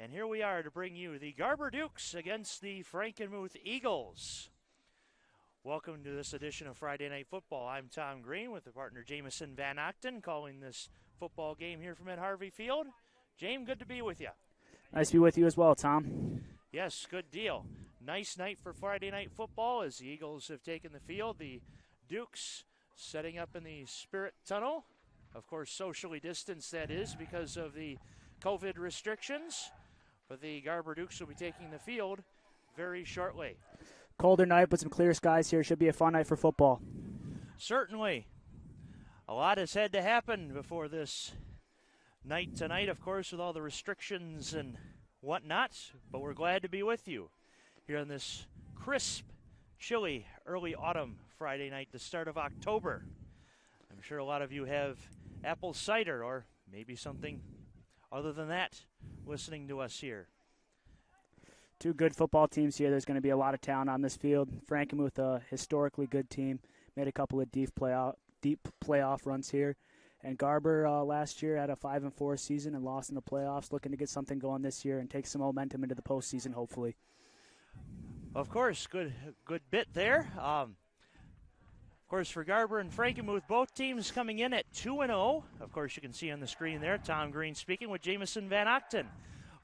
And here we are to bring you the Garber Dukes against the Frankenmuth Eagles. Welcome to this edition of Friday Night Football. I'm Tom Green with the partner Jamison Van Ochten calling this football game here from at Harvey Field. James, good to be with you. Nice to be with you as well, Tom. Yes, good deal. Nice night for Friday Night Football as the Eagles have taken the field. The Dukes setting up in the Spirit Tunnel. Of course, socially distanced, that is, because of the COVID restrictions. But the Garber Dukes will be taking the field very shortly. Colder night, but some clear skies here. Should be a fun night for football. Certainly. A lot has had to happen before this night tonight, of course, with all the restrictions and whatnot. But we're glad to be with you here on this crisp, chilly, early autumn Friday night, the start of October. I'm sure a lot of you have apple cider or maybe something other than that listening to us here. Two good football teams here. There's going to be a lot of talent on this field. Frankenmuth, a historically good team, made a couple of deep playoff runs here. And Garber last year had a 5-4 season and lost in the playoffs, looking to get something going this year and take some momentum into the postseason, hopefully. Of course, good bit there. Of course, for Garber and Frankenmuth, both teams coming in at 2-0. Of course, you can see on the screen there, Tom Green speaking with Jamison Van Ochten.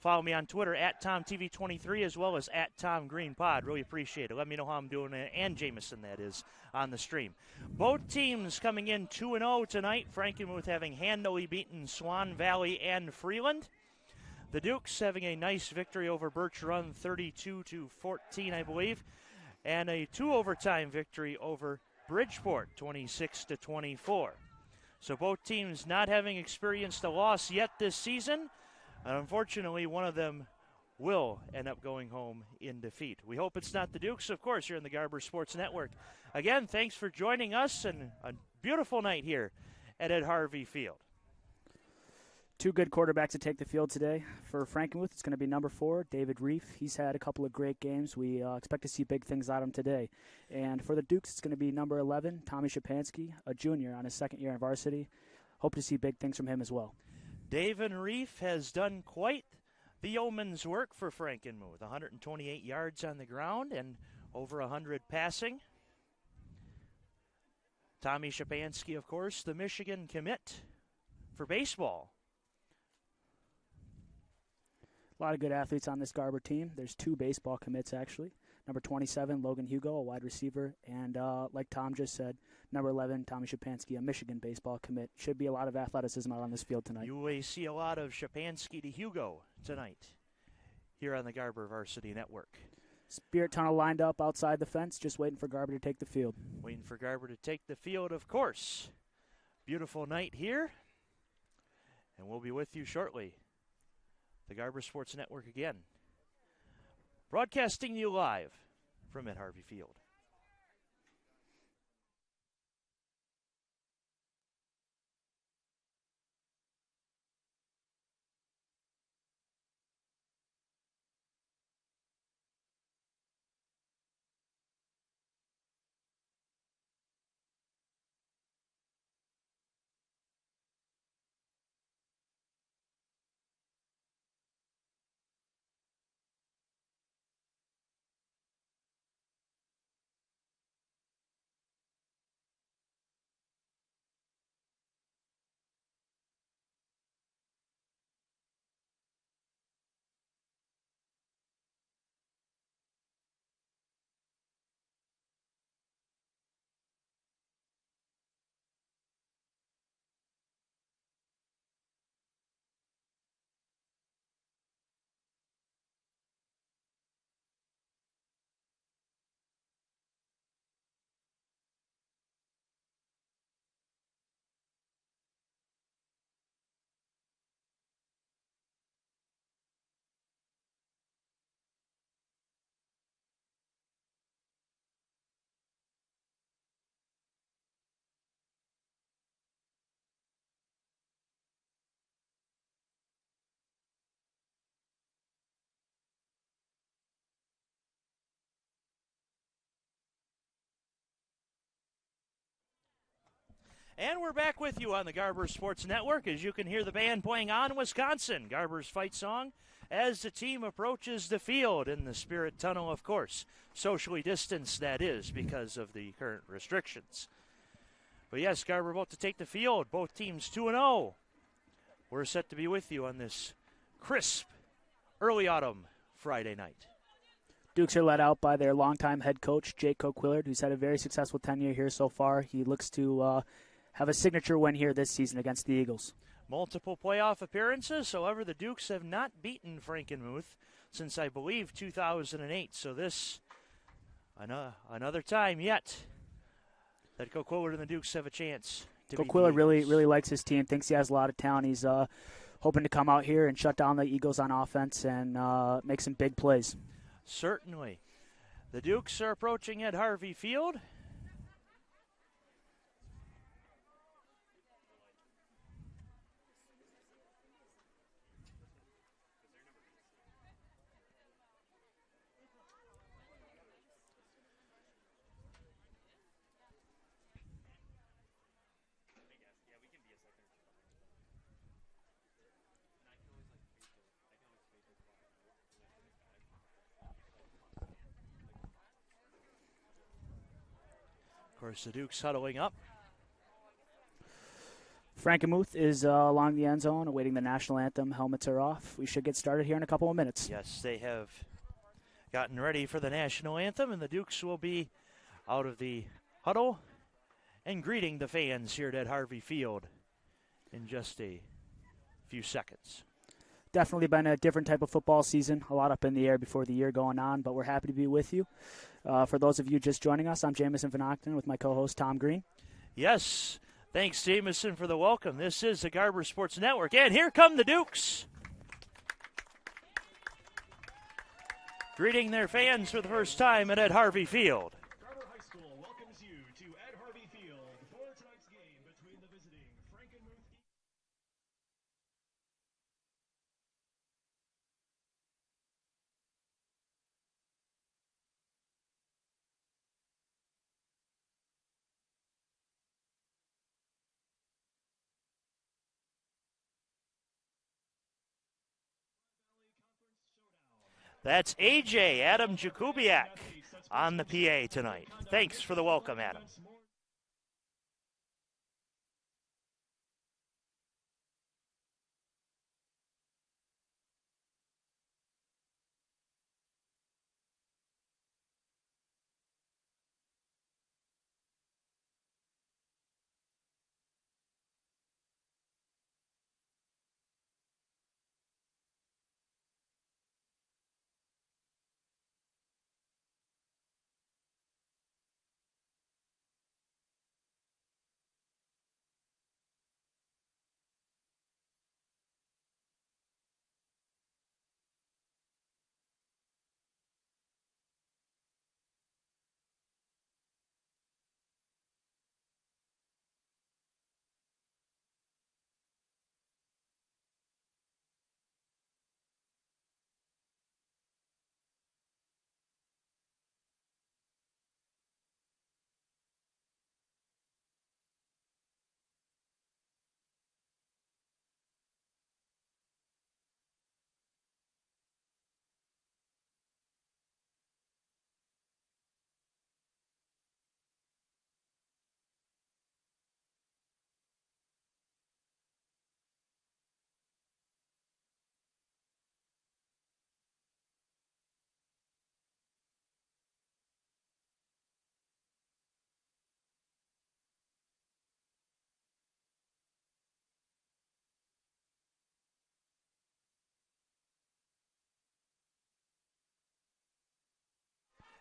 Follow me on Twitter at TomTV23 as well as at TomGreenPod. Really appreciate it. Let me know how I'm doing, and Jamison, that is, on the stream. Both teams coming in 2-0 tonight. Frankenmuth having handily beaten Swan Valley and Freeland. The Dukes having a nice victory over Birch Run, 32-14, I believe, and a 2-overtime victory over Bridgeport, 26-24. So both teams not having experienced a loss yet this season. And unfortunately, one of them will end up going home in defeat. We hope it's not the Dukes, of course, here in the Garber Sports Network. Again, thanks for joining us, and a beautiful night here at Ed Harvey Field. Two good quarterbacks to take the field today. For Frankenmuth, it's going to be number 4, David Reef. He's had a couple of great games. We expect to see big things out of him today. And for the Dukes, it's going to be number 11, Tommy Shapansky, a junior on his second year in varsity. Hope to see big things from him as well. David Reef has done quite the yeoman's work for Frankenmuth. 128 yards on the ground and over 100 passing. Tommy Shapansky, of course, the Michigan commit for baseball. A lot of good athletes on this Garber team. There's 2 baseball commits, actually. Number 27, Logan Hugo, a wide receiver. And like Tom just said, number 11, Tommy Shapansky, a Michigan baseball commit. Should be a lot of athleticism out on this field tonight. You will see a lot of Shapansky to Hugo tonight here on the Garber Varsity Network. Spirit Tunnel lined up outside the fence, just waiting for Garber to take the field. Waiting for Garber to take the field, of course. Beautiful night here. And we'll be with you shortly. The Garber Sports Network again. Broadcasting you live from at Harvey Field. And we're back with you on the Garber Sports Network as you can hear the band playing On Wisconsin, Garber's fight song, as the team approaches the field in the Spirit Tunnel, of course. Socially distanced, that is, because of the current restrictions. But yes, Garber about to take the field. Both teams 2-0. We're set to be with you on this crisp early autumn Friday night. Dukes are led out by their longtime head coach, Jake Coquillard, who's had a very successful tenure here so far. He looks to have a signature win here this season against the Eagles. Multiple playoff appearances. However, the Dukes have not beaten Frankenmuth since, I believe, 2008. So this, another time yet that Coquillard and the Dukes have a chance to beat the Coquillard Eagles. really likes his team, thinks he has a lot of talent. He's hoping to come out here and shut down the Eagles on offense and make some big plays. Certainly. The Dukes are approaching at Harvey Field. Of course, the Dukes huddling up. Frankenmuth is along the end zone awaiting the national anthem. Helmets are off. We should get started here in a couple of minutes. Yes, they have gotten ready for the national anthem, and the Dukes will be out of the huddle and greeting the fans here at Harvey Field in just a few seconds. Definitely been a different type of football season, a lot up in the air before the year going on, but we're happy to be with you. For those of you just joining us, I'm Jamison Van Octon with my co-host Tom Green. Yes, thanks, Jamison, for the welcome. This is the Garber Sports Network, and here come the Dukes. Greeting their fans for the first time at Harvey Field. Garber High School welcomes you to Ed Harvey Field for tonight's game between the visiting Frankenmuth. That's AJ, Adam Jakubiak, on the PA tonight. Thanks for the welcome, Adam.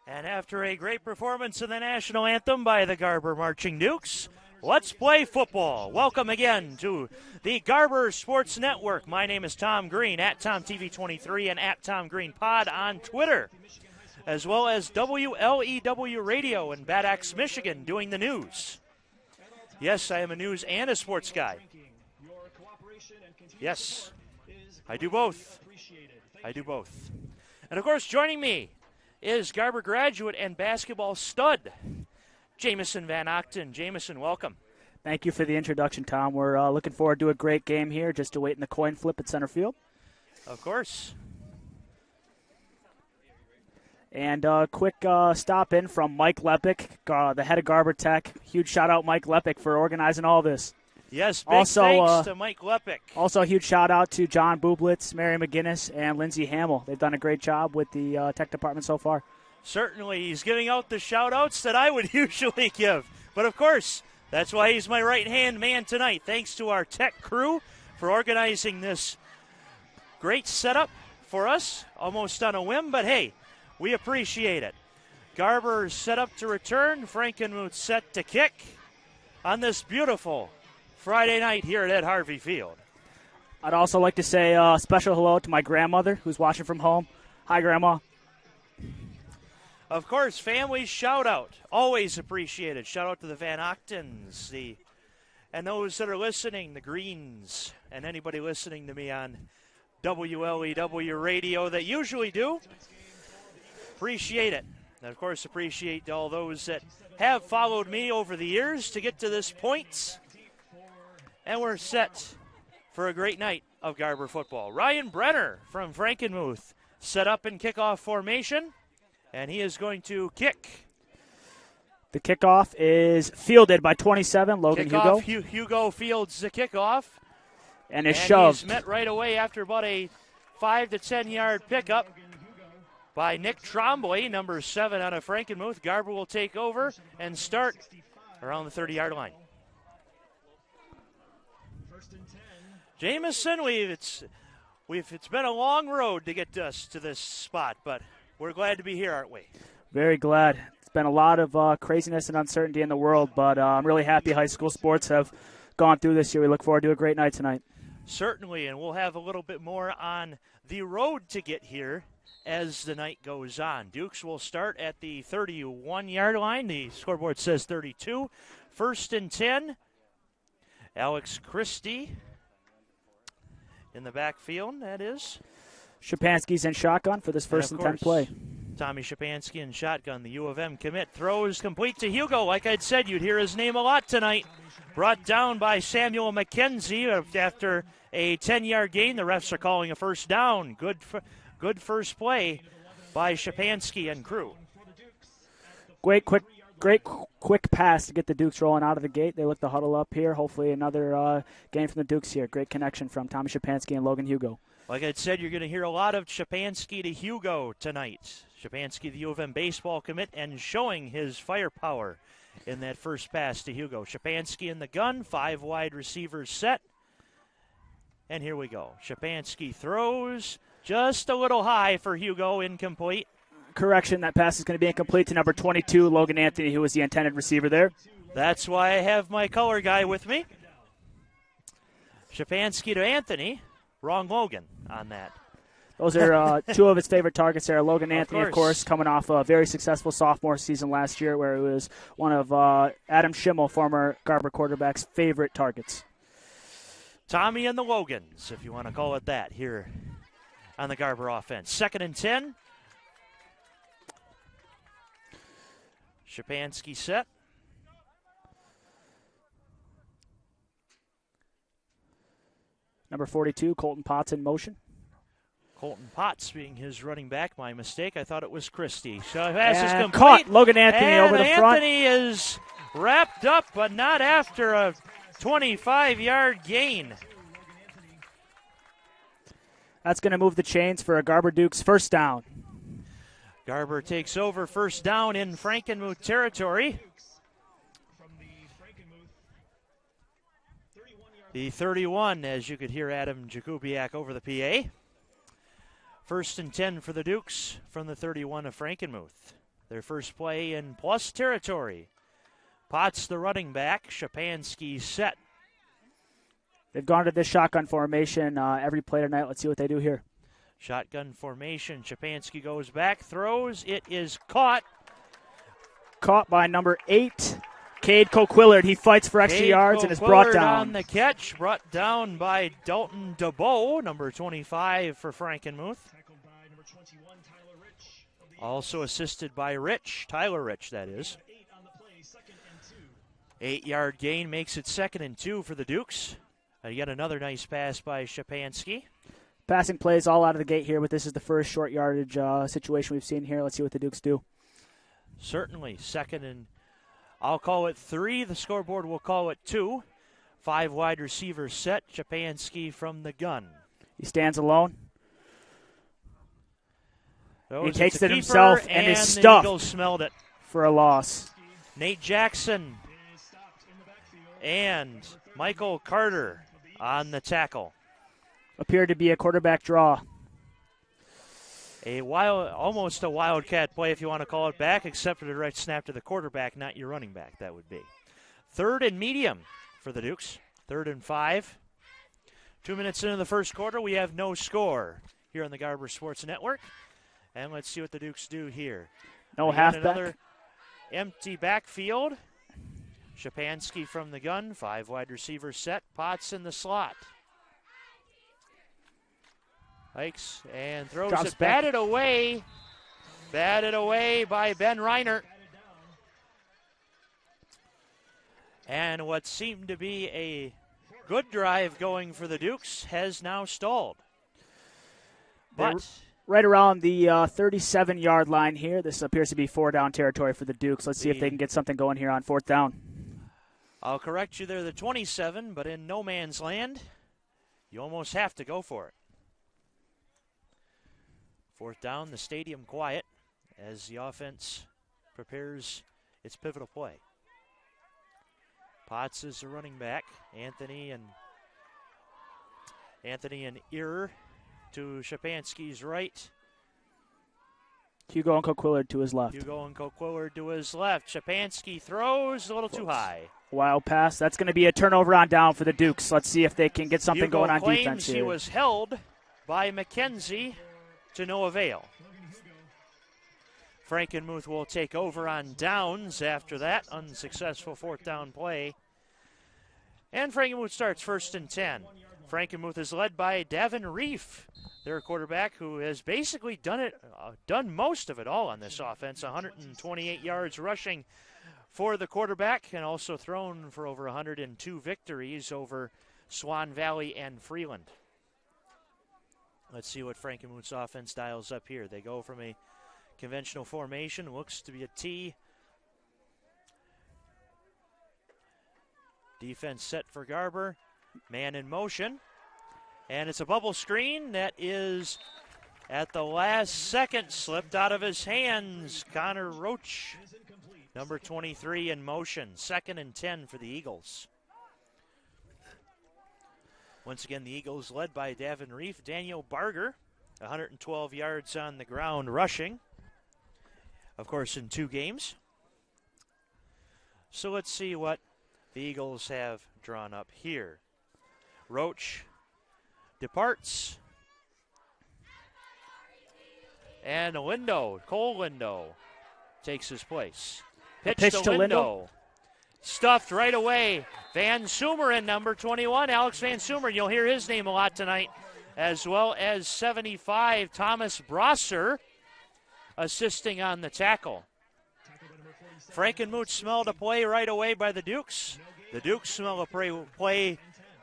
And after a great performance in the national anthem by the Garber Marching Dukes, let's play football. Welcome again to the Garber Sports Network. My name is Tom Green, at TomTV23 and at TomGreenPod on Twitter, as well as WLEW Radio in Bad Axe, Michigan, doing the news. Yes, I am a news and a sports guy. Yes, I do both. I do both. And, of course, joining me is Garber graduate and basketball stud, Jamison Van Octon. Jamison, welcome. Thank you for the introduction, Tom. We're looking forward to a great game here, just awaiting the coin flip at center field. Of course. And a quick stop in from Mike Lepick, the head of Garber Tech. Huge shout-out, Mike Lepick, for organizing all this. Yes, big thanks to Mike Lepick. Also, a huge shout-out to John Bublitz, Mary McGinnis, and Lindsey Hamill. They've done a great job with the tech department so far. Certainly, he's giving out the shout-outs that I would usually give. But, of course, that's why he's my right-hand man tonight. Thanks to our tech crew for organizing this great setup for us, almost on a whim. But, hey, we appreciate it. Garber set up to return. Frankenmuth set to kick on this beautiful Friday night here at Ed Harvey Field. I'd also like to say a special hello to my grandmother who's watching from home. Hi, Grandma. Of course, family shout-out. Always appreciated. Shout-out to the Van Ochtens, and those that are listening, the Greens, and anybody listening to me on WLEW radio that usually do. Appreciate it. And, of course, appreciate all those that have followed me over the years to get to this point. And we're set for a great night of Garber football. Ryan Brenner from Frankenmuth set up in kickoff formation, and he is going to kick. The kickoff is fielded by 27, Logan Hugo. Hugo fields the kickoff. And is shoved. He's met right away after about a 5 to 10 yard pickup by Nick Trombley, number 7 out of Frankenmuth. Garber will take over and start around the 30-yard line. Jameson, it's been a long road to get us to this spot, but we're glad to be here, aren't we? Very glad. It's been a lot of craziness and uncertainty in the world, but I'm really happy high school sports have gone through this year. We look forward to a great night tonight. Certainly, and we'll have a little bit more on the road to get here as the night goes on. Dukes will start at the 31-yard line. The scoreboard says 32. 1st and 10. Alex Christie in the backfield, that is. Shapansky's in shotgun for this 1st and 10 play. Tommy Shapansky in shotgun. The U of M commit throws complete to Hugo. Like I'd said, you'd hear his name a lot tonight. Brought down by Samuel McKenzie after a 10-yard gain. The refs are calling a first down. Good first play by Shapansky and crew. Great quick pass to get the Dukes rolling out of the gate. They look to huddle up here. Hopefully another game from the Dukes here. Great connection from Tommy Shapansky and Logan Hugo. Like I said, you're going to hear a lot of Shapansky to Hugo tonight. Shapansky, the U of M baseball commit, and showing his firepower in that first pass to Hugo. Shapansky in the gun, 5 wide receivers set. And here we go. Shapansky throws just a little high for Hugo, incomplete. Correction, that pass is going to be incomplete to number 22, Logan Anthony, who was the intended receiver there. That's why I have my color guy with me. Shapansky to Anthony. Wrong Logan on that. Those are 2 of his favorite targets there. Logan Anthony, of course, coming off a very successful sophomore season last year where it was one of Adam Schimmel, former Garber quarterback's favorite targets. Tommy and the Logans, if you want to call it that, here on the Garber offense. 2nd and 10. Shapansky set. Number 42, Colton Potts in motion. Colton Potts being his running back. My mistake. I thought it was Christie. So pass is complete. Caught Logan Anthony over the front. Anthony is wrapped up, but not after a 25-yard gain. That's going to move the chains for a Garber Dukes first down. Garber takes over first down in Frankenmuth territory. The 31, as you could hear Adam Jakubiak over the PA. 1st and 10 for the Dukes from the 31 of Frankenmuth. Their first play in plus territory. Potts the running back. Shapansky set. They've gone to this shotgun formation every play tonight. Let's see what they do here. Shotgun formation. Shapansky goes back, throws. It is caught. Caught by number 8, Cade Coquillard. He fights for extra yards and is brought down. On the catch, brought down by Dalton DeBow, number 25 for Frankenmuth. Also assisted by Tyler Rich, that is. 8-yard gain makes it 2nd and 2 for the Dukes. Yet another nice pass by Shapansky. Passing plays all out of the gate here, but this is the first short yardage situation we've seen here. Let's see what the Dukes do. Certainly. Second and I'll call it 3. The scoreboard will call it 2. 5 wide receivers set. Japanski from the gun. He stands alone. He takes it keeper, himself and is the stuffed Eagles smelled it. For a loss. Nate Jackson and Michael Carter on the tackle. Appeared to be a quarterback draw. Almost a wildcat play if you want to call it back, except for the right snap to the quarterback, not your running back, that would be. 3rd and medium for the Dukes. 3rd and 5. 2 minutes into the first quarter, we have no score here on the Garber Sports Network. And let's see what the Dukes do here. No halfback. Another empty backfield. Shapansky from the gun. 5 wide receivers set. Potts in the slot. Hikes and throws Drops it. back. Batted away. Batted away by Ben Reiner. And what seemed to be a good drive going for the Dukes has now stalled. But right around the 37-yard line here. This appears to be 4-down territory for the Dukes. Let's see if they can get something going here on 4th down. I'll correct you there, the 27, but in no man's land, you almost have to go for it. 4th down, the stadium quiet as the offense prepares its pivotal play. Potts is the running back. Anthony and Ear to Shapansky's right. Hugo and Coquillard to his left. Hugo and Coquillard to his left. Shapansky throws a little too high. Wild pass. That's going to be a turnover on down for the Dukes. Let's see if they can get something Hugo going on claims defense here. He was held by McKenzie to no avail. Frankenmuth will take over on downs after that unsuccessful 4th down play. And Frankenmuth starts 1st and 10. Frankenmuth is led by Davin Reef, their quarterback, who has basically done most of it all on this offense. 128 yards rushing for the quarterback, and also thrown for over 102 victories over Swan Valley and Freeland. Let's see what Frankenmuth's offense dials up here. They go from a conventional formation, looks to be a T. Defense set for Garber. Man in motion. And it's a bubble screen that is, at the last second, slipped out of his hands. Connor Roach, number 23, in motion. 2nd and 10 for the Eagles. Once again, the Eagles led by Davin Reef. Daniel Barger, 112 yards on the ground rushing. Of course, in 2 games. So let's see what the Eagles have drawn up here. Roach departs. And Cole Lindo, takes his place. Pitch to Lindo. Stuffed right away. Van Sumeren, number 21, Alex Van Sumeren. You'll hear his name a lot tonight, as well as 75, Thomas Brosser, assisting on the tackle. Frankenmuth smelled a play right away by the Dukes. The Dukes smell a play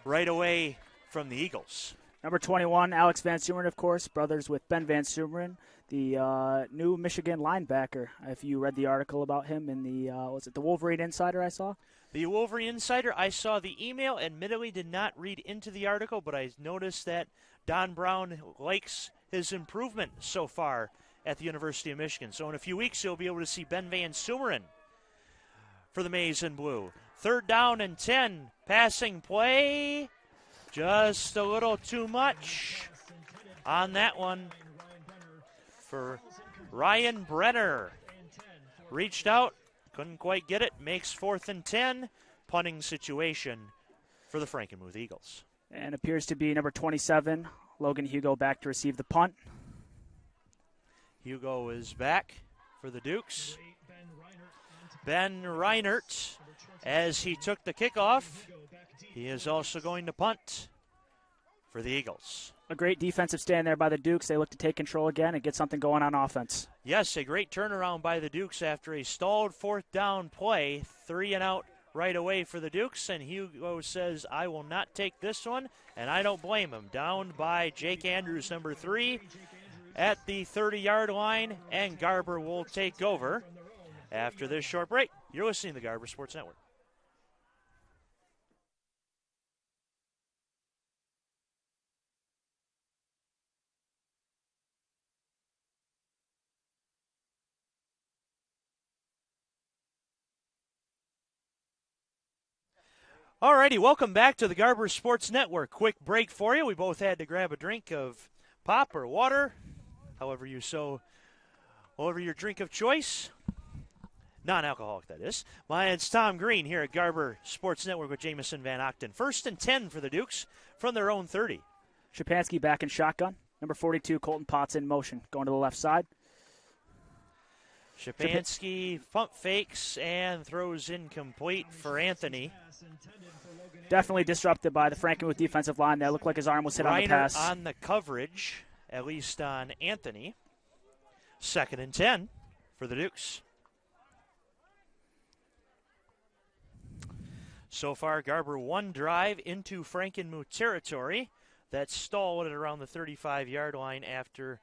right away from the Eagles. Number 21, Alex Van Sumeren, of course, brothers with Ben Van Sumeren, the new Michigan linebacker. If you read the article about him in the, was it the Wolverine Insider I saw? The Wolverine Insider, I saw the email, admittedly did not read into the article, but I noticed that Don Brown likes his improvement so far at the University of Michigan. So in a few weeks, you'll be able to see Ben Van Sumeren for the Maize and Blue. 3rd down and 10, passing play. Just a little too much on that one for Ryan Brenner. Reached out, couldn't quite get it, makes 4th and 10. Punting situation for the Frankenmuth Eagles. And appears to be number 27, Logan Hugo, back to receive the punt. Hugo is back for the Dukes. Ben Reinert, as he took the kickoff, he is also going to punt for the Eagles. A great defensive stand there by the Dukes. They look to take control again and get something going on offense. Yes, a great turnaround by the Dukes after a stalled 4th down play. 3 and out right away for the Dukes, and Hugo says, I will not take this one, and I don't blame him. Down by Jake Andrews, number 3, at the 30-yard line, and Garber will take over after this short break. You're listening to the Garber Sports Network. Alrighty, welcome back to the Garber Sports Network. Quick break for you. We both had to grab a drink of pop or water, however your drink of choice. Non-alcoholic, that is. It's Tom Green here at Garber Sports Network with Jamison Van Ochten. 1st and 10 for the Dukes from their own 30. Shapansky back in shotgun. Number 42, Colton Potts in motion, going to the left side. Shapansky pump fakes and throws incomplete for Anthony. Definitely disrupted by the Frankenmuth defensive line there. Looked like his arm was hit on the pass. on the coverage, at least on Anthony. 2nd and 10 for the Dukes. So far, Garber one drive into Frankenmuth territory that stalled at around the 35-yard line after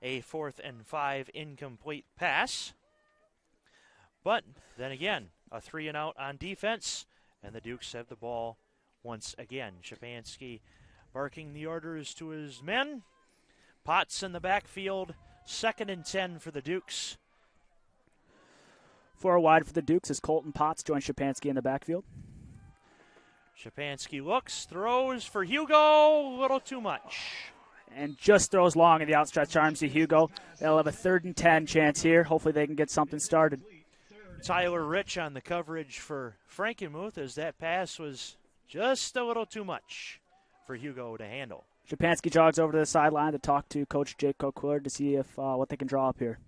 a 4th and 5 incomplete pass. But then again, a 3-and-out on defense, and the Dukes have the ball once again. Shapansky barking the orders to his men. Potts in the backfield. 2nd and 10 for the Dukes. 4 wide for the Dukes as Colton Potts joins Shapansky in the backfield. Shapansky looks, throws for Hugo, a little too much. And just throws long in the outstretched arms to Hugo. They'll have a 3rd and 10 chance here. Hopefully they can get something started. Tyler Rich on the coverage for Frankenmuth as that pass was just a little too much for Hugo to handle. Shapansky jogs over to the sideline to talk to Coach Jake Coquillard to see if what they can draw up here.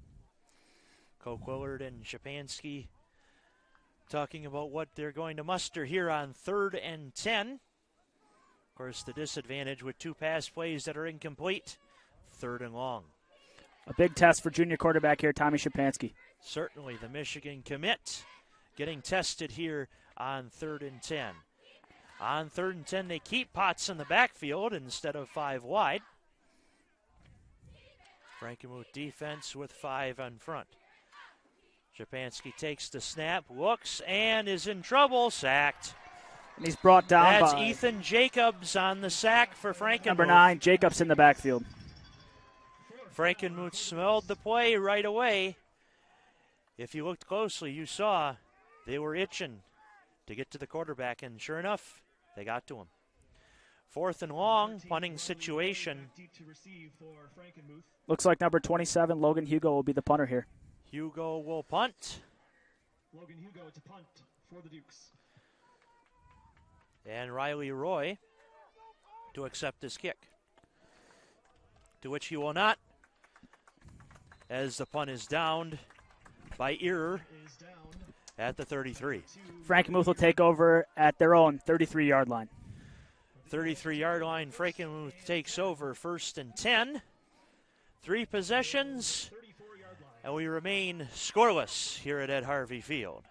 Coquillard and Shapansky talking about what they're going to muster here on 3rd and 10. Of course, the disadvantage with 2 pass plays that are incomplete. 3rd and long. A big test for junior quarterback here, Tommy Shapansky. Certainly the Michigan commit getting tested here on 3rd and 10. On 3rd and 10, they keep Potts in the backfield instead of 5 wide. Frankenmuth defense with 5 on front. Shapansky takes the snap, looks, and is in trouble. Sacked. And he's brought down That's by Ethan Jacobs on the sack for Frankenmuth. number 9, Jacobs in the backfield. Frankenmuth smelled the play right away. If you looked closely, you saw they were itching to get to the quarterback, and sure enough, they got to him. 4th and long, punting situation. Looks like number 27, Logan Hugo, will be the punter here. Hugo will punt. Logan Hugo to punt for the Dukes. And Riley Roy to accept this kick. To which he will not, as the punt is downed by Earer at the 33. Frankenmuth will take over at their own 33-yard line. 33-yard line, Frankenmuth takes over 1st and 10. 3 possessions, and we remain scoreless here at Ed Harvey Field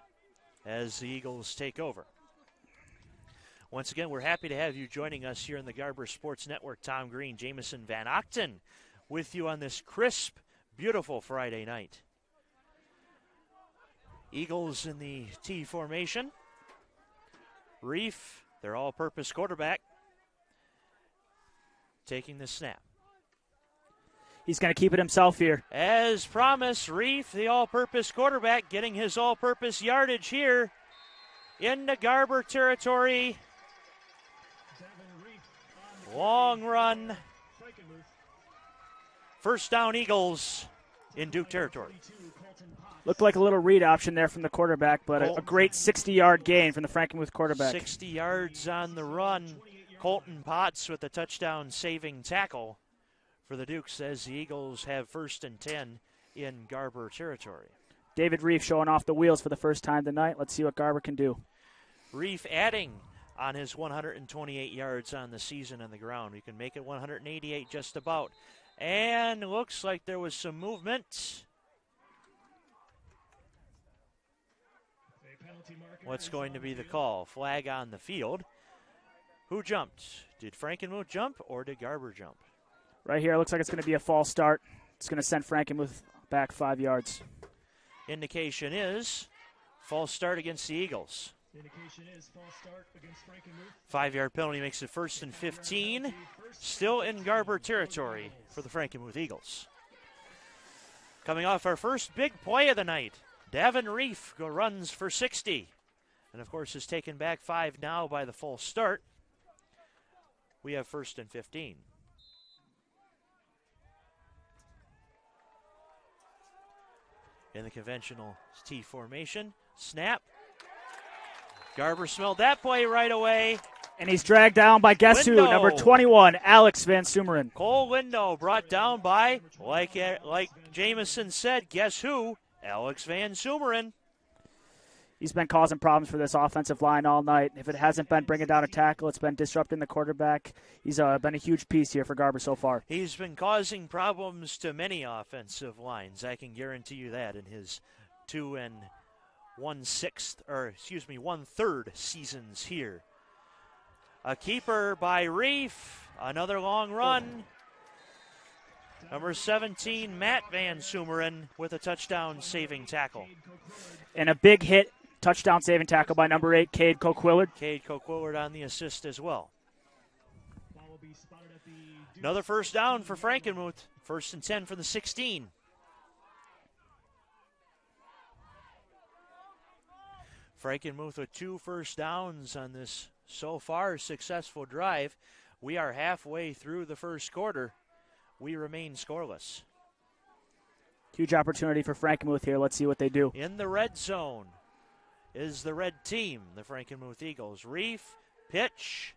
as the Eagles take over. Once again, we're happy to have you joining us here in the Garber Sports Network. Tom Green, Jamison Van Ochten with you on this crisp, beautiful Friday night. Eagles in the T formation. Reef, their all-purpose quarterback, taking the snap. He's going to keep it himself here. As promised, Reef, the all-purpose quarterback, getting his all-purpose yardage here into Garber territory. Long run. 1st down, Eagles in Duke territory. Looked like a little read option there from the quarterback, but a great 60-yard gain from the Frankenmuth quarterback. 60 yards on the run. Colton Potts with a touchdown-saving tackle for the Dukes as the Eagles have 1st and 10 in Garber territory. David Reef showing off the wheels for the first time tonight. Let's see what Garber can do. Reef adding on his 128 yards on the season on the ground. We can make it 188 just about. And looks like there was some movement. what's going to be the call. Flag on the field. Who jumped? Did Frankenmuth jump or did Garber jump? Right here, it looks like it's going to be a false start. It's going to send Frankenmuth back 5 yards. Indication is false start against the Eagles. Indication is false start against Frankenmuth. 5-yard penalty makes it 1st and 15. Still in Garber territory for the Frankenmuth Eagles. Coming off our first big play of the night, Davin Reef runs for 60. And, of course, is taken back 5 now by the false start. We have 1st and 15. In the conventional T formation, snap. Garber smelled that play right away. And he's dragged down by guess who? Number 21, Alex Van Sumeren. Cole Lindo brought down by, like Jamison said, guess who? Alex Van Sumeren. He's been causing problems for this offensive line all night. If it hasn't been bringing down a tackle, it's been disrupting the quarterback. He's been a huge piece here for Garber so far. He's been causing problems to many offensive lines. I can guarantee you that in his 2 1/3 seasons here. A keeper by Reef. Another long run. Number 17, Matt Van Sumeren with a touchdown saving tackle. And a big hit, touchdown saving tackle by number 8, Cade Coquillard. Cade Coquillard on the assist as well. Another first down for Frankenmuth. 1st and 10 for the 16. Frankenmuth with 2 first downs on this so far successful drive. We are halfway through the first quarter. We remain scoreless. Huge opportunity for Frankenmuth here. Let's see what they do. In the red zone is the red team, the Frankenmuth Eagles. Reef, pitch,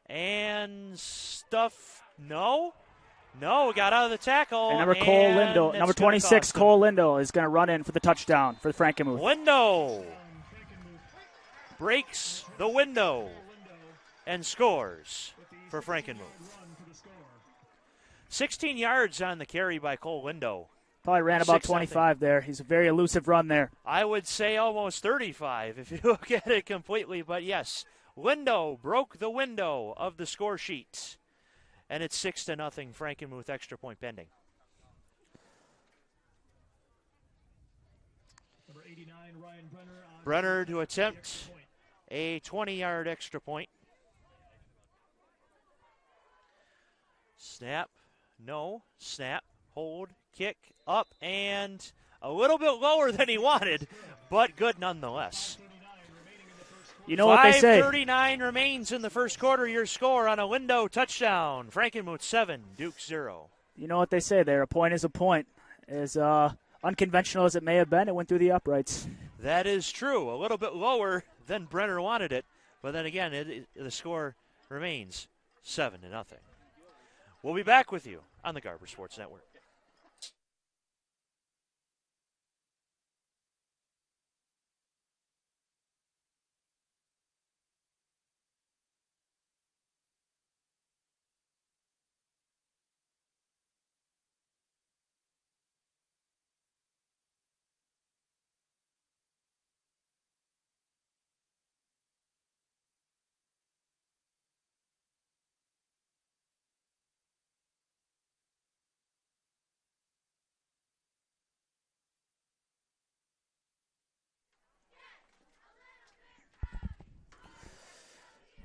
and stuff. No, got out of the tackle. And number Cole Lindo, number 26, Cole Lindo is going to run in for the touchdown for Frankenmuth. Lindo breaks the window and scores for Frankenmuth. 16 yards on the carry by Cole Lindo. Probably ran about 25 there. He's a very elusive run there. I would say almost 35 if you look at it completely. But yes, Lindo broke the window of the score sheet. And it's 6-0, Frankenmuth extra point pending. Number 89, Ryan Brenner to attempt a 20-yard extra point. Snap, no, snap, hold, kick, up, and a little bit lower than he wanted, but good nonetheless. You know what they say. 5:39 remains in the first quarter. Your score on a Lindo touchdown. Frankenmuth 7, Duke 0. You know what they say there. A point is a point. As unconventional as it may have been, it went through the uprights. That is true. A little bit lower than Brenner wanted it. But then again, the score remains 7-0. We'll be back with you on the Garber Sports Network.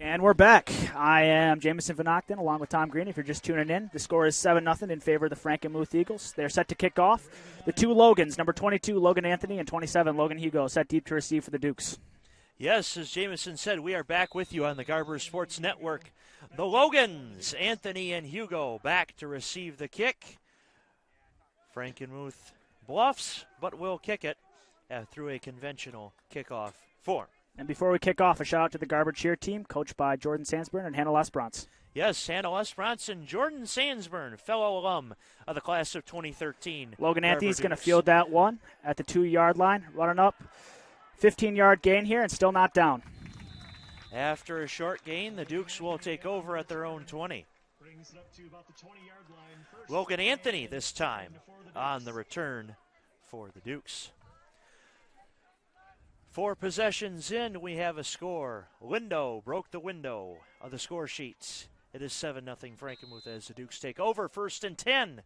And we're back. I am Jamison Van Ochten along with Tom Green. If you're just tuning in, the score is 7-0 in favor of the Frankenmuth Eagles. They're set to kick off. The two Logans, number 22, Logan Anthony, and 27, Logan Hugo, set deep to receive for the Dukes. Yes, as Jamison said, we are back with you on the Garber Sports Network. The Logans, Anthony and Hugo, back to receive the kick. Frankenmuth bluffs, but will kick it through a conventional kickoff form. And before we kick off, a shout-out to the Garber cheer team, coached by Jordan Sandsburn and Hannah Lesbrance. Yes, Hannah Lesbrance and Jordan Sandsburn, fellow alum of the class of 2013. Logan Anthony's going to field that one at the 2-yard line, running up. 15-yard gain here and still not down. After a short gain, the Dukes will take over at their own 20. Logan Anthony this time on the return for the Dukes. 4 possessions in, we have a score. Lindo broke the window of the score sheets. It is 7-0 Frankenmuth as the Dukes take over. 1st and 10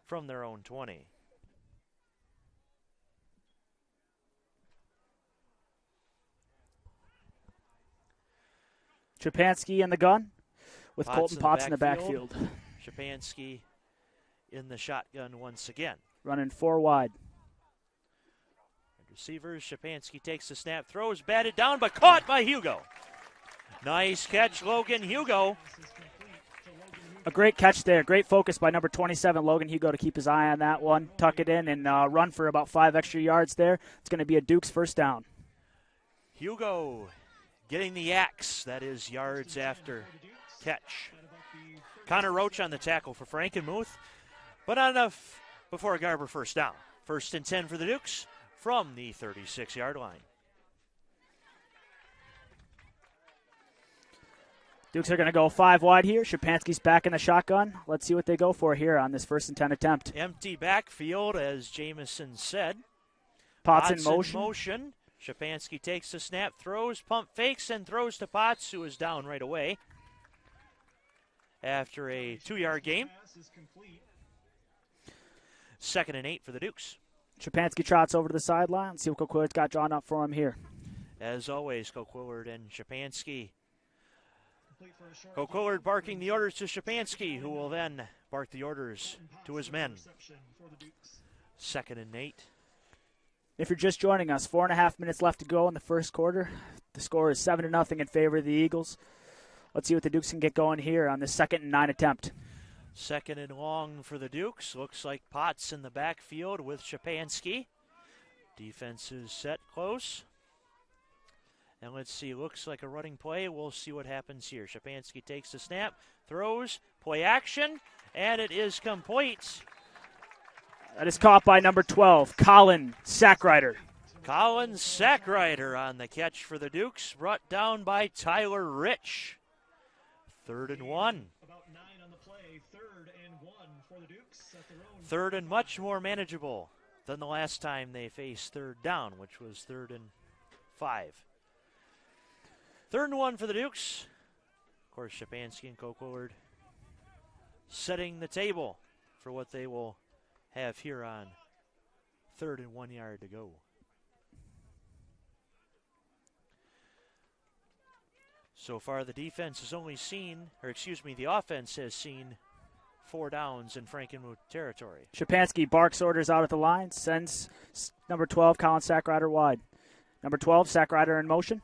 from their own 20. Shapansky in the gun with Potts Colton Potts in the backfield. Shapansky in the shotgun once again. Running 4 wide. Receivers, Shapansky takes the snap, throws, batted down, but caught by Hugo. Nice catch, Logan Hugo. A great catch there. Great focus by number 27, Logan Hugo, to keep his eye on that one. Tuck it in and run for about 5 extra yards there. It's going to be a Dukes first down. Hugo getting the axe. That is yards after catch. Connor Roach on the tackle for Frankenmuth, but not enough before Garber first down. 1st and 10 for the Dukes from the 36-yard line. Dukes are going to go 5 wide here. Shapansky's back in the shotgun. Let's see what they go for here on this 1st and 10 attempt. Empty backfield, as Jamison said. Potts in motion. Shapansky takes the snap, throws, pump fakes, and throws to Potts, who is down right away after a 2-yard gain. 2nd and 8 for the Dukes. Shapansky trots over to the sideline. Let's see what Coquillard's got drawn up for him here. As always, Coquillard and Shapansky. Coquillard barking the orders to Shapansky, who will then bark the orders to his men. 2nd and 8. If you're just joining us, 4.5 minutes left to go in the first quarter. The score is 7-0 in favor of the Eagles. Let's see what the Dukes can get going here on this 2nd and 9 attempt. 2nd and long for the Dukes. Looks like Potts in the backfield with Shapansky. Defense is set close. And let's see, looks like a running play. We'll see what happens here. Shapansky takes the snap, throws, play action, and it is complete. That is caught by number 12, Colin Sackrider. Colin Sackrider on the catch for the Dukes, brought down by Tyler Rich. 3rd and 1. About 9 on the play. 3rd and 1 for the Dukes at their own. 3rd and much more manageable than the last time they faced 3rd down, which was 3rd and 5. 3rd and 1 for the Dukes. Of course, Shapansky and Coquillard setting the table for what they will have here on 3rd and 1 yard to go. So far, the defense has only seen, the offense has seen 4 downs in Frankenmuth territory. Shapansky barks orders out at the line, sends number 12, Colin Sackrider, wide. Number 12, Sackrider in motion.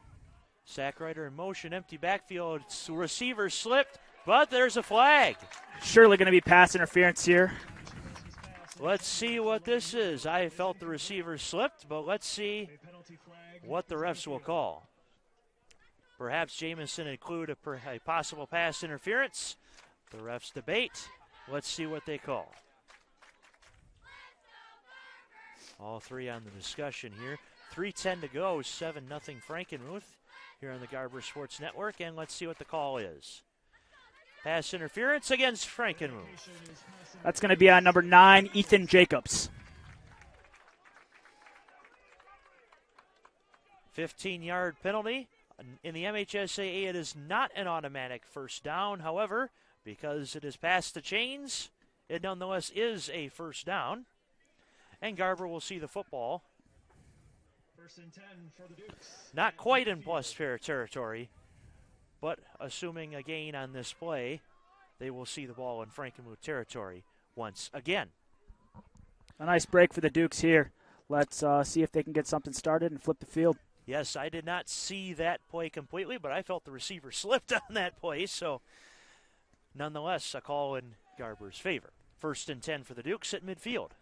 Sackrider in motion, empty backfield. Receiver slipped, but there's a flag. Surely going to be pass interference here. Let's see what this is. I felt the receiver slipped, but let's see what the refs will call. Perhaps Jamison include a possible pass interference. The refs debate. Let's see what they call. All 3 on the discussion here. 3:10 to go, 7-0 Frankenmuth here on the Garber Sports Network, and let's see what the call is. Pass interference against Frankenmuth. That's going to be on number 9, Ethan Jacobs. 15-yard penalty. In the MHSAA, it is not an automatic first down. However, because it is past the chains, it nonetheless is a first down. And Garber will see the football. 1st and 10 for the Dukes. Not quite in plus fair territory, but assuming a gain on this play, they will see the ball in Frankenmuth territory once again. A nice break for the Dukes here. Let's see if they can get something started and flip the field. Yes, I did not see that play completely, but I felt the receiver slipped on that play, so nonetheless, a call in Garber's favor. 1st and 10 for the Dukes at midfield.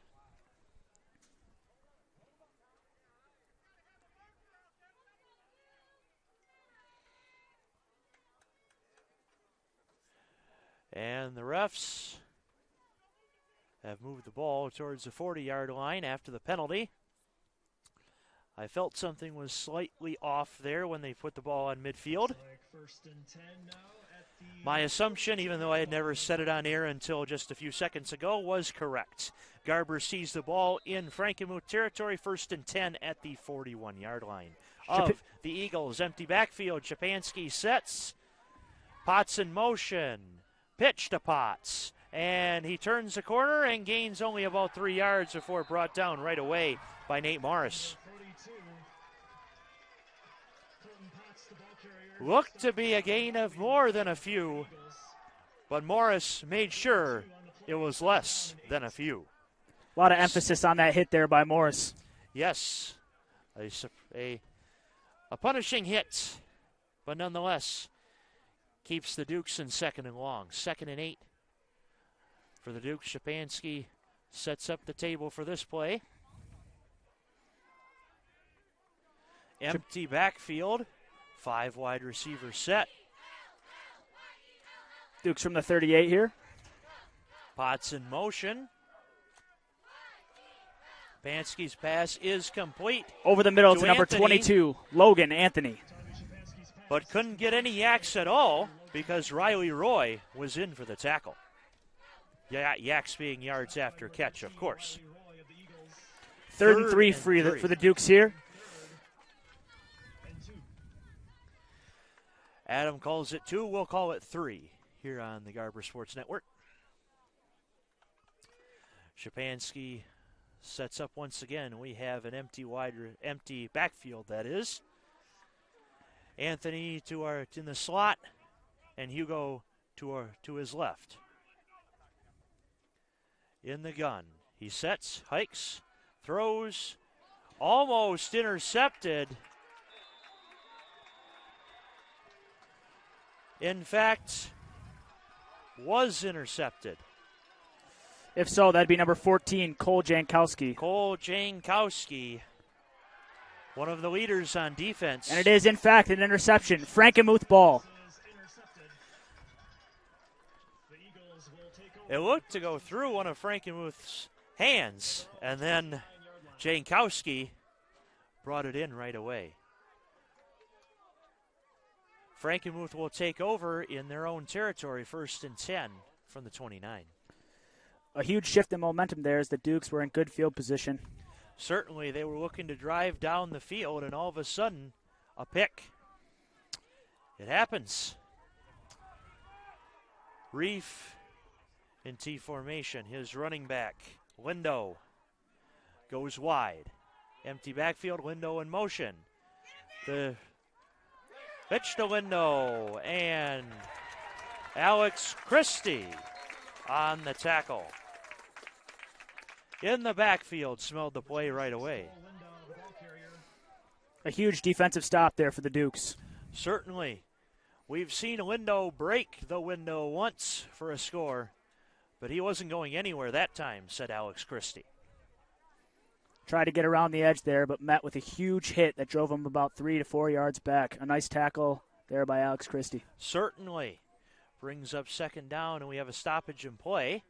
And the refs have moved the ball towards the 40-yard line after the penalty. I felt something was slightly off there when they put the ball on midfield. Like 1st and 10 now at My assumption, even though I had never said it on air until just a few seconds ago, was correct. Garber sees the ball in Frankenmuth territory, 1st and 10 at the 41-yard line of the Eagles. Empty backfield. Shapansky sets. Potts in motion. Pitch to Potts. And he turns the corner and gains only about 3 yards before brought down right away by Nate Morris. Looked to be a gain of more than a few, but Morris made sure it was less than a few. A lot of emphasis on that hit there by Morris. Yes, a punishing hit, but nonetheless keeps the Dukes in 2nd and long. 2nd and 8 for the Dukes. Shapansky sets up the table for this play. Empty backfield. 5 wide receivers set. Dukes from the 38 here. Potts in motion. Pansky's pass is complete. Over the middle to number Anthony, 22, Logan Anthony. But couldn't get any yaks at all because Riley Roy was in for the tackle. Yaks being yards after catch, of course. 3rd and 3 for the Dukes here. Adam calls it 2. We'll call it 3 here on the Garber Sports Network. Shapansky sets up once again. We have an empty backfield, that is. Anthony in the slot, and Hugo to his left. In the gun. He sets, hikes, throws, almost intercepted. In fact, was intercepted. If so, that'd be number 14, Cole Jankowski. Cole Jankowski, one of the leaders on defense. And it is, in fact, an interception. Frankenmuth ball. It looked to go through one of Frankenmuth's hands, and then Jankowski brought it in right away. Frankenmuth will take over in their own territory, 1st and 10 from the 29. A huge shift in momentum there as the Dukes were in good field position. Certainly, they were looking to drive down the field, and all of a sudden, a pick. It happens. Reef in T formation. His running back, Lindo, goes wide. Empty backfield, Lindo in motion. The pitch to Lindo, and Alex Christie on the tackle. In the backfield, smelled the play right away. A huge defensive stop there for the Dukes. Certainly. We've seen Lindo break the window once for a score, but he wasn't going anywhere that time, said Alex Christie. Tried to get around the edge there, but met with a huge hit that drove him about 3 to 4 yards back. A nice tackle there by Alex Christie. Certainly. Brings up 2nd down, and we have a stoppage in play.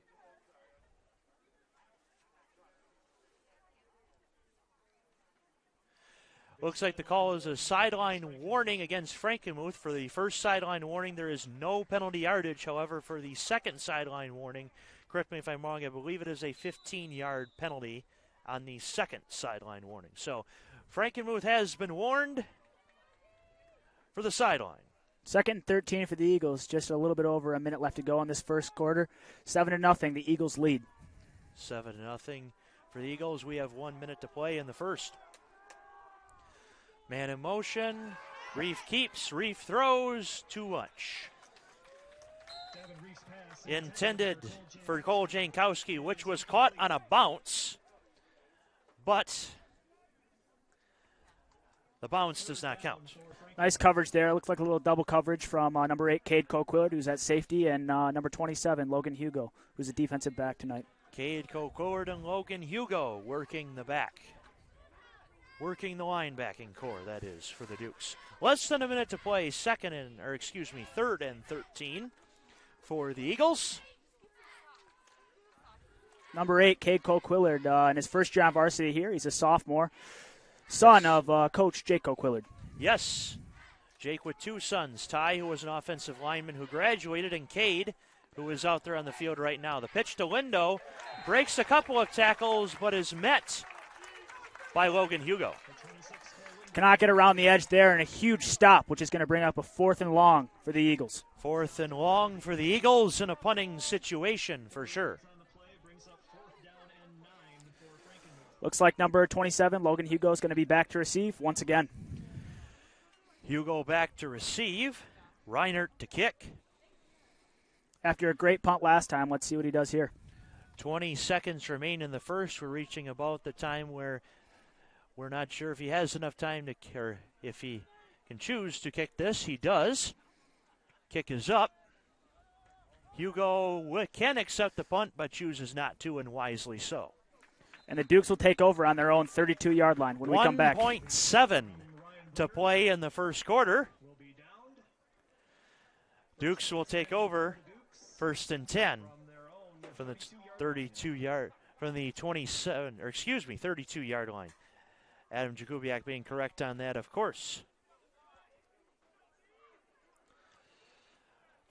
Looks like the call is a sideline warning against Frankenmuth. For the first sideline warning, there is no penalty yardage. However, for the second sideline warning, correct me if I'm wrong, I believe it is a 15-yard penalty on the second sideline warning. So Frankenmuth has been warned for the sideline. 2nd and 13 for the Eagles. Just a little bit over a minute left to go in this first quarter. 7-0, the Eagles lead. 7-0 for the Eagles. We have 1 minute to play in the first. Man in motion. Reef keeps. Reef throws. Too much. Intended for Cole Jankowski, which was caught on a bounce. But the bounce does not count. Nice coverage there. Looks like a little double coverage from number 8, Cade Coquillard, who's at safety, and number 27, Logan Hugo, who's a defensive back tonight. Cade Coquillard and Logan Hugo working the back. Working the linebacking core, that is, for the Dukes. Less than a minute to play, 3rd and 13 for the Eagles. Number 8, Cade Coquillard, in his first year on varsity here. He's a sophomore, son of Coach Jake Coquillard. Yes. Jake with two sons, Ty, who was an offensive lineman who graduated, and Cade, who is out there on the field right now. The pitch to Lindo breaks a couple of tackles, but is met by Logan Hugo. Cannot get around the edge there, and a huge stop, which is going to bring up a 4th and long for the Eagles. 4th and long for the Eagles in a punting situation for sure. Looks like number 27, Logan Hugo, is going to be back to receive once again. Hugo back to receive. Reinert to kick. After a great punt last time, let's see what he does here. 20 seconds remain in the first. We're reaching about the time where we're not sure if he has enough time to, or if he can choose to kick this. He does. Kick is up. Hugo can accept the punt, but chooses not to, and wisely so. And the Dukes will take over on their own 32-yard line when we come back. 1.7 to play in the first quarter. Dukes will take over 1st and 10 from the 32-yard, from the 32-yard line. Adam Jakubiak being correct on that, of course.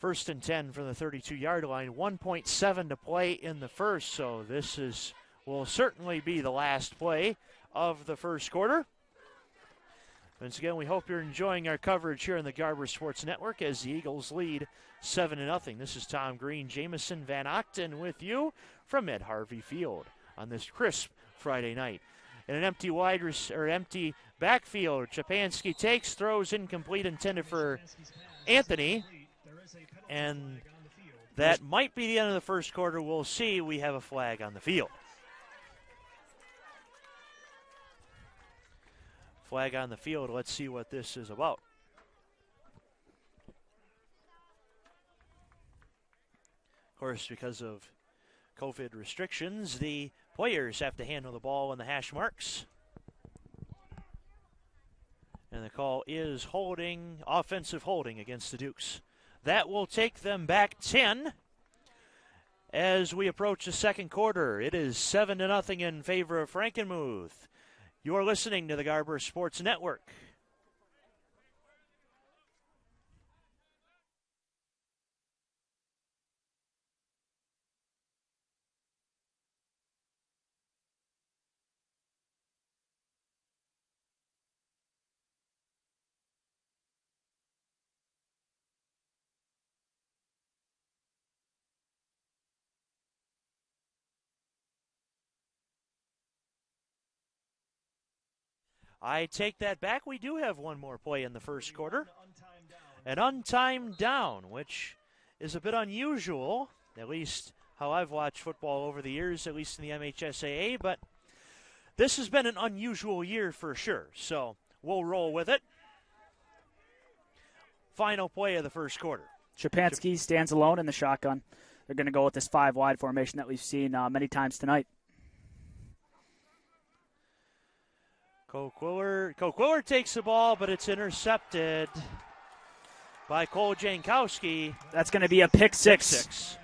1st and 10 from the 32-yard line. 1.7 to play in the first, so this will certainly be the last play of the first quarter. Once again, we hope you're enjoying our coverage here on the Garber Sports Network as the Eagles lead 7-0. This is Tom Green, Jamison Van Ochten with you from Ed Harvey Field on this crisp Friday night. In an empty empty backfield, Chapansky takes, throws incomplete, intended for Anthony, and that might be the end of the first quarter. We'll see. We have a flag on the field. Flag on the field. Let's see what this is about. Of course, because of COVID restrictions, the players have to handle the ball in the hash marks. And the call is holding, offensive holding against the Dukes. That will take them back 10 as we approach the second quarter. It is 7-0 in favor of Frankenmuth. You are listening to the Garber Sports Network. I take that back. We do have one more play in the first quarter. An untimed down, which is a bit unusual, at least how I've watched football over the years, at least in the MHSAA, but this has been an unusual year for sure, so we'll roll with it. Final play of the first quarter. Chapansky stands alone in the shotgun. They're going to go with this 5-wide formation that we've seen many times tonight. Koquiller takes the ball, but it's intercepted by Cole Jankowski. That's going to be a pick six.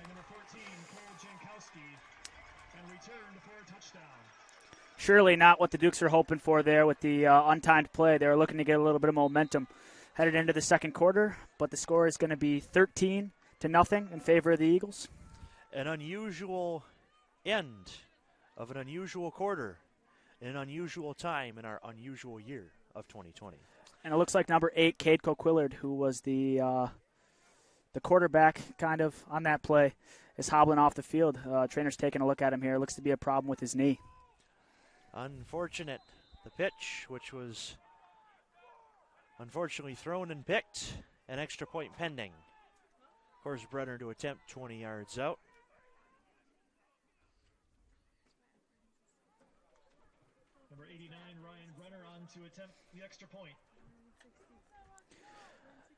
Surely not what the Dukes are hoping for there with the untimed play. They're looking to get a little bit of momentum headed into the second quarter, but the score is going to be 13-0 in favor of the Eagles. An unusual end of an unusual quarter. In an unusual time in our unusual year of 2020. And it looks like number 8, Cade Coquillard, who was the quarterback kind of on that play, is hobbling off the field. Trainer's taking a look at him here. Looks to be a problem with his knee. Unfortunate. The pitch, which was unfortunately thrown and picked, an extra point pending. Of course, Brenner to attempt 20 yards out. Number 89, Ryan Brenner, on to attempt the extra point.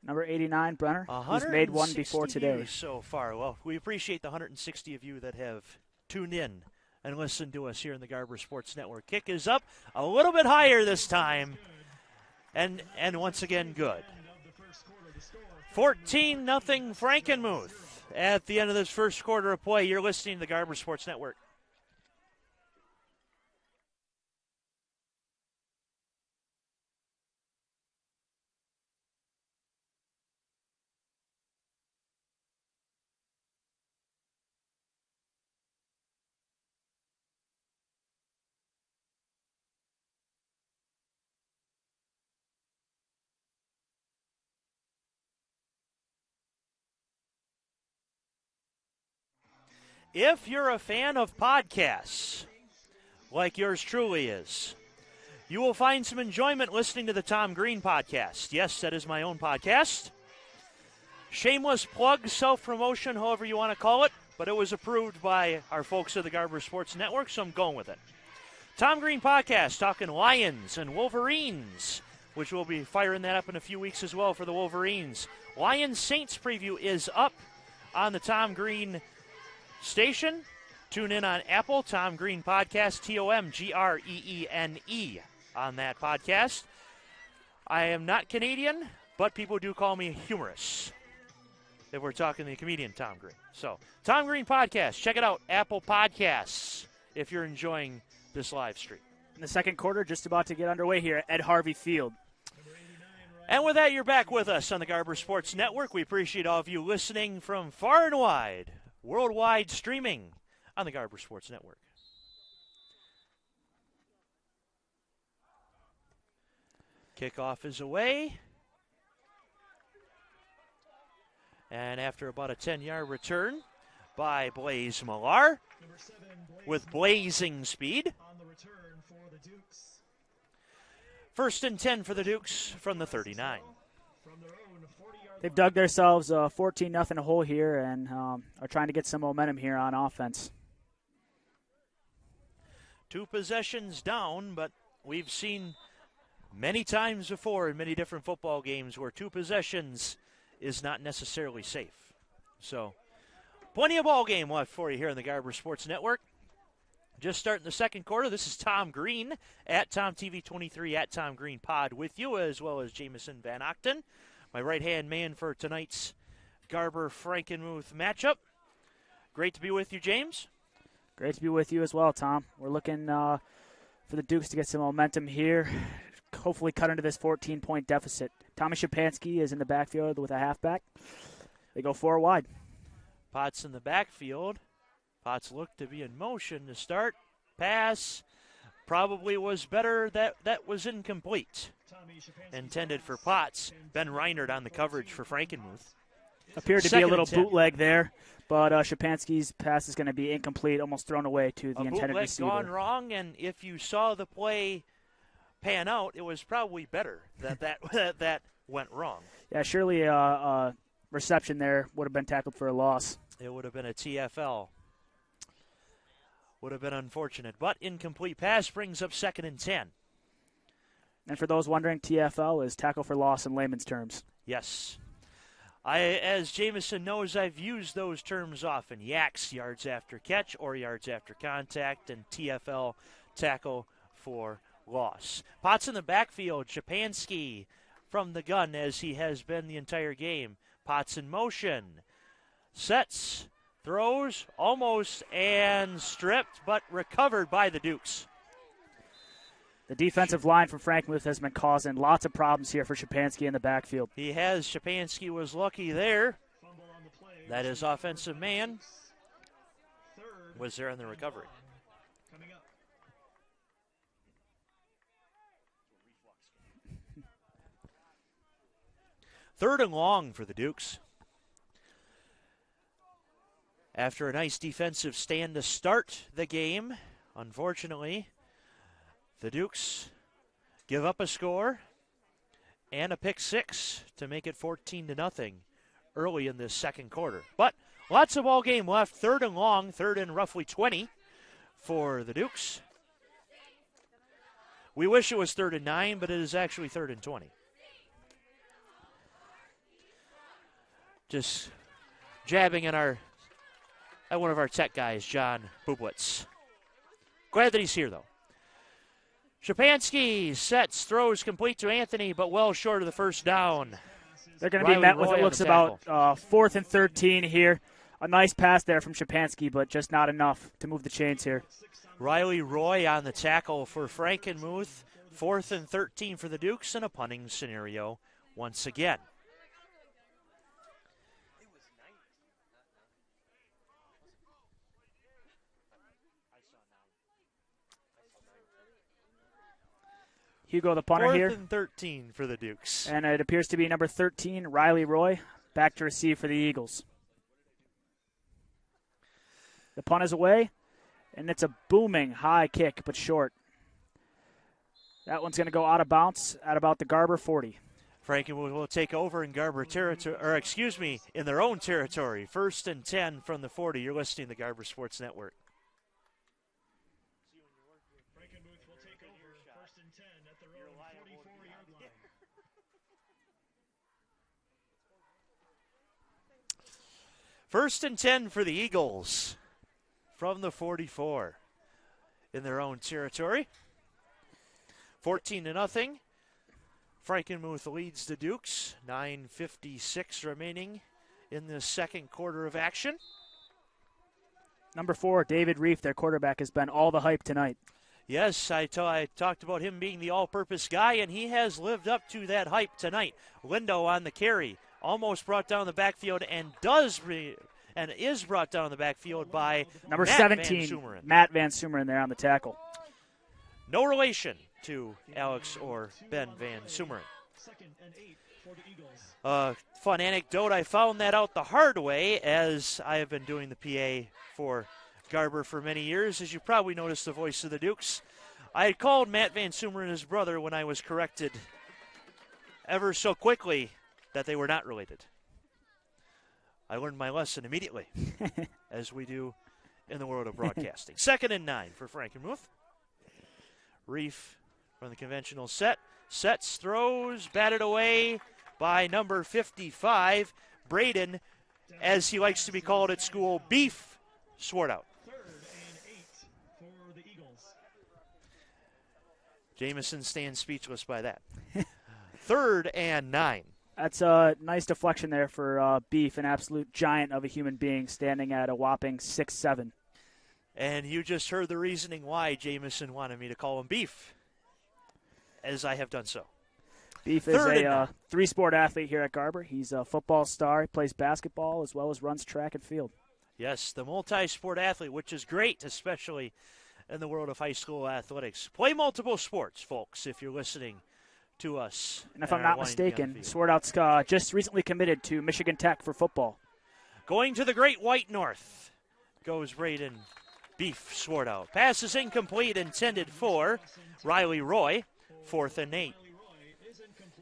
Number 89, Brenner, who's made one before today. So far. Well, we appreciate the 160 of you that have tuned in and listened to us here in the Garber Sports Network. Kick is up a little bit higher this time, and once again good. 14-0 Frankenmuth at the end of this first quarter of play. You're listening to the Garber Sports Network. If you're a fan of podcasts, like yours truly is, you will find some enjoyment listening to the Tom Green podcast. Yes, that is my own podcast. Shameless plug, self-promotion, however you want to call it, but it was approved by our folks at the Garber Sports Network, so I'm going with it. Tom Green podcast, talking Lions and Wolverines, which we'll be firing that up in a few weeks as well for the Wolverines. Lions Saints preview is up on the Tom Green station. Tune in on Apple, Tom Green Podcast, TOMGREENE on that podcast. I am not Canadian, but people do call me humorous if we're talking the comedian Tom Green. So, Tom Green Podcast, check it out, Apple Podcasts, if you're enjoying this live stream. In the second quarter, just about to get underway here at Ed Harvey Field. And with that, you're back with us on the Garber Sports Network. We appreciate all of you listening from far and wide, worldwide streaming on the Garber Sports Network. Kickoff is away. And after about a 10-yard return by Blaze Millar with blazing speed. On the return for the Dukes. 1st and 10 for the Dukes from the 39. From their own 40-yard They've dug themselves a 14-0 hole here and are trying to get some momentum here on offense. 2 possessions down, but we've seen many times before in many different football games where 2 possessions is not necessarily safe. So, plenty of ball game left for you here on the Garber Sports Network. Just starting the second quarter, this is Tom Green at TomTV23 at Tom Green Pod with you, as well as Jamison Van Ochten, my right-hand man for tonight's Garber-Frankenmuth matchup. Great to be with you, James. Great to be with you as well, Tom. We're looking for the Dukes to get some momentum here, hopefully cut into this 14-point deficit. Tommy Shapansky is in the backfield with a halfback. They go 4 wide. Potts in the backfield. Potts looked to be in motion to start. Pass probably was better. That was incomplete. Intended for Potts. Ben Reinert on the coverage for Frankenmuth. Appeared to be a little 2nd and 10. bootleg there, but Shapansky's pass is going to be incomplete, almost thrown away to the A intended bootleg receiver. gone wrong, and if you saw the play pan out, it was probably better that went wrong. Yeah, surely a reception there would have been tackled for a loss. It would have been a TFL. Would have been unfortunate, but incomplete pass brings up 2nd and 10. And for those wondering, TFL is tackle for loss in layman's terms. Yes. As Jamison knows, I've used those terms often. YACS, yards after catch or yards after contact, and TFL, tackle for loss. Potts in the backfield. Shapansky from the gun, as he has been the entire game. Potts in motion. Sets, throws, almost, and stripped, but recovered by the Dukes. The defensive line from Frankenmuth has been causing lots of problems here for Shapansky in the backfield. He has. Shapansky was lucky there. That is offensive man was there in the recovery. coming up. 3rd and long for the Dukes. After a nice defensive stand to start the game, unfortunately, the Dukes give up a score and a pick 6 to make it 14-0 early in this second quarter. But lots of ball game left. 3rd and long, 3rd and roughly 20 for the Dukes. We wish it was 3rd and 9, but it is actually 3rd and 20. Just jabbing at one of our tech guys, John Bublitz. Glad that he's here, though. Shapansky sets, throws complete to Anthony, but well short of the first down. They're going to be met with, it looks about 4th and 13 here. A nice pass there from Shapansky, but just not enough to move the chains here. Riley Roy on the tackle for Frankenmuth. 4th and 13 for the Dukes, and a punting scenario once again. Hugo, the punter here. 4th and 13 for the Dukes. And it appears to be number 13, Riley Roy, back to receive for the Eagles. The punt is away, and it's a booming high kick, but short. That one's going to go out of bounds at about the Garber 40. Frankenmuth will take over in Garber territory, in their own territory. 1st and 10 from the 40. You're listening to the Garber Sports Network. Frankenmuth will take over 1st and 10 at their own 44-yard line. First and 10 for the Eagles from the 44 in their own territory. 14-0. Frankenmuth leads the Dukes. 9:56 remaining in the second quarter of action. Number 4, David Reef, their quarterback, has been all the hype tonight. Yes, I talked about him being the all-purpose guy, and he has lived up to that hype tonight. Lindo on the carry, almost brought down the backfield, and is brought down the backfield by number Matt 17, Van Sumeren. Matt Van Sumeren there on the tackle. No relation to Alex or Ben Van Sumeren. 2nd and 8 for the Eagles. Fun anecdote, I found that out the hard way as I have been doing the PA for Garber for many years. As you probably noticed the voice of the Dukes, I had called Matt Van Sumeren his brother when I was corrected ever so quickly that they were not related. I learned my lesson immediately, as we do in the world of broadcasting. 2nd and 9 for Frankenmuth. Reef from the conventional set. Sets, throws, batted away by number 55, Braden, as he likes to be called at school, Beef Swartout. 3rd and 8 for the Eagles. Jamison stands speechless by that. 3rd and 9. That's a nice deflection there for Beef, an absolute giant of a human being, standing at a whopping 6'7". And you just heard the reasoning why Jamison wanted me to call him Beef, as I have done so. Beef is a three-sport athlete here at Garber. He's a football star. He plays basketball as well as runs track and field. Yes, the multi-sport athlete, which is great, especially in the world of high school athletics. Play multiple sports, folks, if you're listening to us. And if I'm not mistaken, Swartout's just recently committed to Michigan Tech for football. Going to the Great White North goes Braden Beef Swartout. Pass is incomplete, intended for Riley Roy. 4th and 8.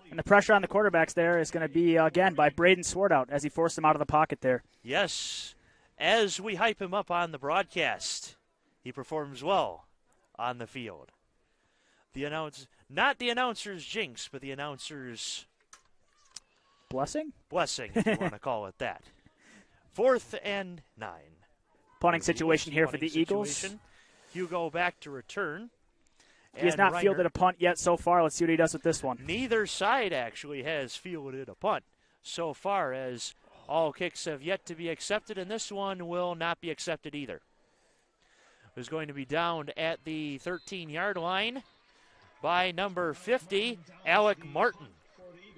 And the pressure on the quarterbacks there is going to be, again, by Braden Swartout as he forced him out of the pocket there. Yes, as we hype him up on the broadcast, he performs well on the field. Not the announcer's jinx, but the announcer's blessing, if you want to call it that. 4th and 9. Punting situation here for the Eagles. Hugo back to return. He has not fielded a punt yet so far. Let's see what he does with this one. Neither side actually has fielded a punt so far, as all kicks have yet to be accepted, and this one will not be accepted either. It was going to be downed at the 13-yard line by number 50, Alec Martin.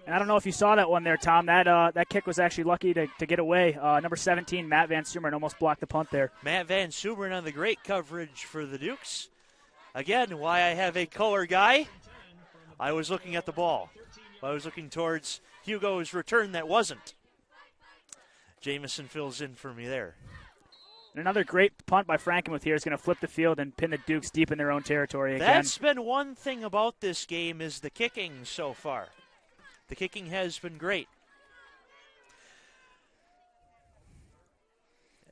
And I don't know if you saw that one there, Tom. That kick was actually lucky to get away. Number 17, Matt Van Sumeren, almost blocked the punt there. Matt Van Sumeren on the great coverage for the Dukes. Again, why I have a color guy, I was looking at the ball. I was looking towards Hugo's return that wasn't. Jamison fills in for me there. And another great punt by Frankenmuth here is going to flip the field and pin the Dukes deep in their own territory again. That's been one thing about this game, is the kicking so far. The kicking has been great.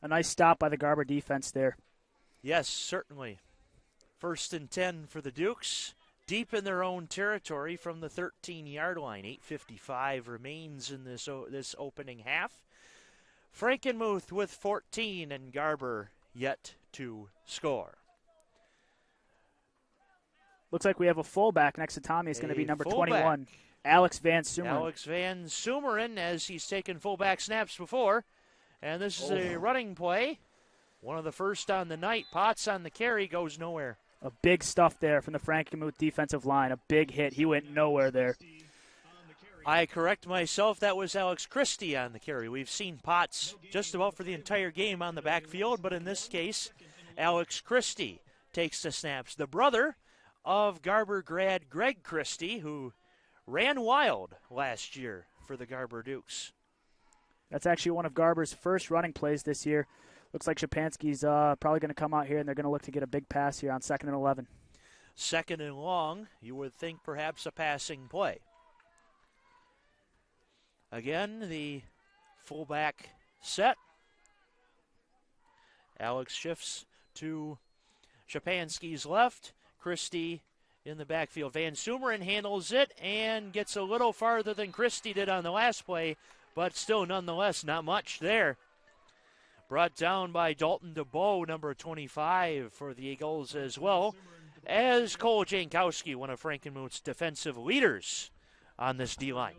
A nice stop by the Garber defense there. Yes, certainly. 1st and 10 for the Dukes, deep in their own territory from the 13-yard line. 8:55 remains in this opening half. Frankenmuth with 14 and Garber yet to score. Looks like we have a fullback next to Tommy. It's going to be number 21, Alex Van Sumeren. Alex Van Sumeren, as he's taken fullback snaps before. And this is a running play. One of the first on the night. Potts on the carry, goes nowhere. A big stuff there from the Frankenmuth defensive line. A big hit. He went nowhere there. I correct myself. That was Alex Christie on the carry. We've seen Potts just about for the entire game on the backfield, but in this case, Alex Christie takes the snaps. The brother of Garber grad Greg Christie, who ran wild last year for the Garber Dukes. That's actually one of Garber's first running plays this year. Looks like Shapansky's probably going to come out here, and they're going to look to get a big pass here on 2nd and 11. 2nd and long, you would think perhaps a passing play. Again, the fullback set. Alex shifts to Shapansky's left. Christie in the backfield. Van Sumeren handles it and gets a little farther than Christie did on the last play, but still nonetheless not much there. Brought down by Dalton DeBow, number 25 for the Eagles, as well as Cole Jankowski, one of Frankenmuth's defensive leaders on this D-line.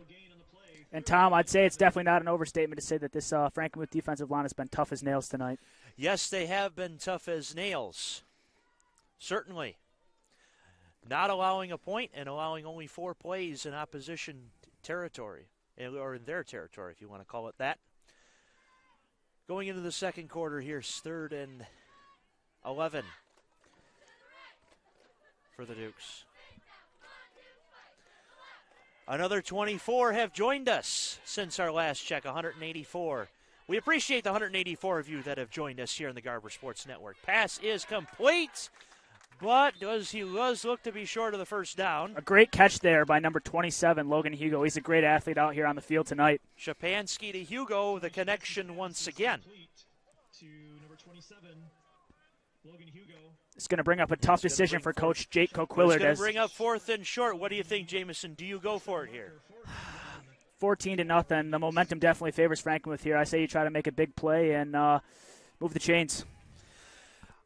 And, Tom, I'd say it's definitely not an overstatement to say that this Frankenmuth defensive line has been tough as nails tonight. Yes, they have been tough as nails. Certainly. Not allowing a point and allowing only 4 plays in opposition territory, or in their territory, if you want to call it that. Going into the second quarter here, 3rd and 11 for the Dukes. Another 24 have joined us since our last check, 184. We appreciate the 184 of you that have joined us here on the Garber Sports Network. Pass is complete, but he does look to be short of the first down. A great catch there by number 27, Logan Hugo. He's a great athlete out here on the field tonight. Shapansky to Hugo, the connection once again. To number 27, Logan Hugo. It's going to bring up a tough decision for Coach Jake Coquillard. It's going to bring up 4th and short. What do you think, Jamison? Do you go for it here? 14-0. The momentum definitely favors Frankenmuth here. I say you try to make a big play and move the chains.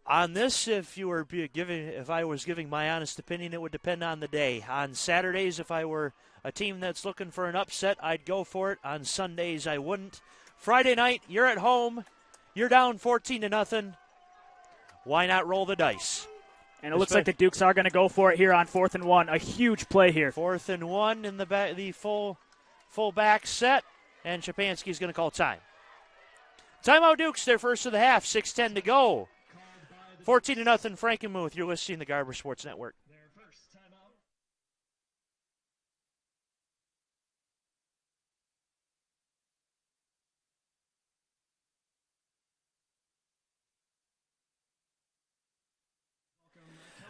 On this, if I was giving my honest opinion, it would depend on the day. On Saturdays, if I were a team that's looking for an upset, I'd go for it. On Sundays, I wouldn't. Friday night, you're at home. You're down 14-0. Why not roll the dice? And it looks like the Dukes are going to go for it here on 4th and 1. A huge play here. 4th and 1 in the full back set, and Shapansky's going to call time. Timeout Dukes, their first of the half, 6:10 to go. 14-0 Frankenmuth. You're listening to the Garber Sports Network.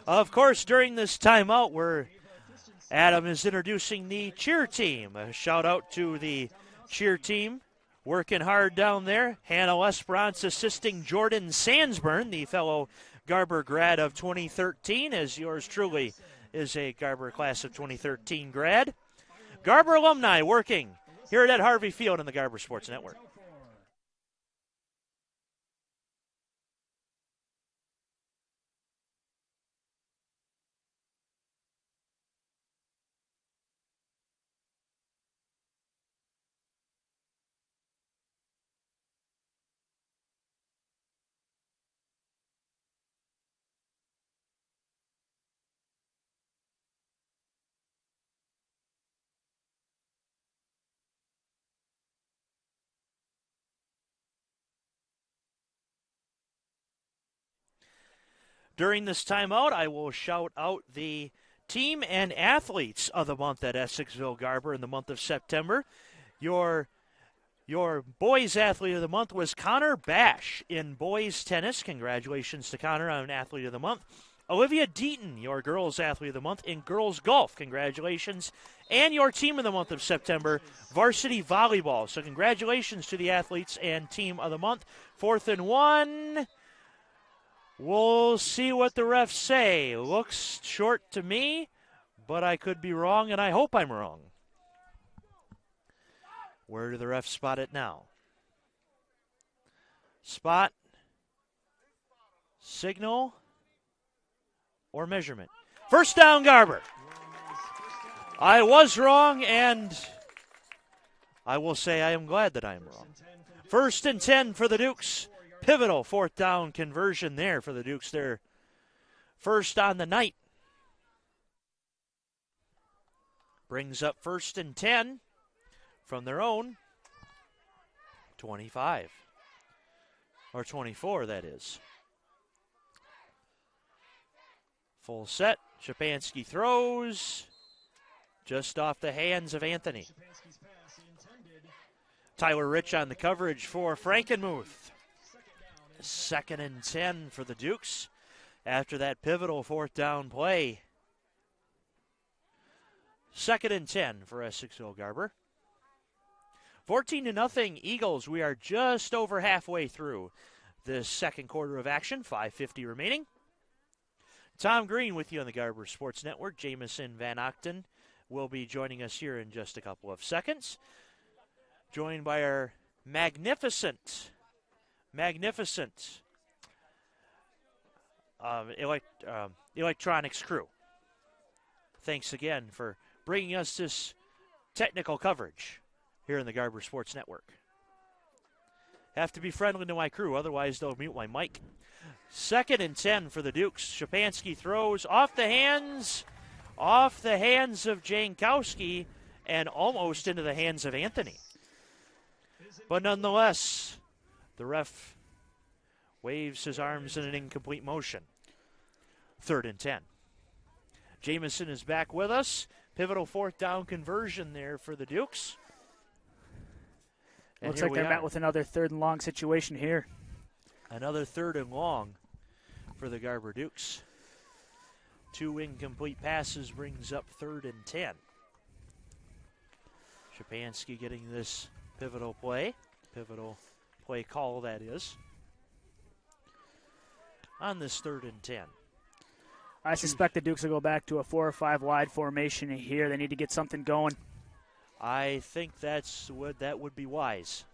Of course, during this timeout, Adam is introducing the cheer team. A shout out to the cheer team, working hard down there. Hannah Lesperance assisting Jordan Sandsburn, the fellow Garber grad of 2013, as yours truly is a Garber class of 2013 grad. Garber alumni working here at Ed Harvey Field on the Garber Sports Network. During this timeout, I will shout out the team and athletes of the month at Essexville Garber in the month of September. Your boys athlete of the month was Connor Bash in boys tennis. Congratulations to Connor on athlete of the month. Olivia Deaton, your girls athlete of the month in girls golf. Congratulations. And your team of the month of September, varsity volleyball. So congratulations to the athletes and team of the month. 4th and 1. We'll see what the refs say. Looks short to me, but I could be wrong, and I hope I'm wrong. Where do the refs spot it now? Spot, signal, or measurement? First down, Garber. I was wrong, and I will say I am glad that I am wrong. 1st and 10 for the Dukes. Pivotal 4th down conversion there for the Dukes. Their first on the night. Brings up 1st and 10 from their own 25. Or 24, that is. Full set. Shapansky throws. Just off the hands of Anthony. Tyler Rich on the coverage for Frankenmuth. 2nd and 10 for the Dukes after that pivotal 4th down play. 2nd and 10 for Essexville Garber. 14-0 Eagles. We are just over halfway through this second quarter of action. 5:50 remaining. Tom Green with you on the Garber Sports Network. Jamison Van Ochten will be joining us here in just a couple of seconds. Joined by our magnificent electronics crew. Thanks again for bringing us this technical coverage here in the Garber Sports Network. Have to be friendly to my crew, otherwise they'll mute my mic. 2nd and 10 for the Dukes. Shapansky throws off the hands of Jankowski and almost into the hands of Anthony. But nonetheless, the ref waves his arms in an incomplete motion. 3rd and 10. Jamison is back with us. Pivotal 4th down conversion there for the Dukes. And looks like they're met with another 3rd and long situation here. Another 3rd and long for the Garber Dukes. 2 incomplete passes brings up 3rd and 10. Shapansky getting this pivotal play call, that is, on this 3rd and 10. I suspect the Dukes will go back to a 4 or 5 wide formation here. They need to get something going. I think that would be wise.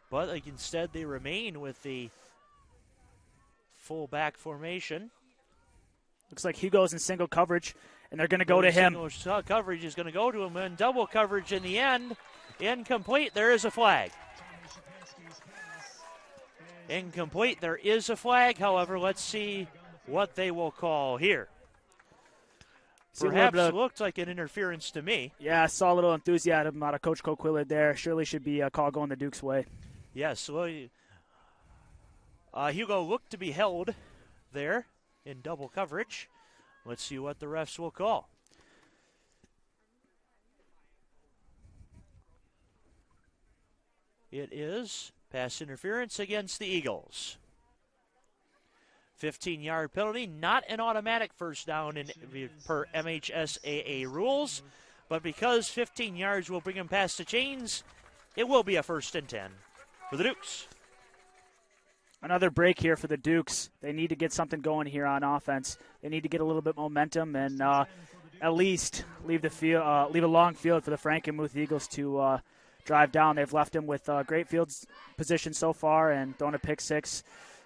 But instead they remain with the full-back formation. Looks like Hugo's in single coverage, and they're going to go to him. Single coverage is going to go to him, and double coverage in the end. Incomplete. There is a flag. Incomplete. There is a flag. However, let's see what they will call here. Perhaps it looked like an interference to me. Yeah, I saw a little enthusiasm out of Coach Coquillard there. Surely should be a call going the Dukes' way. Yes, well, Hugo looked to be held there in double coverage. Let's see what the refs will call. It is pass interference against the Eagles. 15-yard penalty, not an automatic first down per MHSAA rules, but because 15 yards will bring him past the chains, it will be a 1st and 10 for the Dukes. Another break here for the Dukes. They need to get something going here on offense. They need to get a little bit momentum and at least leave a long field for the Frankenmuth Eagles to drive down. They've left them with great field position so far and thrown a pick 6.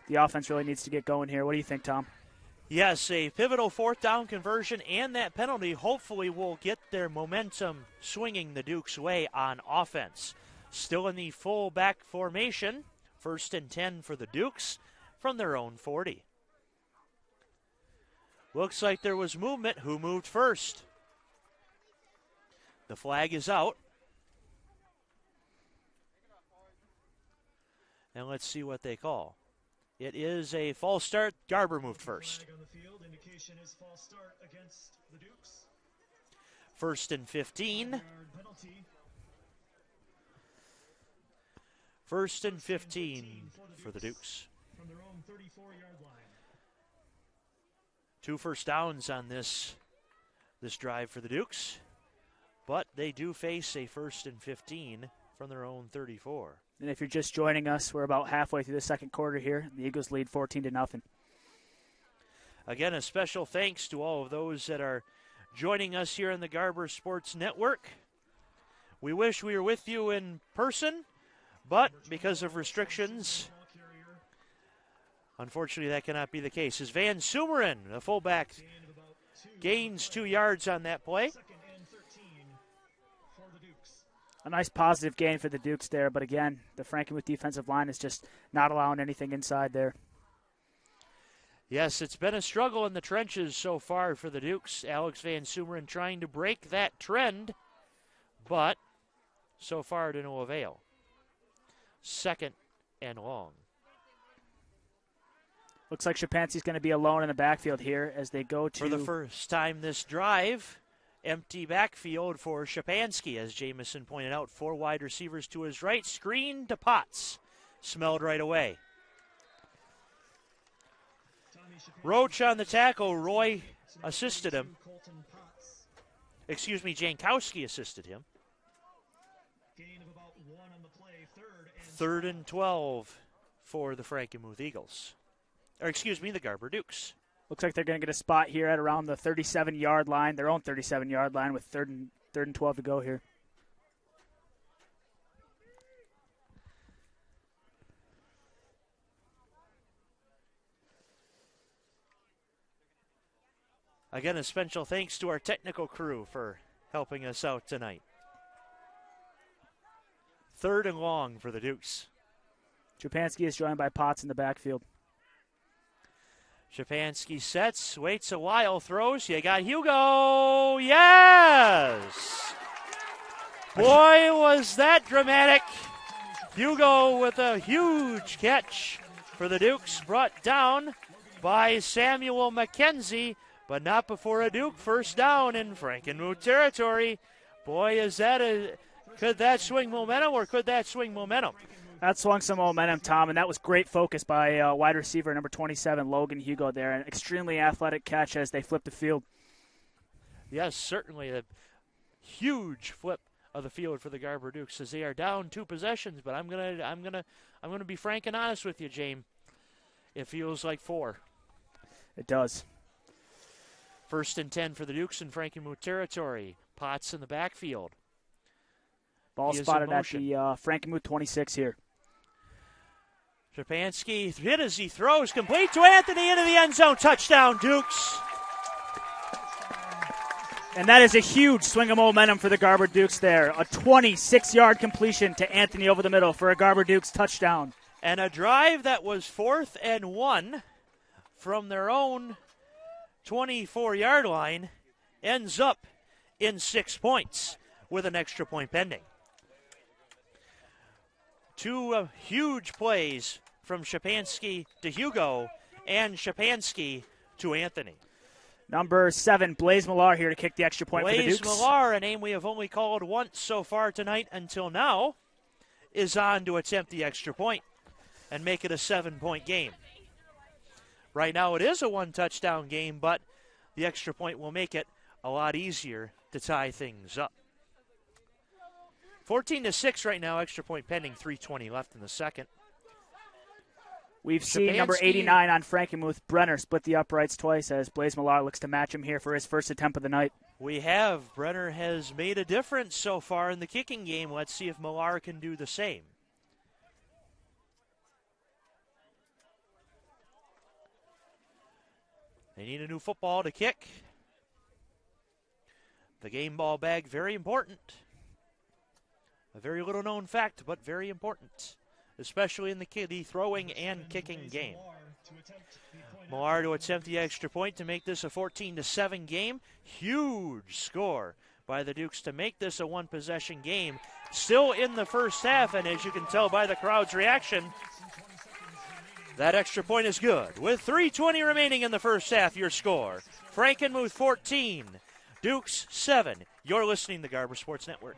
The offense really needs to get going here. What do you think, Tom? Yes, a pivotal 4th down conversion and that penalty hopefully will get their momentum swinging the Dukes' way on offense. Still in the full back formation, 1st and 10 for the Dukes from their own 40. Looks like there was movement. Who moved first? The flag is out. And let's see what they call. It is a false start. Garber moved first. On the field, indication is false start against the Dukes. 1st and 15. Penalty. 1st and 15 for the Dukes. From their own 34-yard line. 2 first downs on this drive for the Dukes, but they do face a 1st and 15 from their own 34. And if you're just joining us, we're about halfway through the second quarter here. The Eagles lead 14-0. Again, a special thanks to all of those that are joining us here in the Garber Sports Network. We wish we were with you in person, but because of restrictions, unfortunately that cannot be the case. As Van Sumeren, the fullback, gains 2 yards on that play. A nice positive gain for the Dukes there, but again, the Frankenmuth defensive line is just not allowing anything inside there. Yes, it's been a struggle in the trenches so far for the Dukes. Alex Van Sumeren trying to break that trend, but so far to no avail. 2nd and long. Looks like Shapansky's going to be alone in the backfield here as they go to... For the first time this drive, empty backfield for Shapansky, as Jamison pointed out. 4 wide receivers to his right. Screen to Potts. smelled right away. Roach on the tackle. Roy assisted him. Jankowski assisted him. Third and 12 for the Frankenmuth Eagles. The Garber Dukes. Looks like they're going to get a spot here at around the 37-yard line, their own 37-yard line, with third and 12 to go here. Again, a special thanks to our technical crew for helping us out tonight. Third and long for the Dukes. Japansky is joined by Potts in the backfield. Japansky sets, waits a while, throws. You got Hugo. Yes! Boy, was that dramatic. Hugo with a huge catch for the Dukes, brought down by Samuel McKenzie, but not before a Duke first down in Frankenmuth territory. Boy, could that swing momentum, or could that swing momentum? That swung some momentum, Tom, and that was great focus by wide receiver number 27, Logan Hugo there. An extremely athletic catch as they flipped the field. Yes, certainly a huge flip of the field for the Garber Dukes as they are down 2 possessions, but I'm gonna be frank and honest with you, James. It feels like 4. It does. First and 10 for the Dukes in Frankenmuth territory. Potts in the backfield. Ball spotted at the Frankenmuth 26 here. Japansky hit as he throws, complete to Anthony into the end zone. Touchdown, Dukes. And that is a huge swing of momentum for the Garber Dukes there. A 26-yard completion to Anthony over the middle for a Garber Dukes touchdown. And a drive that was 4th and 1 from their own 24-yard line ends up in 6 points with an extra point pending. 2 huge plays from Shapansky to Hugo and Shapansky to Anthony. Number 7, Blaze Millar here to kick the extra point for the Dukes. Blaze Millar, a name we have only called once so far tonight until now, is on to attempt the extra point and make it a 7-point game. Right now it is a 1-touchdown game, but the extra point will make it a lot easier to tie things up. 14-6 right now, extra point pending, 3:20 left in the second. We've seen number 89 on Frankenmuth, Brenner, split the uprights twice as Blaze Millar looks to match him here for his first attempt of the night. We have. Brenner has made a difference so far in the kicking game. Let's see if Millar can do the same. They need a new football to kick. The game ball bag, very important. A very little known fact, but very important, especially in the throwing and kicking game. Millar to attempt the extra point to make this a 14-7 game. Huge score by the Dukes to make this a 1-possession game. Still in the first half, and as you can tell by the crowd's reaction, that extra point is good. With 3:20 remaining in the first half, your score, Frankenmuth 14, Dukes 7. You're listening to the Garber Sports Network.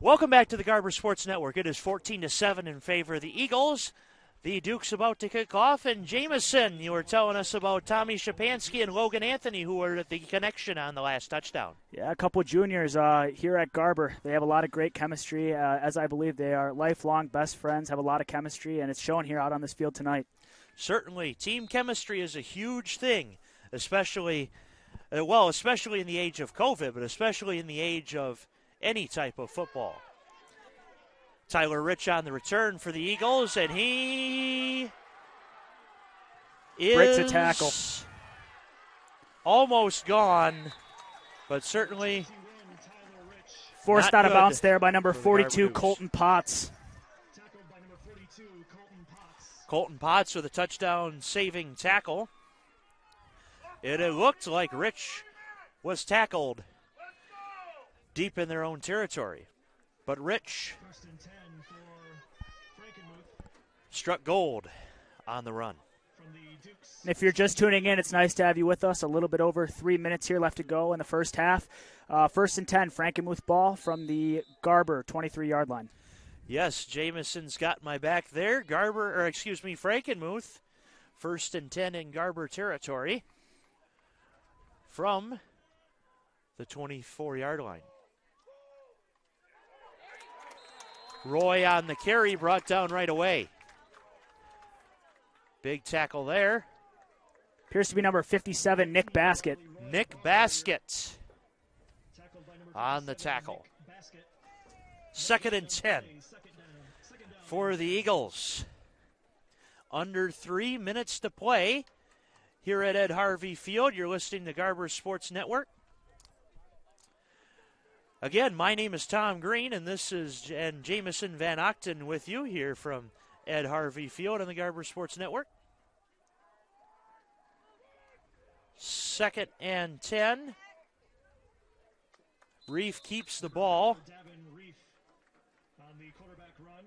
Welcome back to the Garber Sports Network. It is 14-7 in favor of the Eagles. The Dukes about to kick off, and Jameson, you were telling us about Tommy Shapansky and Logan Anthony, who were at the connection on the last touchdown. Yeah, a couple juniors here at Garber. They have a lot of great chemistry, as I believe they are lifelong best friends, have a lot of chemistry, and it's shown here out on this field tonight. Certainly. Team chemistry is a huge thing, especially in the age of COVID, but especially in the age of any type of football. Tyler Rich on the return for the Eagles, and he breaks a tackle. Almost gone, but certainly Forced not out of good bounds there by number for the Garber 42, Dukes. Colton Potts. Tackled by number 42, Colton Potts. Colton Potts with a touchdown-saving tackle. It looked like Rich was tackled deep in their own territory, but Rich First and 10 for Frankenmuth struck gold on the run. from the Dukes. And if you're just tuning in, it's nice to have you with us. A little bit over 3 minutes here left to go in the first half. First and 10, Frankenmuth ball from the Garber 23-yard line. Yes, Jameson's got my back there. Frankenmuth. First and 10 in Garber territory from the 24-yard line. Roy on the carry, brought down right away. Big tackle there. Appears to be number 57, Nick Baskett. Nick Baskett Tackled by number on the 57, tackle. Nick Basket. Second and 10 Second down for the Eagles. Under 3 minutes to play here at Ed Harvey Field. You're listening to Garber Sports Network. Again, my name is Tom Green, and this is Jameson Van Ochten with you here from Ed Harvey Field on the Garber Sports Network. Second and 10. Reef keeps the ball. Davin Reef on the quarterback run.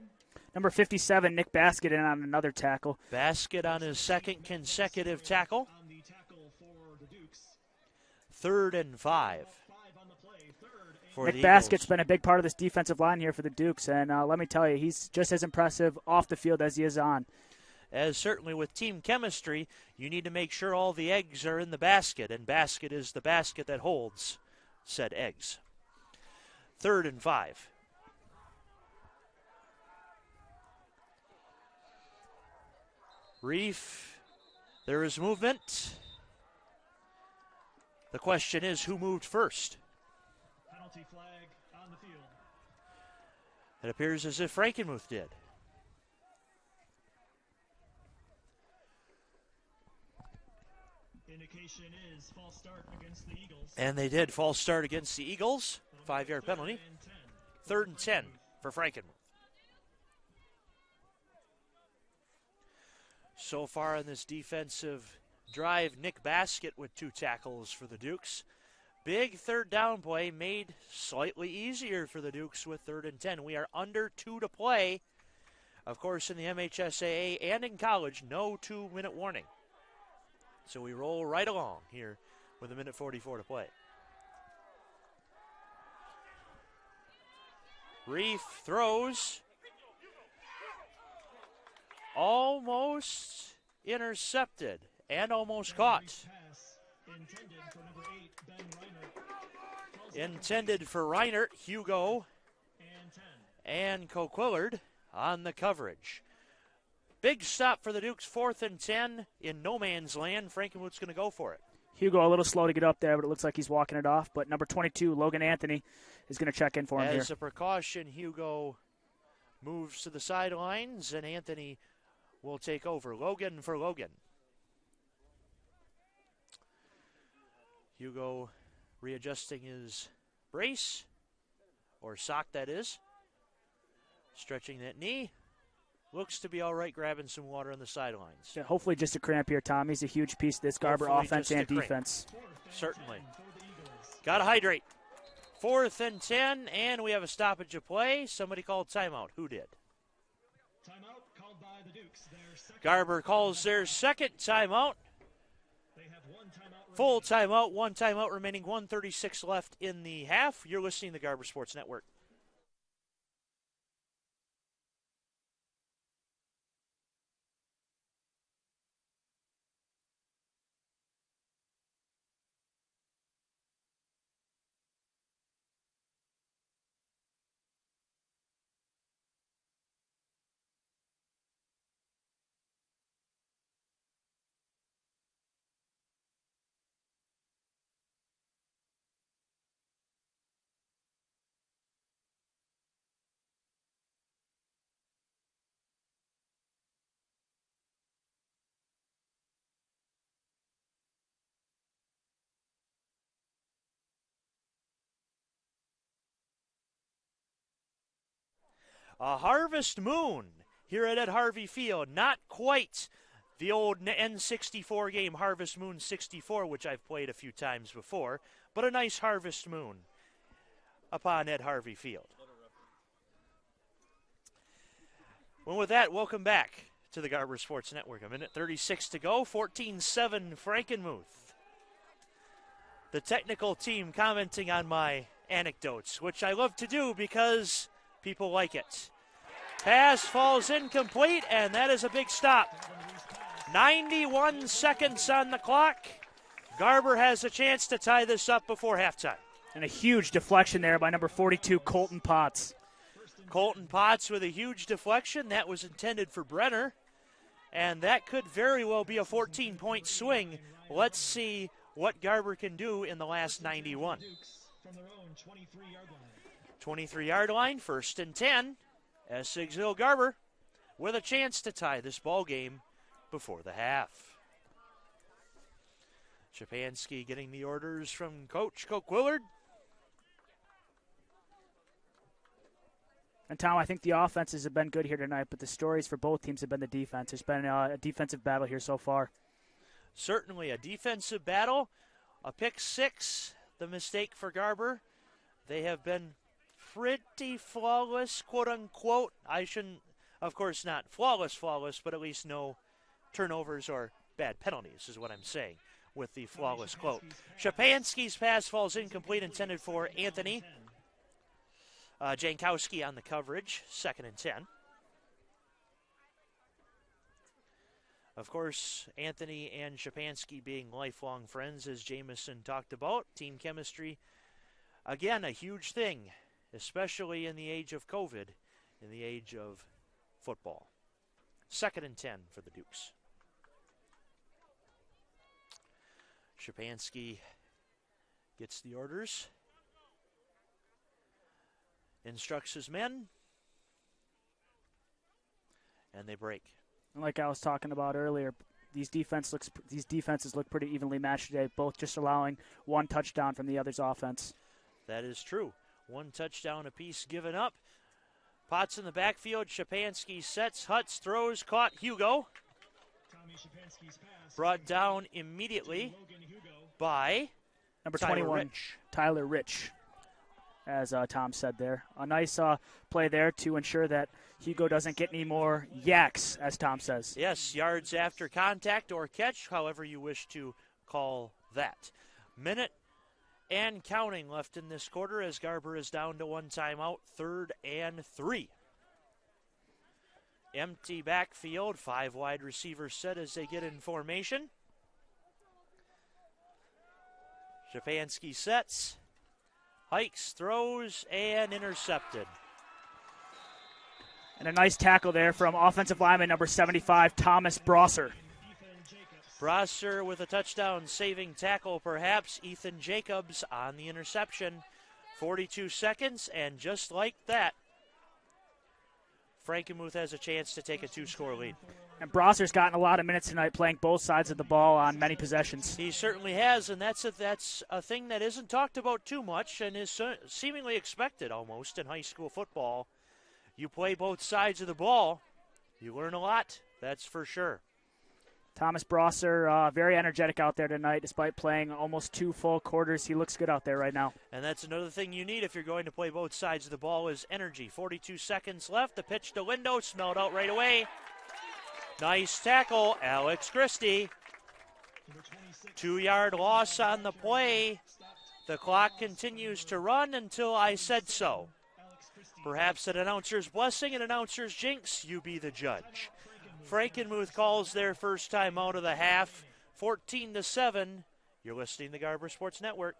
Number 57, Nick Baskett in on another tackle. Basket on his second consecutive tackle. On the tackle for the Dukes. 3rd and 5 5 on the play. Third and for Nick the Baskett's Eagles. been a big part of this defensive line here for the Dukes, and let me tell you, he's just as impressive off the field as he is on. As certainly with team chemistry, you need to make sure all the eggs are in the basket, and basket is the basket that holds said eggs. 3rd and 5. Reef, there is movement. The question is, who moved first? penalty flag on the field. It appears as if Frankenmuth did. Indication is false start against the Eagles. And they did. False start against the Eagles. 5-yard penalty. Third and 10. 3rd and 10 for Frankenmuth. So far in this defensive drive, Nick Baskett with 2 tackles for the Dukes. Big third down play made slightly easier for the Dukes with 3rd and 10. We are under 2 to play. Of course, in the MHSAA and in college, no 2-minute warning. So we roll right along here with 1:44 to play. Reef throws. Almost intercepted and almost caught. Pass intended for number 8, Ben Reiner. Intended for Reinert, Hugo, And 10. and Coquillard on the coverage. Big stop for the Dukes, 4th and 10 in no man's land. Frankenmuth's going to go for it. Hugo a little slow to get up there, but it looks like he's walking it off. But number 22, Logan Anthony, is going to check in for him As here. a precaution, Hugo moves to the sidelines, and Anthony will take over. Logan for Logan. Hugo readjusting his brace, or sock that is. Stretching that knee. Looks to be all right, grabbing some water on the sidelines. Yeah, hopefully just a cramp here, Tom. He's a huge piece of this Garber Hopefully offense just a and cramp. defense. Certainly. For the Eagles. Got to hydrate. 4th and 10, and we have a stoppage of play. Somebody called timeout. Who did? Timeout called by the Dukes. Their second. Garber calls their second timeout. They have one timeout Full timeout, 1 timeout remaining, 1:36 left in the half. You're listening to the Garber Sports Network. A harvest moon here at Ed Harvey Field. Not quite the old N64 game, Harvest Moon 64, which I've played a few times before, but a nice harvest moon upon Ed Harvey Field. Well, with that, welcome back to the Garber Sports Network. A minute 36 to go, 14-7 Frankenmuth. The technical team commenting on my anecdotes, which I love to do because people like it. Pass falls incomplete, and that is a big stop. 91 seconds on the clock. Garber has a chance to tie this up before halftime. And a huge deflection there by number 42, Colton Potts. Colton Potts with a huge deflection. That was intended for Brenner, and that could very well be a 14-point swing. Let's see what Garber can do in the last 91. 23-yard line, 1st and 10. Essigsville Garber with a chance to tie this ball game before the half. Shapansky getting the orders from Coach Willard. And, Tom, I think the offenses have been good here tonight, but the stories for both teams have been the defense. There's been a defensive battle here so far. Certainly a defensive battle. A pick six, the mistake for Garber. They have been pretty flawless, quote-unquote. I shouldn't, of course, not flawless, but at least no turnovers or bad penalties is what I'm saying with the flawless quote. Shapansky's pass falls incomplete, intended for Anthony. Jankowski on the coverage, 2nd and 10. Of course, Anthony and Shapansky being lifelong friends, as Jamison talked about. Team chemistry, again, a huge thing, especially in the age of COVID, in the age of football. 2nd and 10 for the Dukes. Shapansky gets the orders. Instructs his men, and they break. Like I was talking about earlier, these defenses look pretty evenly matched today, both just allowing one touchdown from the other's offense. That is true. 1 touchdown apiece given up. Potts in the backfield. Shapansky sets, Hutz throws, caught Hugo. Brought down immediately by number 21, Tyler Rich. As Tom said there. A nice play there to ensure that Hugo doesn't get any more yaks, as Tom says. Yes, yards after contact or catch, however you wish to call that. Minute and counting left in this quarter as Garber is down to 1 timeout, 3rd and 3. Empty backfield, 5 wide receivers set as they get in formation. Shapansky sets. Hikes, throws, and intercepted. And a nice tackle there from offensive lineman number 75, Thomas Brosser. Brosser with a touchdown saving tackle, perhaps. Ethan Jacobs on the interception. 42 seconds, and just like that, Frankenmuth has a chance to take a 2-score lead. And Brosser's gotten a lot of minutes tonight playing both sides of the ball on many possessions. He certainly has, and that's a thing that isn't talked about too much and is seemingly expected almost in high school football. You play both sides of the ball, you learn a lot, that's for sure. Thomas Brosser, very energetic out there tonight despite playing almost 2 full quarters. He looks good out there right now. And that's another thing you need if you're going to play both sides of the ball is energy. 42 seconds left. The pitch to Lindo, smelled out right away. Nice tackle, Alex Christie. 2-yard loss on the play. The clock continues to run until I said so. Perhaps an announcer's blessing, an announcer's jinx, you be the judge. Frankenmuth calls their first time out of the half, 14-7. You're listening to the Garber Sports Network.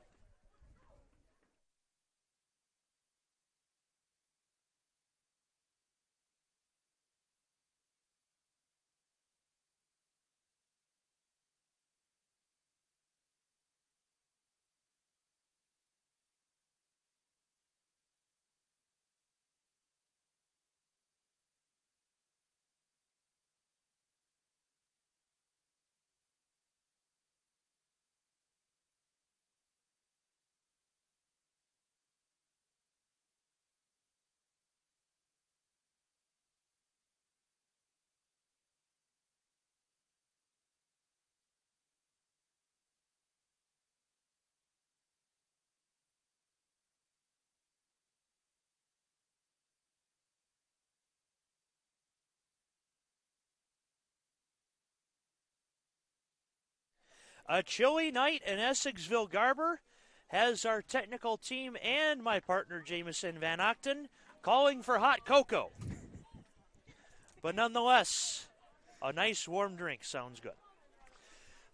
A chilly night in Essexville. Garber has our technical team and my partner Jameson Van Octen calling for hot cocoa. But nonetheless, a nice warm drink sounds good.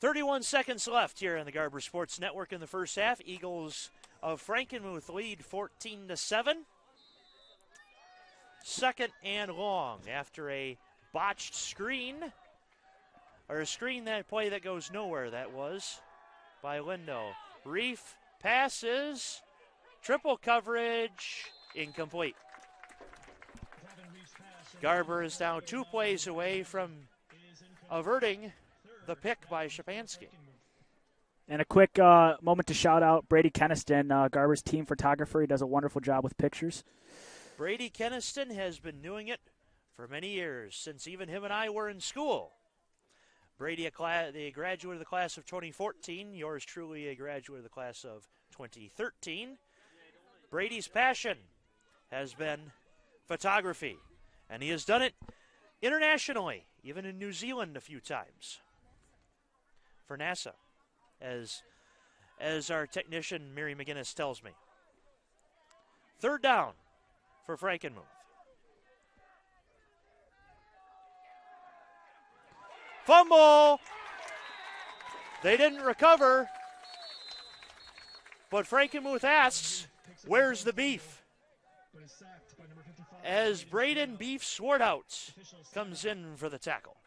31 seconds left here on the Garber Sports Network in the first half. Eagles of Frankenmuth lead 14-7. Second and long after a botched screen, or a screen that play that goes nowhere, that was, by Lindo. Reef passes, triple coverage, incomplete. Garber is now 2 plays away from averting the pick by Shapansky. And a quick moment to shout out Brady Keniston, Garber's team photographer. He does a wonderful job with pictures. Brady Keniston has been doing it for many years, since even him and I were in school. Brady, a graduate of the class of 2014. Yours truly, a graduate of the class of 2013. Brady's passion has been photography, and he has done it internationally, even in New Zealand a few times for NASA, as our technician Mary McGinnis tells me. Third down for Frankenmuth. Fumble! They didn't recover, but Frankenmuth asks, where's the beef? As Braden Beef Swartout comes in for the tackle.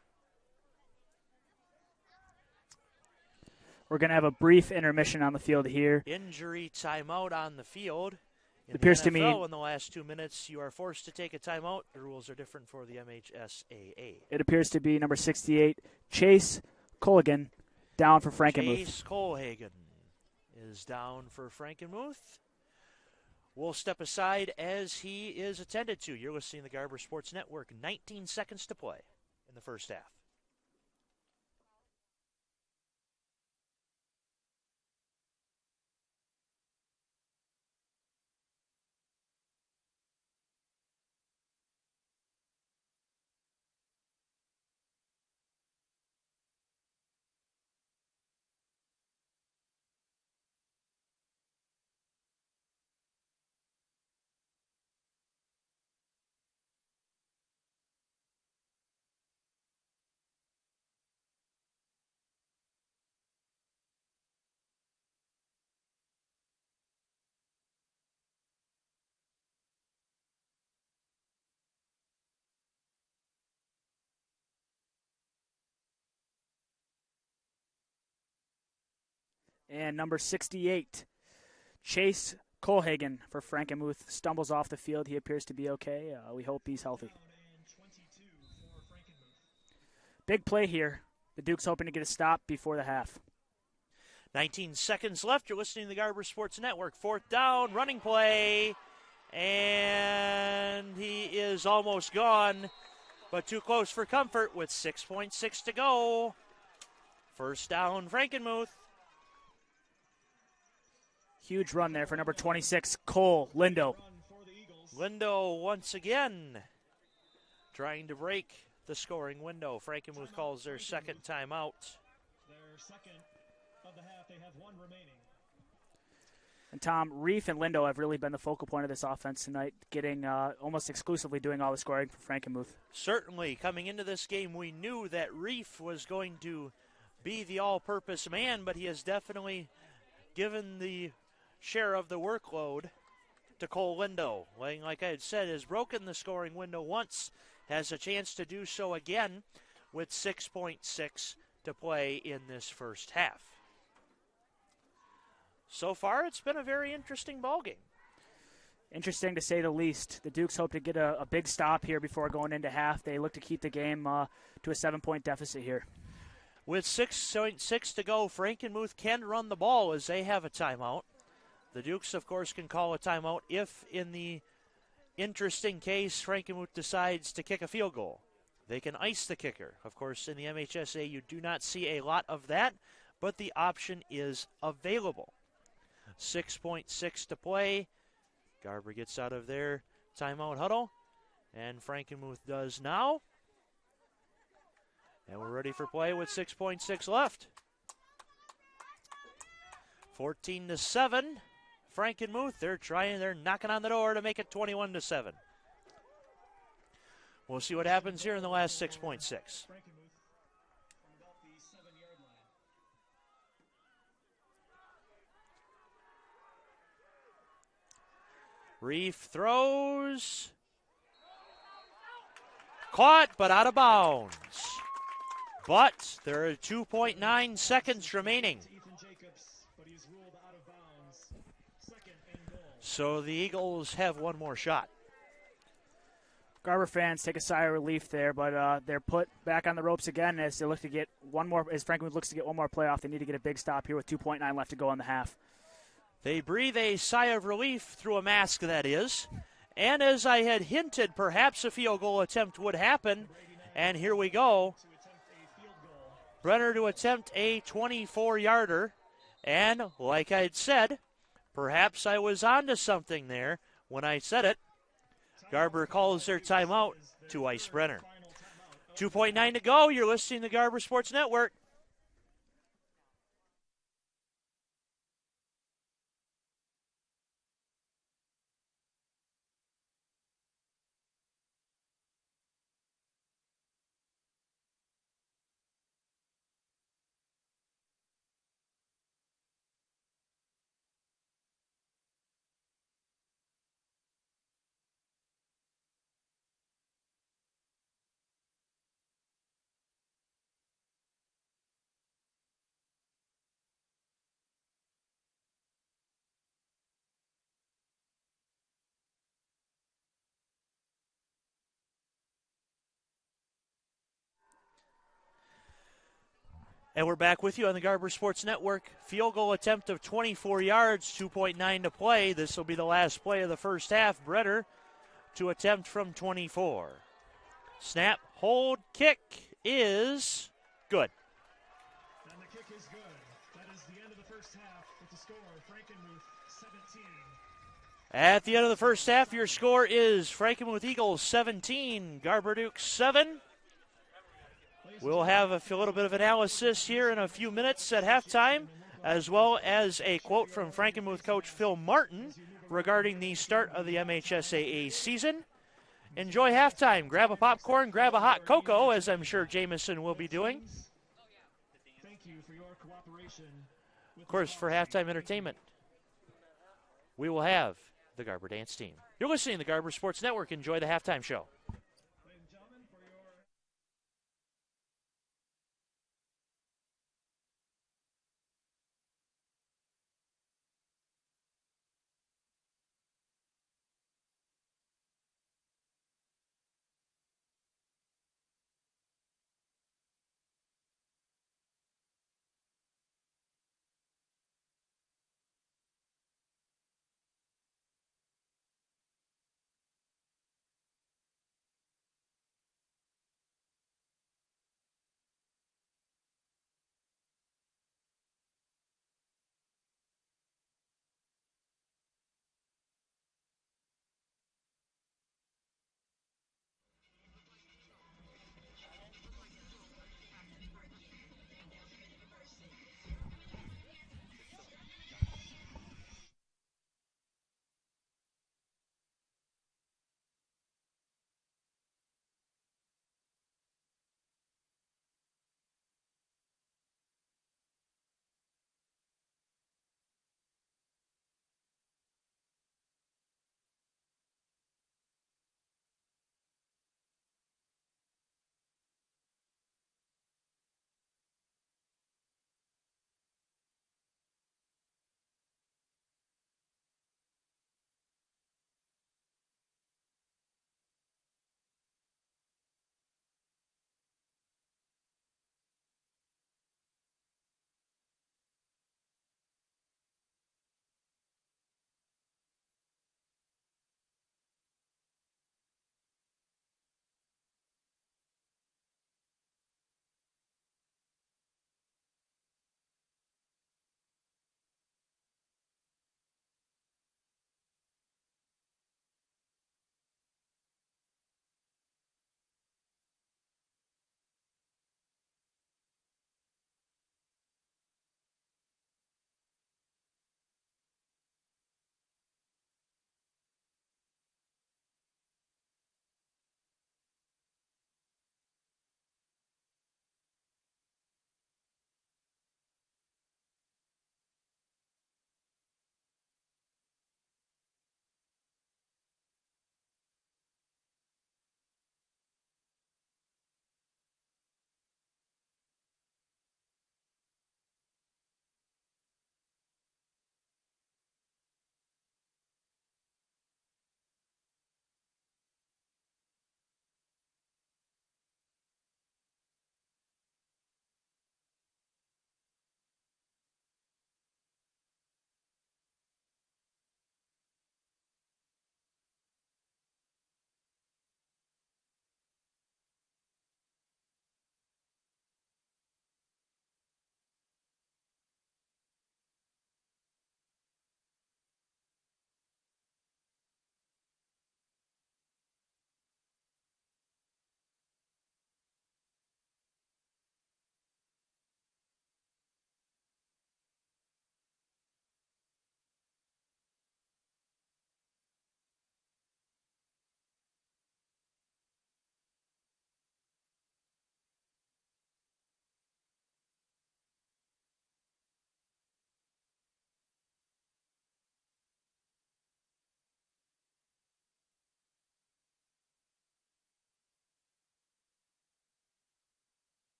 We're going to have a brief intermission on the field here. Injury timeout on the field. In It appears the to me NFL, in the last 2 minutes, you are forced to take a timeout. The rules are different for the MHSAA. it appears to be number 68, Chase Colligan, down for Frankenmuth. Chase Colhagen is down for Frankenmuth. We'll step aside as he is attended to. You're listening to the Garber Sports Network. 19 seconds to play in the first half. And number 68, Chase Colhagen for Frankenmuth, stumbles off the field. He appears to be okay. We hope he's healthy. Big play here. The Duke's hoping to get a stop before the half. 19 seconds left. You're listening to the Garber Sports Network. Fourth down, running play. And he is almost gone, but too close for comfort with 6.6 to go. First down, Frankenmuth. Huge run there for number 26, Cole Lindo. Lindo once again trying to break the scoring window. Frankenmuth calls their second timeout. Their second of the half. They have one remaining. And Tom, Reef and Lindo have really been the focal point of this offense tonight, getting almost exclusively doing all the scoring for Frankenmuth. Certainly, coming into this game, we knew that Reef was going to be the all-purpose man, but he has definitely given the share of the workload to Cole Lindo. Lang, like I had said, has broken the scoring window once, has a chance to do so again with 6.6 to play in this first half. So far, it's been a very interesting ballgame. Interesting to say the least. The Dukes hope to get a big stop here before going into half. They look to keep the game to a 7-point deficit here. With 6.6 to go, Frankenmuth can run the ball as they have a timeout. The Dukes, of course, can call a timeout if, in the interesting case, Frankenmuth decides to kick a field goal. They can ice the kicker. Of course, in the MHSA, you do not see a lot of that, but the option is available. 6.6 to play. Garber gets out of their timeout huddle, and Frankenmuth does now. And we're ready for play with 6.6 left. 14-7. Frankenmuth, they're knocking on the door to make it 21-7. We'll see what happens here in the last 6.6. Frankenmuth from about the 7-yard line. Reef throws. Caught, but out of bounds. But there are 2.9 seconds remaining. Ethan Jacobs, but he's ruled out of bounds. Second and goal. So the Eagles have one more shot. Garber fans take a sigh of relief there, but they're put back on the ropes again as they look to get one more. As Frankenmuth looks to get one more playoff, they need to get a big stop here with 2.9 left to go in the half. They breathe a sigh of relief through a mask, that is. And as I had hinted, perhaps a field goal attempt would happen. And here we go. To attempt a field goal. Brenner to attempt a 24-yarder. And like I had said, perhaps I was onto something there when I said it. Garber calls their timeout to ice Brenner. 2.9 to go. You're listening to Garber Sports Network. And we're back with you on the Garber Sports Network. Field goal attempt of 24 yards, 2.9 to play. This will be the last play of the first half. Brenner to attempt from 24. Snap, hold, kick is good. And the kick is good. That is the end of the first half with the score, Frankenmuth 17. At the end of the first half, your score is Frankenmuth Eagles 17, Garber Dukes 7. We'll have a little bit of analysis here in a few minutes at halftime, as well as a quote from Frankenmuth coach Phil Martin regarding the start of the MHSAA season. Enjoy halftime. Grab a popcorn, grab a hot cocoa, as I'm sure Jameson will be doing. Thank you for your cooperation. Of course, for halftime entertainment, we will have the Garber Dance Team. You're listening to the Garber Sports Network. Enjoy the halftime show.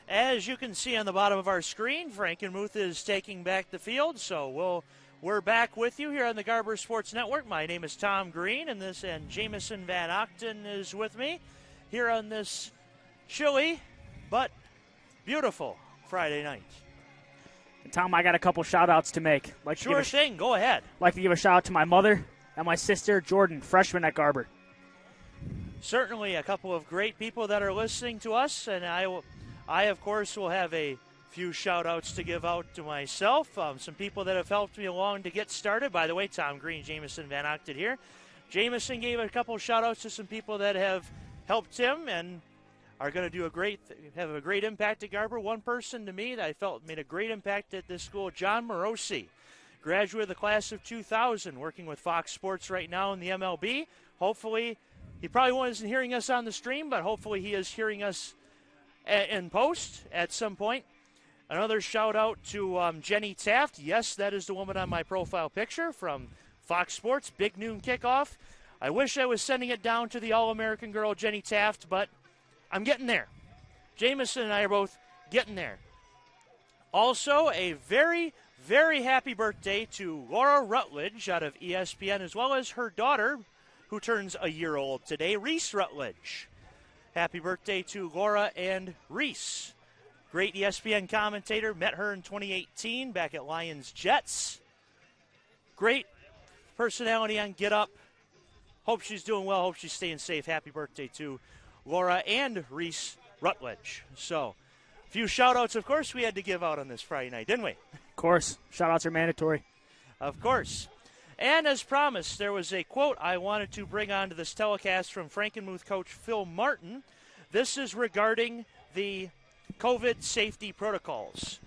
As you can see on the bottom of our screen, Frankenmuth is taking back the field, so we're back with you here on the Garber Sports Network. My name is Tom Green, and Jamison Van Ochten is with me here on this chilly but beautiful Friday night. And Tom, I got a couple shout-outs to make. Sure thing, go ahead. Like to give a shout-out to my mother and my sister, Jordan, freshman at Garber. Certainly a couple of great people that are listening to us, and I of course, will have a few shout-outs to give out to myself. Some people that have helped me along to get started. By the way, Tom Green, Jamison Van Ochten here. Jamison gave a couple shout-outs to some people that have helped him and are going to have a great impact at Garber. One person to me that I felt made a great impact at this school, John Morosi, graduate of the class of 2000, working with Fox Sports right now in the MLB. Hopefully, he probably wasn't hearing us on the stream, but hopefully he is hearing us in post at some point. Another shout out to Jenny Taft. Yes, that is the woman on my profile picture from Fox Sports. Big noon kickoff. I wish I was sending it down to the All-American girl, Jenny Taft, but I'm getting there. Jamison and I are both getting there. Also, a very, very happy birthday to Laura Rutledge out of ESPN, as well as her daughter, who turns a year old today, Reese Rutledge. Happy birthday to Laura and Reese. Great ESPN commentator. Met her in 2018 back at Lions Jets. Great personality on Get Up. Hope she's doing well. Hope she's staying safe. Happy birthday to Laura and Reese Rutledge. So, a few shout-outs, of course, we had to give out on this Friday night, didn't we? Of course. Shout-outs are mandatory. Of course. And as promised, there was a quote I wanted to bring onto this telecast from Frankenmuth coach Phil Martin. This is regarding the COVID safety protocols.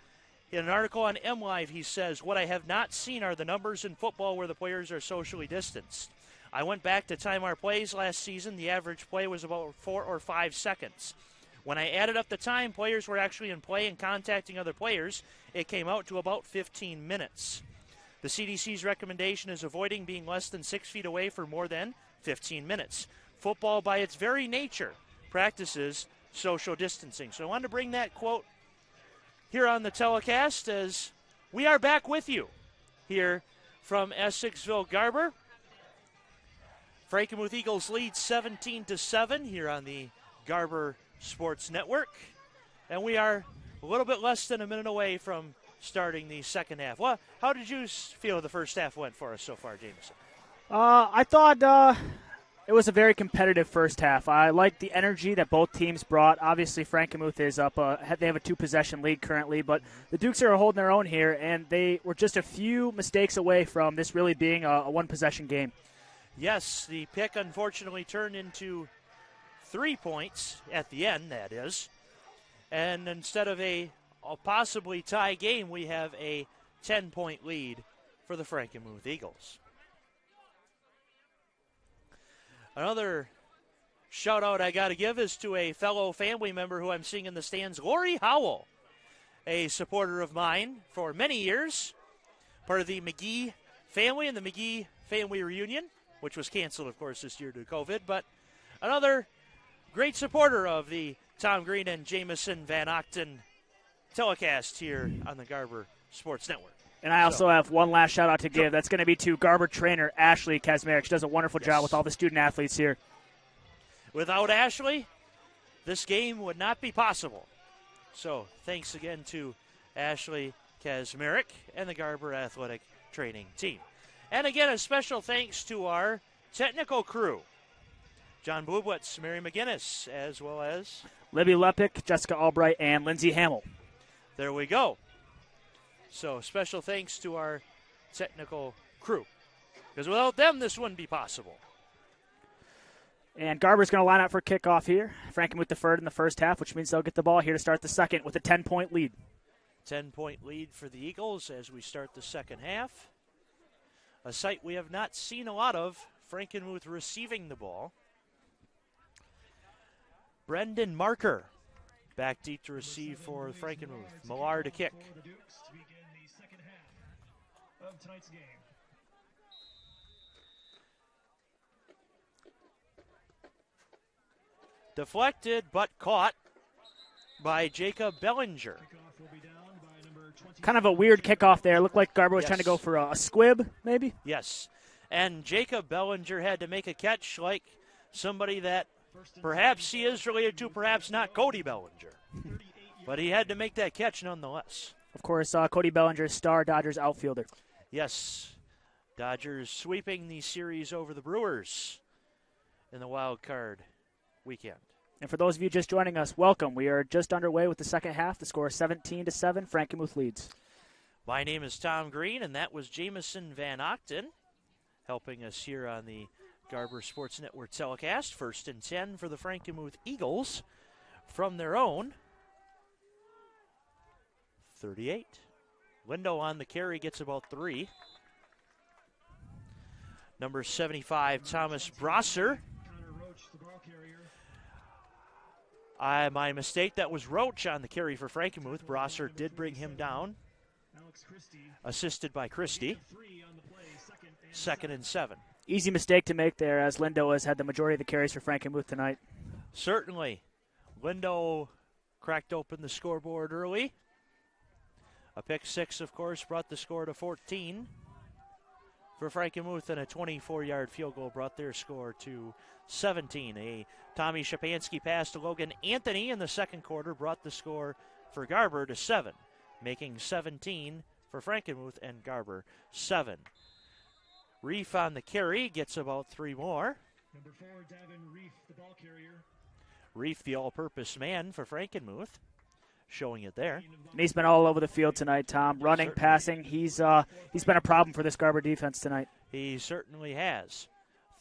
In an article on MLive, he says, "What I have not seen are the numbers in football where the players are socially distanced. I went back to time our plays last season. The average play was about 4 or 5 seconds. When I added up the time players were actually in play and contacting other players, it came out to about 15 minutes. The CDC's recommendation is avoiding being less than 6 feet away for more than 15 minutes. Football, by its very nature, practices social distancing." So I wanted to bring that quote here on the telecast as we are back with you here from Essexville Garber. Frankenmuth Eagles lead 17-7 here on the Garber Sports Network. And we are a little bit less than a minute away from starting the second half. Well, how did you feel the first half went for us so far, Jameson? I thought it was a very competitive first half. I liked the energy that both teams brought. Obviously, Frankenmuth is up. They have a 2-possession lead currently, but the Dukes are holding their own here, and they were just a few mistakes away from this really being a one-possession game. Yes, the pick unfortunately turned into 3 points at the end, that is. And instead of a possibly tie game, we have a 10-point lead for the Frankenmuth Eagles. Another shout-out I got to give is to a fellow family member who I'm seeing in the stands, Lori Howell, a supporter of mine for many years, part of the McGee family and the McGee family reunion, which was canceled, of course, this year due to COVID, but another great supporter of the Tom Green and Jamison Van Ochten telecast here on the Garber Sports Network. And I also have one last shout-out to give. That's going to be to Garber trainer Ashley Kazmarek. She does a wonderful job with all the student-athletes here. Without Ashley, this game would not be possible. So thanks again to Ashley Kazmarek and the Garber Athletic Training Team. And again, a special thanks to our technical crew, John Blubwitz, Mary McGinnis, as well as Libby Lepick, Jessica Albright, and Lindsay Hamill. There we go. So special thanks to our technical crew, because without them, this wouldn't be possible. And Garber's going to line up for kickoff here. Frankenmuth deferred in the first half, which means they'll get the ball here to start the second with a 10-point lead. 10-point lead for the Eagles as we start the second half. A sight we have not seen a lot of, Frankenmuth receiving the ball. Brendan Marker back deep to receive for Frankenmuth. Millar to kick. For the Dukes to begin the second half of tonight's game. Deflected, but caught by Jacob Bellinger. Kickoff will be down by number 20. Kind of a weird kickoff there. Looked like Garber was Yes. trying to go for a squib, maybe. Yes. And Jacob Bellinger had to make a catch like somebody that perhaps he is related to, perhaps not, Cody Bellinger. But he had to make that catch nonetheless. Of course, Cody Bellinger, star Dodgers outfielder. Yes. Dodgers sweeping the series over the Brewers in the wild card weekend. And for those of you just joining us, welcome. We are just underway with the second half. The score is 17-7. Frankenmuth leads. My name is Tom Green, and that was Jamison Van Ochten helping us here on the Garber Sports Network telecast. 1st and 10 for the Frankenmuth Eagles from their own 38. Lindo on the carry gets about 3. Number 75, Thomas Brosser. Connor Roach, the ball carrier. My mistake, that was Roach on the carry for Frankenmuth. Brosser did bring him down, Alex Christie. assisted by Christie. 3 on the play. Second and 7. Easy mistake to make there, as Lindo has had the majority of the carries for Frankenmuth tonight. Certainly. Lindo cracked open the scoreboard early. A pick 6, of course, brought the score to 14 for Frankenmuth, and a 24-yard field goal brought their score to 17. A Tommy Shapansky pass to Logan Anthony in the second quarter brought the score for Garber to 7, making 17 for Frankenmuth and Garber 7. Reef on the carry gets about 3 more. Number 4, Davin Reef, the ball carrier. Reef, the all-purpose man for Frankenmuth, showing it there. And he's been all over the field tonight, Tom. Running, Certainly. passing. He's been a problem for this Garber defense tonight. He certainly has.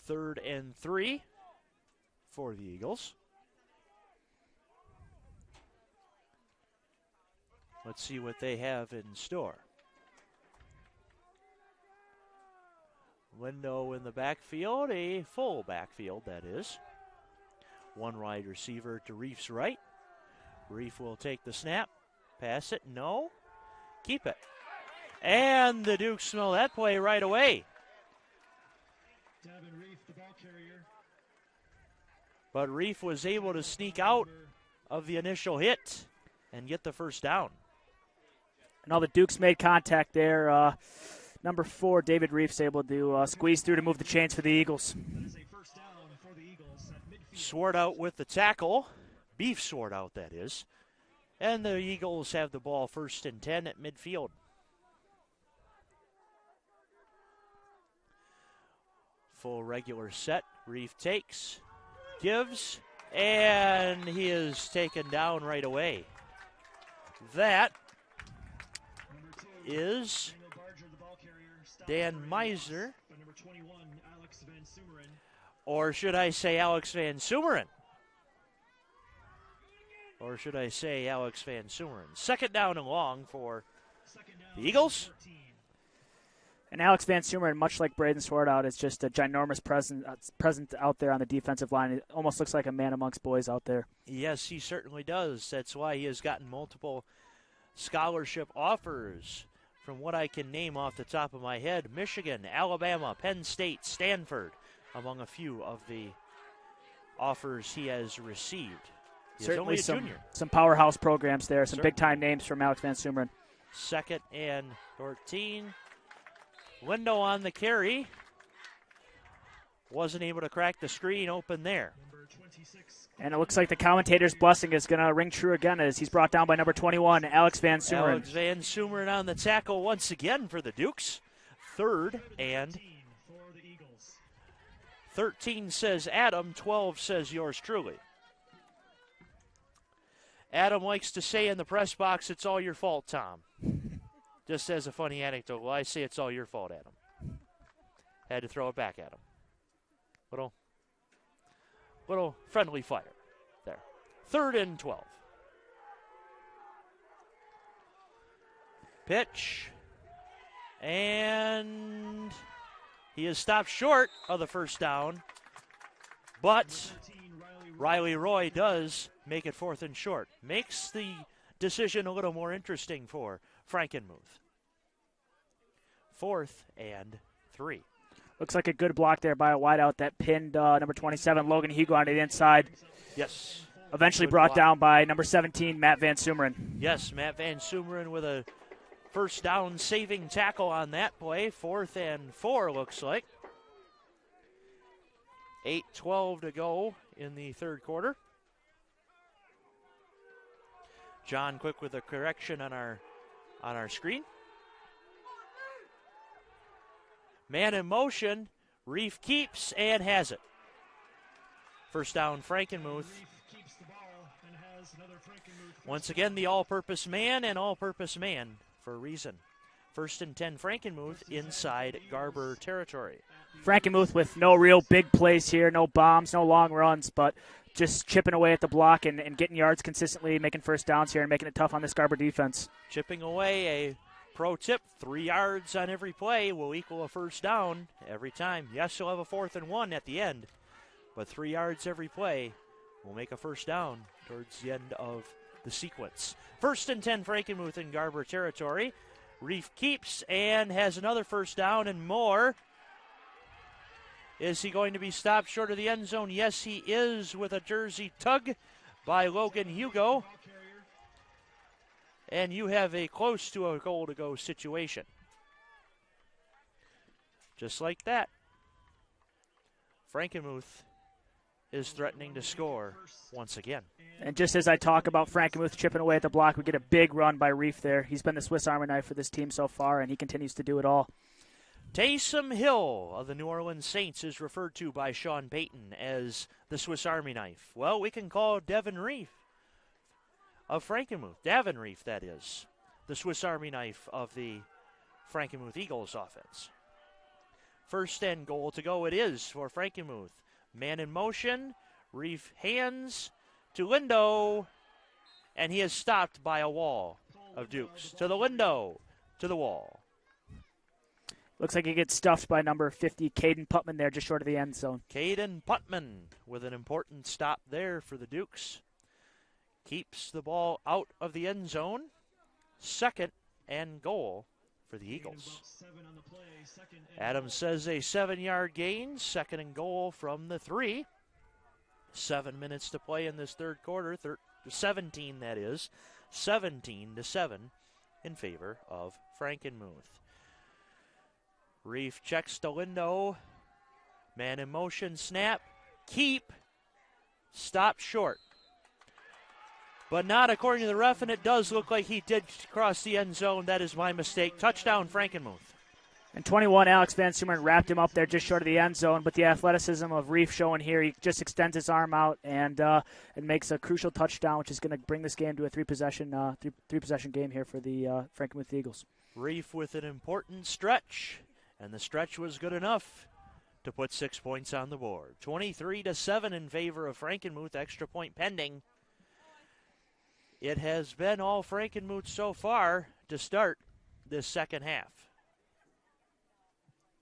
3rd and 3 for the Eagles. Let's see what they have in store. Lindo in the backfield, a full backfield, that is. One wide receiver to Reef's right. Reef will take the snap. Pass it. No. Keep it. And the Dukes smell that play right away. Davin Reef, the ball carrier. But Reef was able to sneak out of the initial hit and get the first down. And all the Dukes made contact there. Number 4, David Reef's able to squeeze through to move the chains for the Eagles. That is a first down for the Eagles at midfield. Sword out with the tackle. Beef sword out, that is. And the Eagles have the ball 1st and 10 at midfield. Full regular set. Reef takes, gives, and he is taken down right away. That Number 2, is Daniel Barger, the ball carrier. Stopped Dan for Meiser, by number 21, Alex Van Sumeren. or should I say Alex Van Sumeren? Or should I say Alex Van Sumeren? 2nd down and long for Second down, the Eagles. 13. And Alex Van Sumeren, much like Braden Swartout, is just a ginormous presence out there on the defensive line. It almost looks like a man amongst boys out there. Yes, he certainly does. That's why he has gotten multiple scholarship offers from what I can name off the top of my head. Michigan, Alabama, Penn State, Stanford, among a few of the offers he has received. He's Certainly only a junior. some powerhouse programs there, some Certainly. big-time names from Alex Van Sumeren. 2nd and 14. Lindo on the carry. Wasn't able to crack the screen open there. Number 26, And it looks like the commentator's blessing is going to ring true again as he's brought down by number 21, Alex Van Sumeren. Alex Van Sumeren on the tackle once again for the Dukes. 3rd and 13 for the Eagles. 13 says Adam, 12 says yours truly. Adam likes to say in the press box, it's all your fault, Tom. Just as a funny anecdote, well, I say it's all your fault, Adam. Had to throw it back at him. Little friendly fire there. 3rd and 12. Pitch. And he is stopped short of the first down. But 13, Riley Roy does make it 4th and short. Makes the decision a little more interesting for Frankenmuth. 4th and 3. Looks like a good block there by a wideout that pinned number 27, Logan Hugo, on the inside. Yes. Eventually Good brought block. down by number 17, Matt Van Sumeren. Yes, Matt Van Sumeren with a first down saving tackle on that play. 4th and 4 looks like. 8:12 to go in the third quarter. John Quick with a correction on our screen. Man in motion. Reef keeps and has it. First down, Frankenmuth. Keeps the ball and has another Frankenmuth. Once again, the all-purpose man and all-purpose man for a reason. 1st and 10, Frankenmuth inside Garber territory. Frankenmuth with no real big plays here, no bombs, no long runs, but just chipping away at the block and getting yards consistently, making first downs here and making it tough on this Garber defense. Chipping away, a pro tip, 3 yards on every play will equal a first down every time. Yes, you'll have a 4th and 1 at the end, but 3 yards every play will make a first down towards the end of the sequence. 1st and 10, Frankenmuth in Garber territory. Reef keeps and has another first down and more. Is he going to be stopped short of the end zone? Yes, he is, with a jersey tug by Logan Hugo. And you have a close to a goal-to-go situation. Just like that, Frankenmuth is threatening to score once again. And just as I talk about Frankenmuth chipping away at the block, we get a big run by Reef there. He's been the Swiss Army knife for this team so far, and he continues to do it all. Taysom Hill of the New Orleans Saints is referred to by Sean Payton as the Swiss Army knife. Well, we can call Devin Reef of Frankenmuth, Davin Reef, that is, the Swiss Army knife of the Frankenmuth Eagles offense. 1st and goal to go it is for Frankenmuth. Man in motion, Reef hands to Lindo, and he is stopped by a wall of Dukes. To the Lindo, to the wall. Looks like he gets stuffed by number 50, Caden Putman there just short of the end zone. Caden Putman with an important stop there for the Dukes. Keeps the ball out of the end zone. 2nd and goal for the Eagles. Adams says a 7-yard gain. 2nd and goal from the 3. 7 minutes to play in this third quarter. 17, that is. 17-7 in favor of Frankenmuth. Reef checks to Lindo. Man in motion, snap, keep, stop short. But not according to the ref, and it does look like he did cross the end zone. That is my mistake. Touchdown, Frankenmuth. And 21, Alex Van Sumeren wrapped him up there just short of the end zone, but the athleticism of Reef showing here, he just extends his arm out and makes a crucial touchdown, which is going to bring this game to a three-possession game here for the Frankenmuth Eagles. Reef with an important stretch, and the stretch was good enough to put 6 points on the board. 23-7 in favor of Frankenmuth, extra point pending. It has been all Frankenmuth so far to start this second half.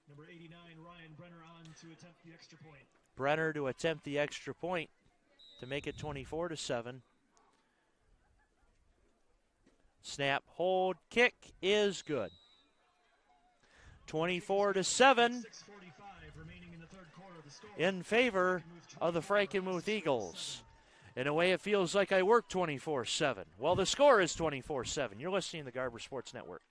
Number 89, Ryan Brenner on to attempt the extra point. Brenner to attempt the extra point to make it 24-7. Snap, hold, kick is good. 24-7 in favor of the Frankenmuth Eagles. In a way, it feels like I work 24-7. Well, the score is 24-7. You're listening to the Garber Sports Network.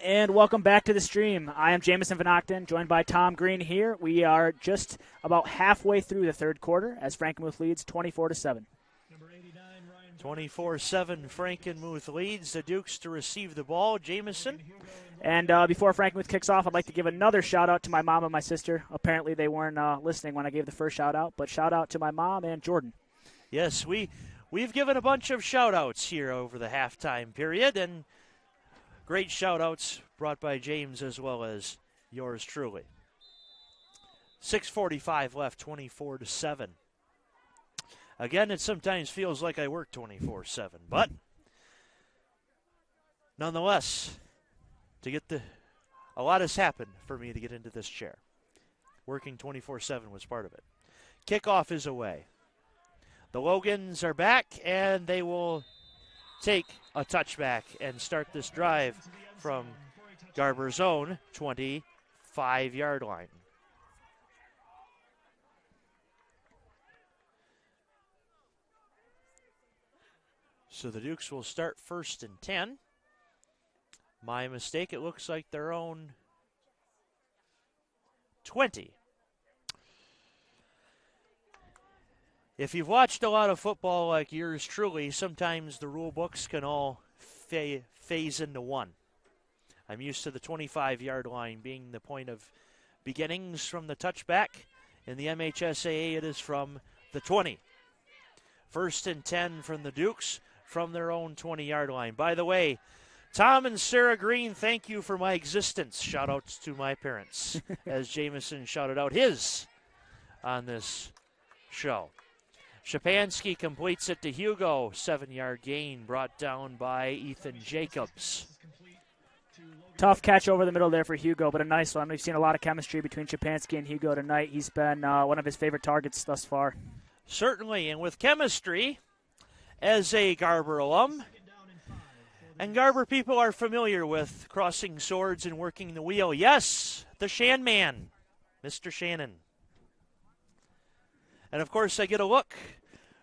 And welcome back to the stream. I am Jamison Van Octen, joined by Tom Green here. We are just about halfway through the third quarter as Frankenmuth leads 24-7. 24-7, Frankenmuth leads the Dukes to receive the ball. Jamison. And before Frankenmuth kicks off, I'd like to give another shout-out to my mom and my sister. Apparently they weren't listening when I gave the first shout-out, but shout-out to my mom and Jordan. Yes, we've given a bunch of shout-outs here over the halftime period, and great shout-outs brought by James as well as yours truly. 6:45 left, 24-7. Again, it sometimes feels like I work 24/7, but nonetheless, a lot has happened for me to get into this chair. Working 24/7 was part of it. Kickoff is away. The Logans are back, and they will take a touchback and start this drive from Garber's own 25-yard line. So the Dukes will start 1st and 10. My mistake, it looks like their own 20. If you've watched a lot of football like yours truly, sometimes the rule books can all phase into one. I'm used to the 25-yard line being the point of beginnings from the touchback. In the MHSAA, it is from the 20. 1st and 10 from the Dukes from their own 20-yard line. By the way, Tom and Sarah Green, thank you for my existence. Shout-outs to my parents, as Jameson shouted out his on this show. Shapansky completes it to Hugo. 7-yard gain brought down by Ethan Jacobs. Tough catch over the middle there for Hugo, but a nice one. We've seen a lot of chemistry between Shapansky and Hugo tonight. He's been one of his favorite targets thus far. Certainly, and with chemistry, as a Garber alum, and Garber people are familiar with crossing swords and working the wheel. Yes, the Shan Man, Mr. Shannon. And, of course, I get a look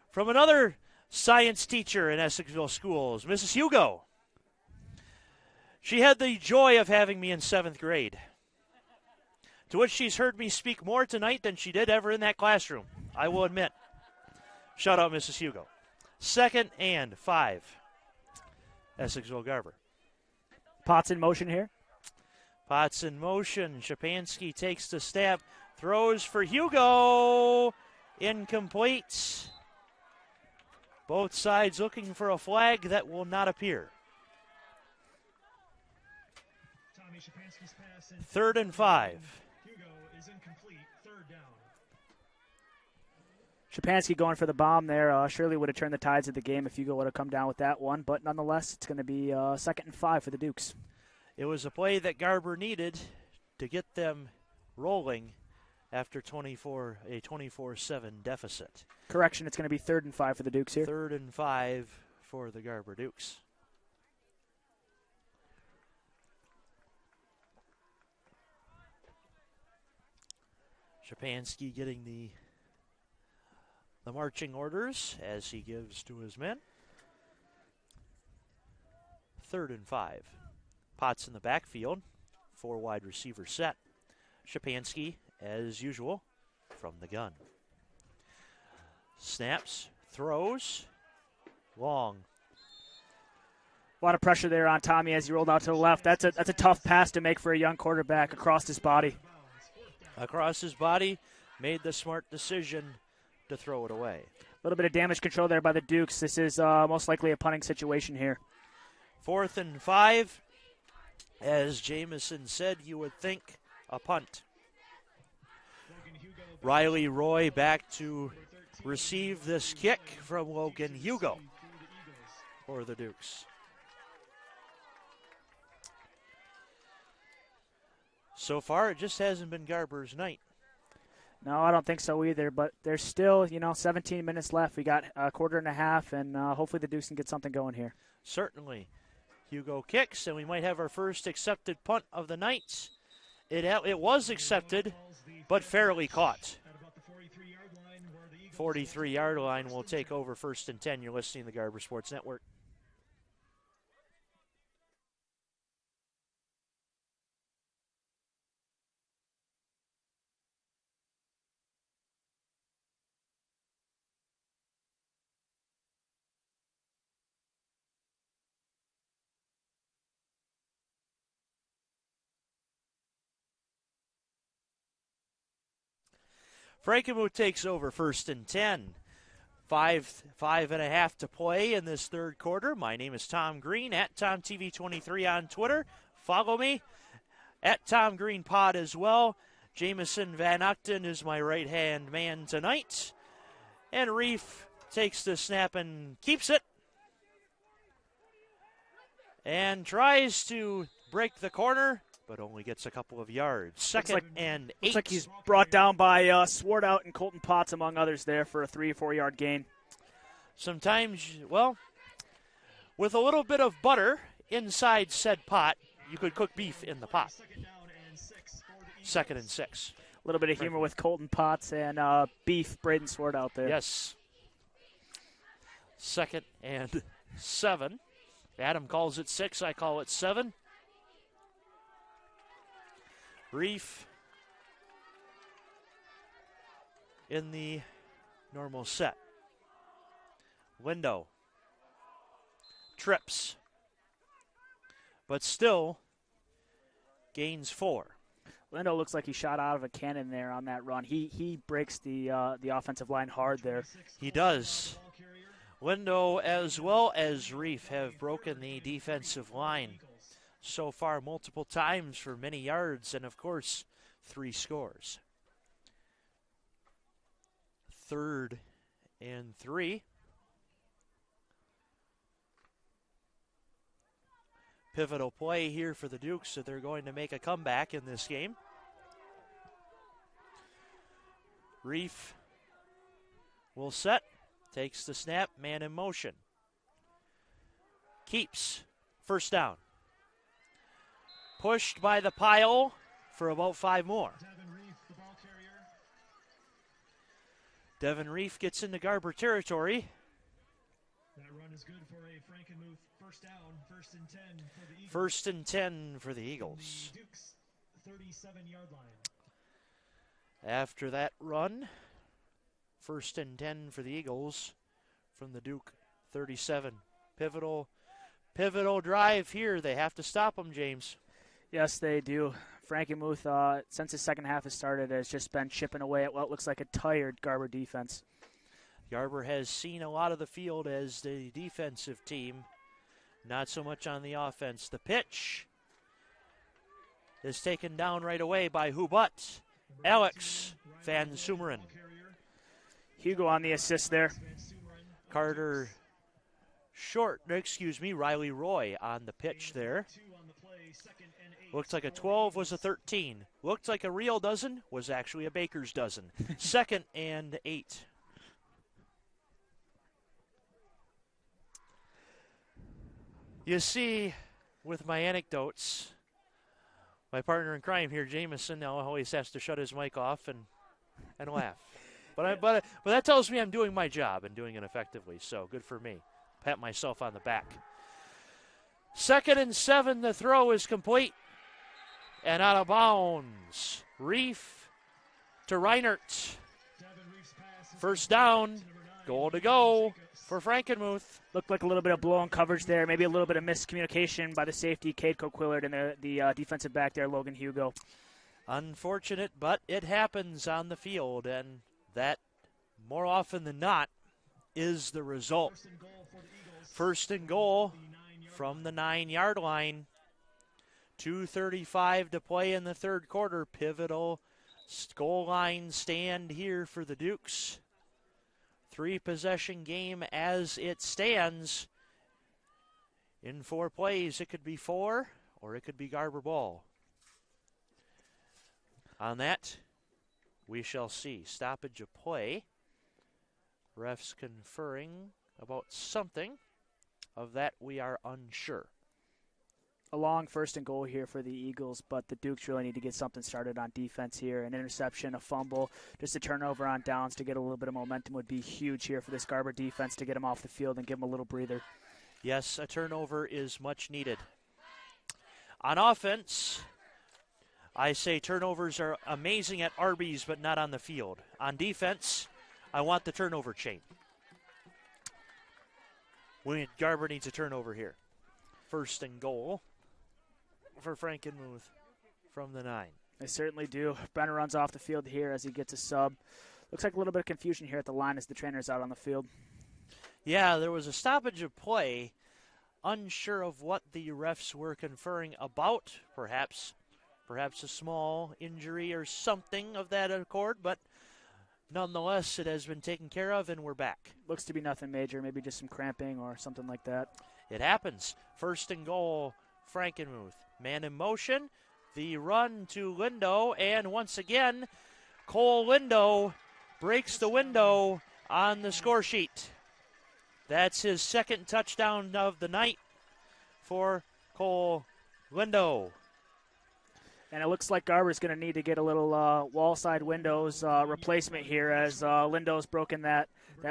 from another science teacher in Essexville Schools, Mrs. Hugo. She had the joy of having me in 7th grade, to which she's heard me speak more tonight than she did ever in that classroom, I will admit. Shout out, Mrs. Hugo. 2nd and 5. Essexville Garber. Potts in motion here. Potts in motion. Shapansky takes the stab. Throws for Hugo. Incomplete. Both sides looking for a flag that will not appear. 3rd and 5. Hugo is incomplete. 3rd down. Shapansky going for the bomb there. Surely would have turned the tides of the game if Hugo would have come down with that one. But nonetheless, it's going to be 2nd and 5 for the Dukes. It was a play that Garber needed to get them rolling after a 24-7 deficit. Correction, it's going to be 3rd and 5 for the Dukes here. 3rd and 5 for the Garber Dukes. Shapansky getting the marching orders as he gives to his men. 3rd and 5. Potts in the backfield. 4 wide receiver set. Shapansky, as usual, from the gun. Snaps, throws, long. A lot of pressure there on Tommy as he rolled out to the left. That's a tough pass to make for a young quarterback across his body. Across his body, made the smart decision to throw it away. A little bit of damage control there by the Dukes. This is most likely a punting situation here. 4th and 5. As Jameson said, you would think a punt. Riley Roy back to receive this kick from Logan Hugo for the Dukes. So far, it just hasn't been Garber's night. No, I don't think so either, but there's still, 17 minutes left. We got a quarter and a half, and hopefully the Dukes can get something going here. Certainly. Hugo kicks, and we might have our first accepted punt of the night. It was accepted, but fairly caught. 43-yard line will take over 1st and 10. You're listening to the Garber Sports Network. Frankenmuth takes over 1st and 10. 5.5 to play in this 3rd quarter. My name is Tom Green, at TomTV23 on Twitter. Follow me, at Tom Green Pod as well. Jameson Van Uchten is my right-hand man tonight. And Reef takes the snap and keeps it. And tries to break the corner, but only gets a couple of yards. Second and 8. Looks like he's brought down by Swartout and Colton Potts, among others, there for a 3 or 4 yard gain. Sometimes, well, with a little bit of butter inside said pot, you could cook beef in the pot. Second and 6. A little bit of humor with Colton Potts and beef, Braden Swartout there. Yes. Second and 7. Adam calls it 6. I call it 7. Reef in the normal set. Window trips, but still gains 4. Lindo looks like he shot out of a cannon there on that run. He breaks the offensive line hard there. He does. Lindo as well as Reef have broken the defensive line so far multiple times for many yards and, of course, 3 scores. 3rd and 3. Pivotal play here for the Dukes, so they're going to make a comeback in this game. Reef will set, takes the snap, man in motion. Keeps, first down. Pushed by the pile for about 5 more. Devin Reef gets into Garber territory. That run is good for a Frankenmuth first down, 1st and 10 for the Eagles. 1st and 10 for the Eagles. The Dukes 37-yard line. After that run, 1st and 10 for the Eagles from the Duke 37. Pivotal drive here. They have to stop them, James. Yes, they do. Frankenmuth, since the second half has started, has just been chipping away at what looks like a tired Garber defense. Garber has seen a lot of the field as the defensive team, not so much on the offense. The pitch is taken down right away by who but Alex Van Sumeren. Hugo on the assist there. Riley Roy on the pitch there. Looked like a 12 was a 13. Looked like a real dozen was actually a baker's dozen. 2nd and 8. You see, with my anecdotes, my partner in crime here, Jameson, now always has to shut his mic off and laugh. But that tells me I'm doing my job and doing it effectively, so good for me. Pat myself on the back. 2nd and 7, the throw is complete and out of bounds. Reef to Reinert. First down, goal to go for Frankenmuth. Looked like a little bit of blown coverage there, maybe a little bit of miscommunication by the safety, Cade Coquillard, and the defensive back there, Logan Hugo. Unfortunate, but it happens on the field, and that, more often than not, is the result. 1st and goal from the 9-yard line. 2:35 to play in the 3rd quarter. Pivotal goal line stand here for the Dukes. 3-possession game as it stands. In 4 plays, it could be 4 or it could be Garber ball. On that, we shall see. Stoppage of play. Refs conferring about something. Of that, we are unsure. A long 1st and goal here for the Eagles, but the Dukes really need to get something started on defense here. An interception, a fumble, just a turnover on downs to get a little bit of momentum would be huge here for this Garber defense to get them off the field and give them a little breather. Yes, a turnover is much needed. On offense, I say turnovers are amazing at Arby's, but not on the field. On defense, I want the turnover chain. Garber needs a turnover here. 1st and goal for Frankenmuth from the 9. They certainly do. Brenner runs off the field here as he gets a sub. Looks like a little bit of confusion here at the line as the trainer's out on the field. Yeah, there was a stoppage of play. Unsure of what the refs were conferring about, perhaps a small injury or something of that accord, but nonetheless, it has been taken care of, and we're back. Looks to be nothing major, maybe just some cramping or something like that. It happens. First and goal, Frankenmuth. Man in motion. The run to Lindo, and once again, Cole Lindo breaks the window on the score sheet. That's his second touchdown of the night for Cole Lindo. And it looks like Garber's going to need to get a little wall side windows replacement here, as Lindo's broken that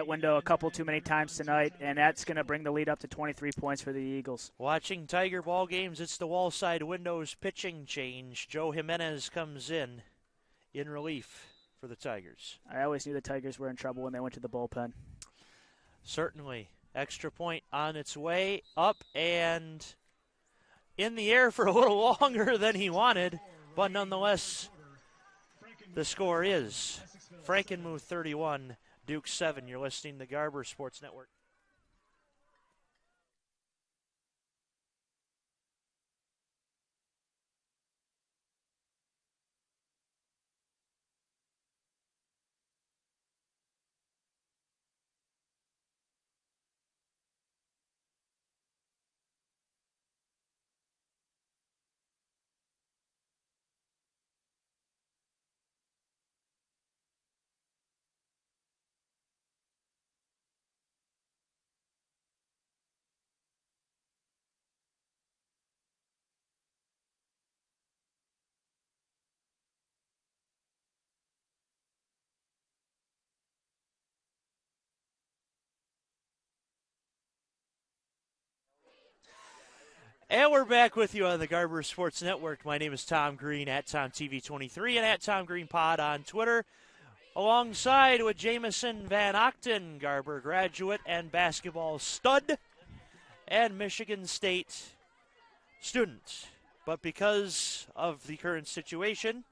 window a couple too many times tonight, and that's going to bring the lead up to 23 points for the Eagles. Watching Tiger ball games, it's the wall side windows pitching change. Joe Jimenez comes in relief for the Tigers. I always knew the Tigers were in trouble when they went to the bullpen. Certainly. Extra point on its way up and in the air for a little longer than he wanted, but nonetheless, the score is Frankenmuth 31, Duke 7. You're listening to Garber Sports Network. And we're back with you on the Garber Sports Network. My name is Tom Green at TomTV23 and at Tom Green Pod on Twitter. Alongside with Jamison Van Ochten, Garber graduate and basketball stud, and Michigan State student. But because of the current situation,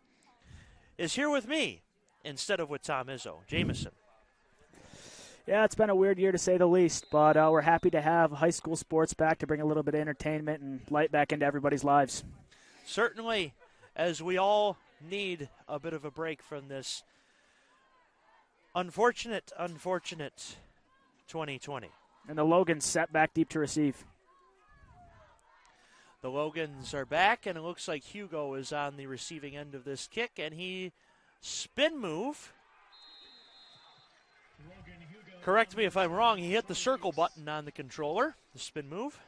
is here with me instead of with Tom Izzo. Jamison. Yeah, it's been a weird year to say the least, but we're happy to have high school sports back to bring a little bit of entertainment and light back into everybody's lives. Certainly, as we all need a bit of a break from this unfortunate 2020. And the Logans set back deep to receive. The Logans are back, and it looks like Hugo is on the receiving end of this kick, and he spin move. Correct me if I'm wrong. He hit the circle button on the controller, the spin move.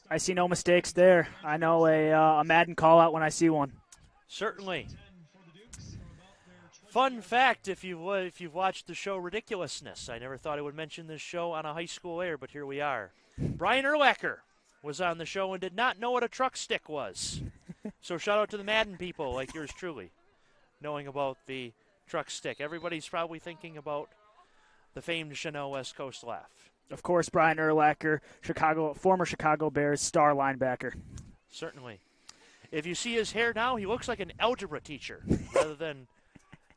I see no mistakes there. I know a Madden call out when I see one. Certainly. Fun fact, if you've watched the show Ridiculousness, I never thought I would mention this show on a high school air, but here we are. Brian Urlacher was on the show and did not know what a truck stick was. So shout out to the Madden people like yours truly, knowing about the truck stick. Everybody's probably thinking about the famed Chanel West Coast laugh. Of course, Brian Urlacher, former Chicago Bears star linebacker. Certainly. If you see his hair now, he looks like an algebra teacher rather than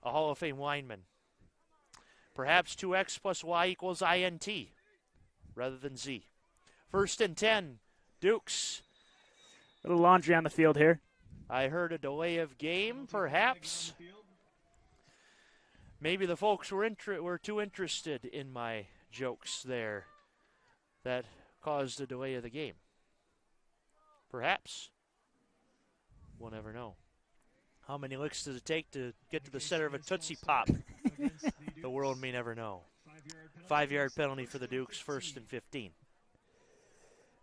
a Hall of Fame lineman. Perhaps 2x plus y equals int rather than z. First and 10, Dukes. A little laundry on the field here. I heard a delay of game, perhaps. Maybe the folks were too interested in my jokes there that caused a delay of the game. Perhaps. We'll never know. How many licks does it take to get to the center of a Tootsie Pop? The world may never know. 5-yard penalty for the Dukes, first and 15.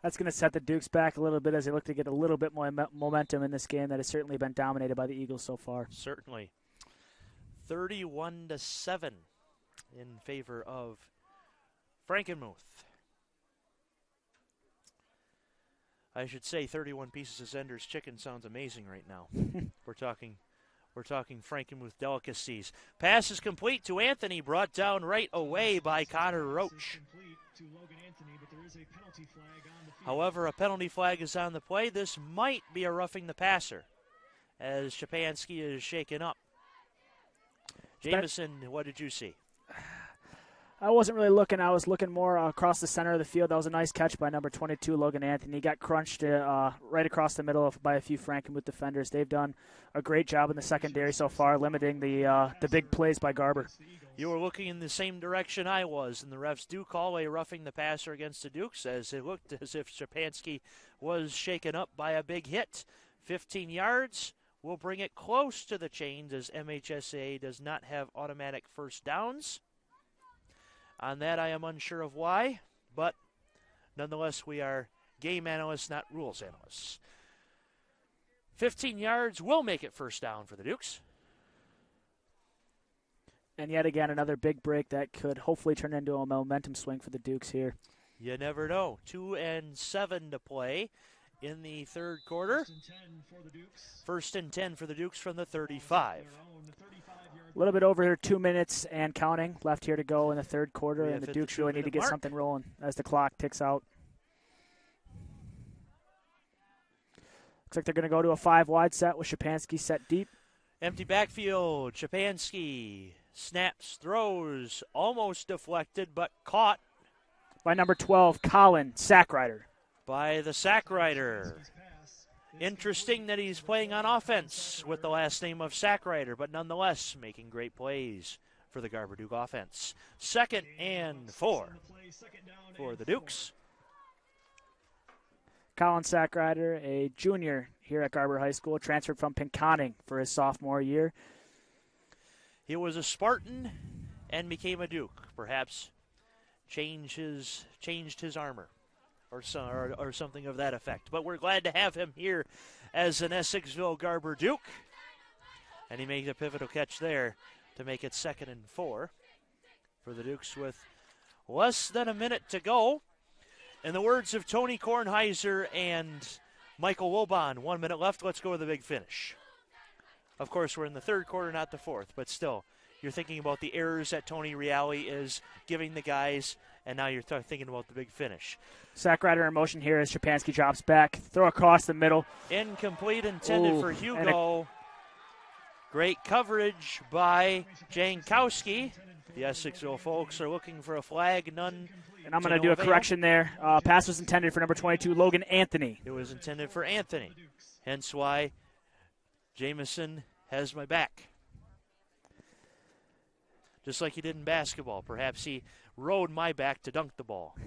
That's going to set the Dukes back a little bit as they look to get a little bit more momentum in this game that has certainly been dominated by the Eagles so far. Certainly. 31-7 in favor of Frankenmuth. I should say 31 pieces of Zender's chicken sounds amazing right now. We're talking Frankenmuth delicacies. Pass is complete to Anthony, brought down right away by Connor Roach. However, a penalty flag is on the play. This might be a roughing the passer as Shapansky is shaken up. Jameson, what did you see? I wasn't really looking. I was looking more across the center of the field. That was a nice catch by number 22, Logan Anthony. He got crunched right across the middle by a few Frankenmuth defenders. They've done a great job in the secondary so far, limiting the big plays by Garber. You were looking in the same direction I was, and the refs do call a roughing the passer against the Dukes, as it looked as if Shapansky was shaken up by a big hit. 15 yards will bring it close to the chains, as MHSA does not have automatic first downs. On that, I am unsure of why, but nonetheless, we are game analysts, not rules analysts. 15 yards will make it first down for the Dukes. And yet again, another big break that could hopefully turn into a momentum swing for the Dukes here. You never know. 2 and 7 to play in the third quarter. First and 10 for the Dukes from the 35. A little bit over here, 2 minutes and counting left here to go in the third quarter, and the Dukes really need to get something rolling as the clock ticks out. Looks like they're going to go to a 5-wide set with Shapansky set deep. Empty backfield. Shapansky snaps, throws, almost deflected, but caught by number 12, Colin Sackrider. By the Sackrider. Interesting that he's playing on offense with the last name of Sackrider, but nonetheless making great plays for the Garber Duke offense. 2nd and 4 for the Dukes. Colin Sackrider, a junior here at Garber High School, transferred from Pinconning for his sophomore year. He was a Spartan and became a Duke. Perhaps changed his armor. Or something of that effect. But we're glad to have him here as an Essexville Garber Duke. And he made a pivotal catch there to make it 2nd and 4 for the Dukes with less than a minute to go. In the words of Tony Kornheiser and Michael Wobon, 1 minute left. Let's go with the big finish. Of course, we're in the third quarter, not the fourth. But still, you're thinking about the errors that Tony Reale is giving the guys, and now you're thinking about the big finish. Sackrider in motion here as Shapansky drops back. Throw across the middle. Incomplete, intended for Hugo. Great coverage by Jankowski. The Essexville folks are looking for a flag. None. And I'm going to do a correction there. Pass was intended for number 22, Logan Anthony. It was intended for Anthony. Hence why Jamison has my back. Just like he did in basketball. Perhaps he rode my back to dunk the ball.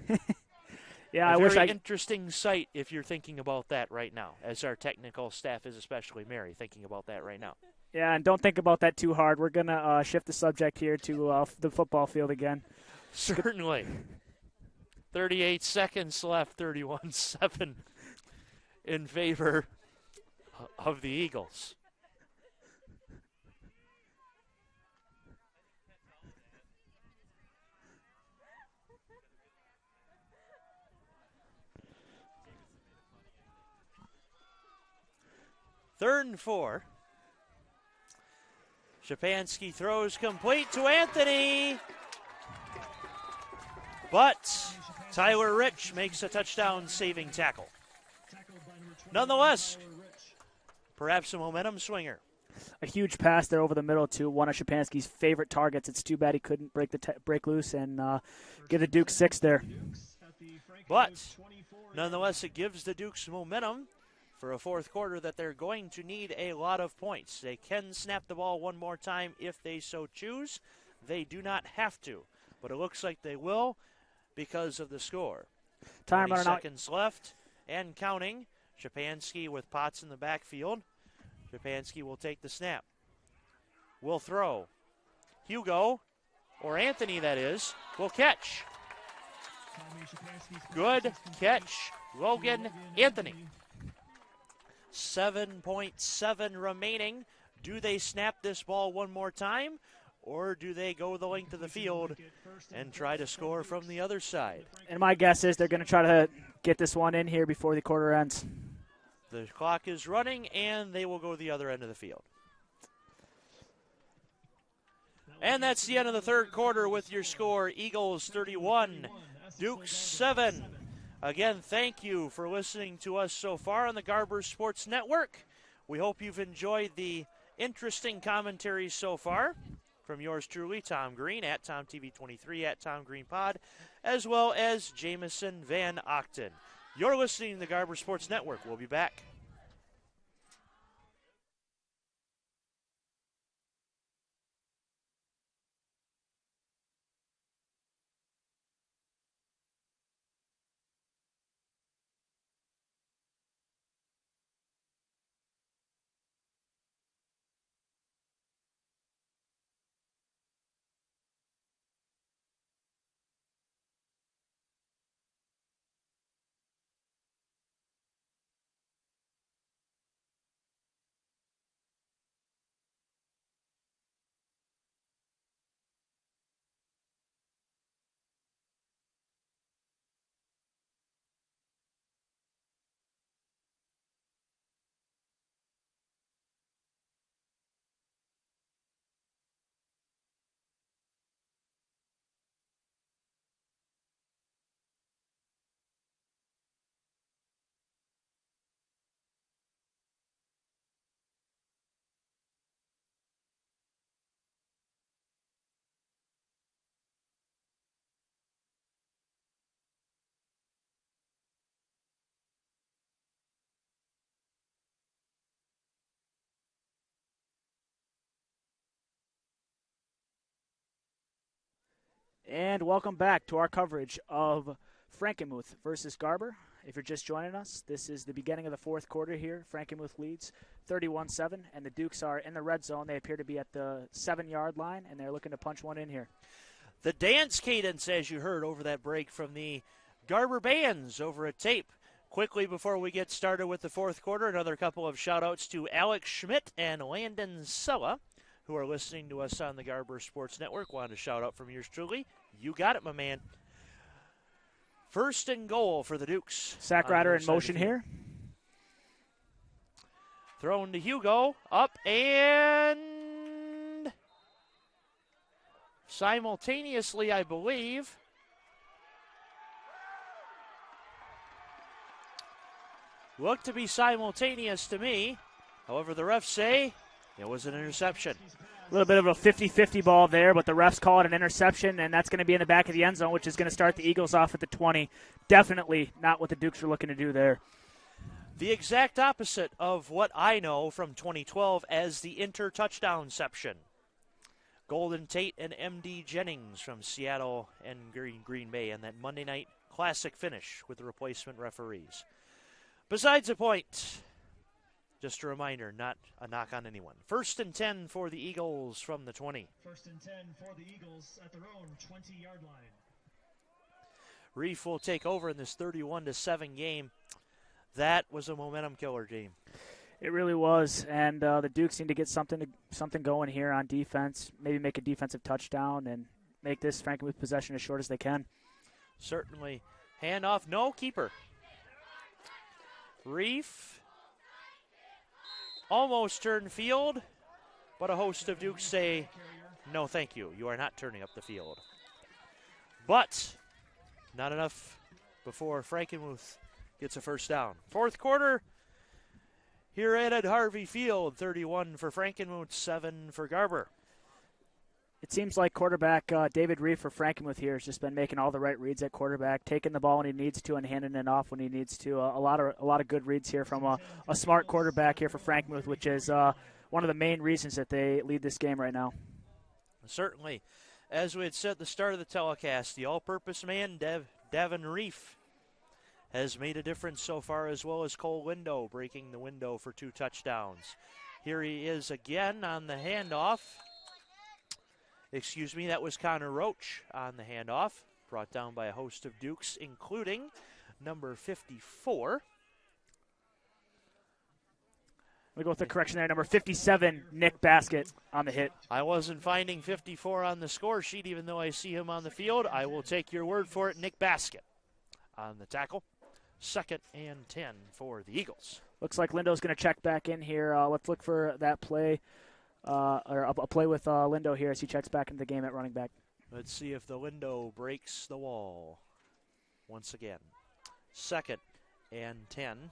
Yeah, a very interesting sight if you're thinking about that right now, as our technical staff is, especially Mary, thinking about that right now. Yeah, and don't think about that too hard. We're going to shift the subject here to the football field again. Certainly. 38 seconds left, 31-7 in favor of the Eagles. Third and 4. Shapansky throws complete to Anthony. But Tyler Rich makes a touchdown-saving tackle. Nonetheless, perhaps a momentum swinger. A huge pass there over the middle to one of Shapansky's favorite targets. It's too bad he couldn't break loose and give the Dukes 6 there. But nonetheless, it gives the Dukes momentum for a fourth quarter that they're going to need a lot of points. They can snap the ball one more time if they so choose. They do not have to, but it looks like they will because of the score. Time 20 seconds left and counting. Shapansky with Potts in the backfield. Shapansky will take the snap. Will throw. Hugo, or Anthony that is, will catch. Good catch, Logan Anthony. 7.7 remaining. Do they snap this ball one more time, or do they go the length of the field and try to score from the other side? And my guess is they're going to try to get this one in here before the quarter ends. The clock is running, and they will go the other end of the field. And that's the end of the third quarter with your score, Eagles 31, Dukes 7. Again, thank you for listening to us so far on the Garber Sports Network. We hope you've enjoyed the interesting commentary so far. from yours truly, Tom Green, at TomTV23, at Tom Green Pod, as well as Jamison Van Ochten. You're listening to the Garber Sports Network. We'll be back. And welcome back to our coverage of Frankenmuth versus Garber. If you're just joining us, this is the beginning of the fourth quarter here. Frankenmuth leads 31-7, and the Dukes are in the red zone. They appear to be at the 7-yard line, and they're looking to punch one in here. The dance cadence, as you heard over that break from the Garber bands over at tape. Quickly before we get started with the fourth quarter, another couple of shout-outs to Alex Schmidt and Landon Sella, who are listening to us on the Garber Sports Network. Wanted to shout out from yours truly. You got it, my man. First and goal for the Dukes. Sack Rider in motion here. Thrown to Hugo. Up and simultaneously, I believe. Looked to be simultaneous to me. However, the refs say it was an interception. A little bit of a 50-50 ball there, but the refs call it an interception, and that's going to be in the back of the end zone, which is going to start the Eagles off at the 20. Definitely not what the Dukes are looking to do there. The exact opposite of what I know from 2012 as the inter-touchdownception. Golden Tate and M.D. Jennings from Seattle and Green Bay, and that Monday night classic finish with the replacement referees. Besides the point, just a reminder, not a knock on anyone. First and 10 for the Eagles from the 20. First and 10 for the Eagles at their own 20-yard line. Reef will take over in this 31-7 game. That was a momentum killer game. It really was, and the Dukes need to get something going here on defense, maybe make a defensive touchdown and make this Frankenmuth possession as short as they can. Certainly. Handoff, no keeper. Reef almost turned field, but a host of Dukes say, no thank you, you are not turning up the field. But not enough before Frankenmuth gets a first down. Fourth quarter here at Harvey Field, 31 for Frankenmuth, 7 for Garber. It seems like quarterback David Reef for Frankenmuth here has just been making all the right reads at quarterback, taking the ball when he needs to and handing it off when he needs to. A lot of good reads here from a smart quarterback here for Frankenmuth, which is one of the main reasons that they lead this game right now. Certainly. As we had said at the start of the telecast, the all-purpose man, Devin Reef, has made a difference so far, as well as Cole Window, breaking the window for 2 touchdowns. Here he is again on the handoff. Excuse me, that was Connor Roach on the handoff, brought down by a host of Dukes, including number 54. We go with the correction there. Number 57, Nick Baskett on the hit. I wasn't finding 54 on the score sheet, even though I see him on the field. I will take your word for it. Nick Baskett on the tackle. 2nd and 10 for the Eagles. Looks like Lindo's going to check back in here. Let's look for that play. Or a play with Lindo here as he checks back into the game at running back. Let's see if the Lindo breaks the wall once again. 2nd and 10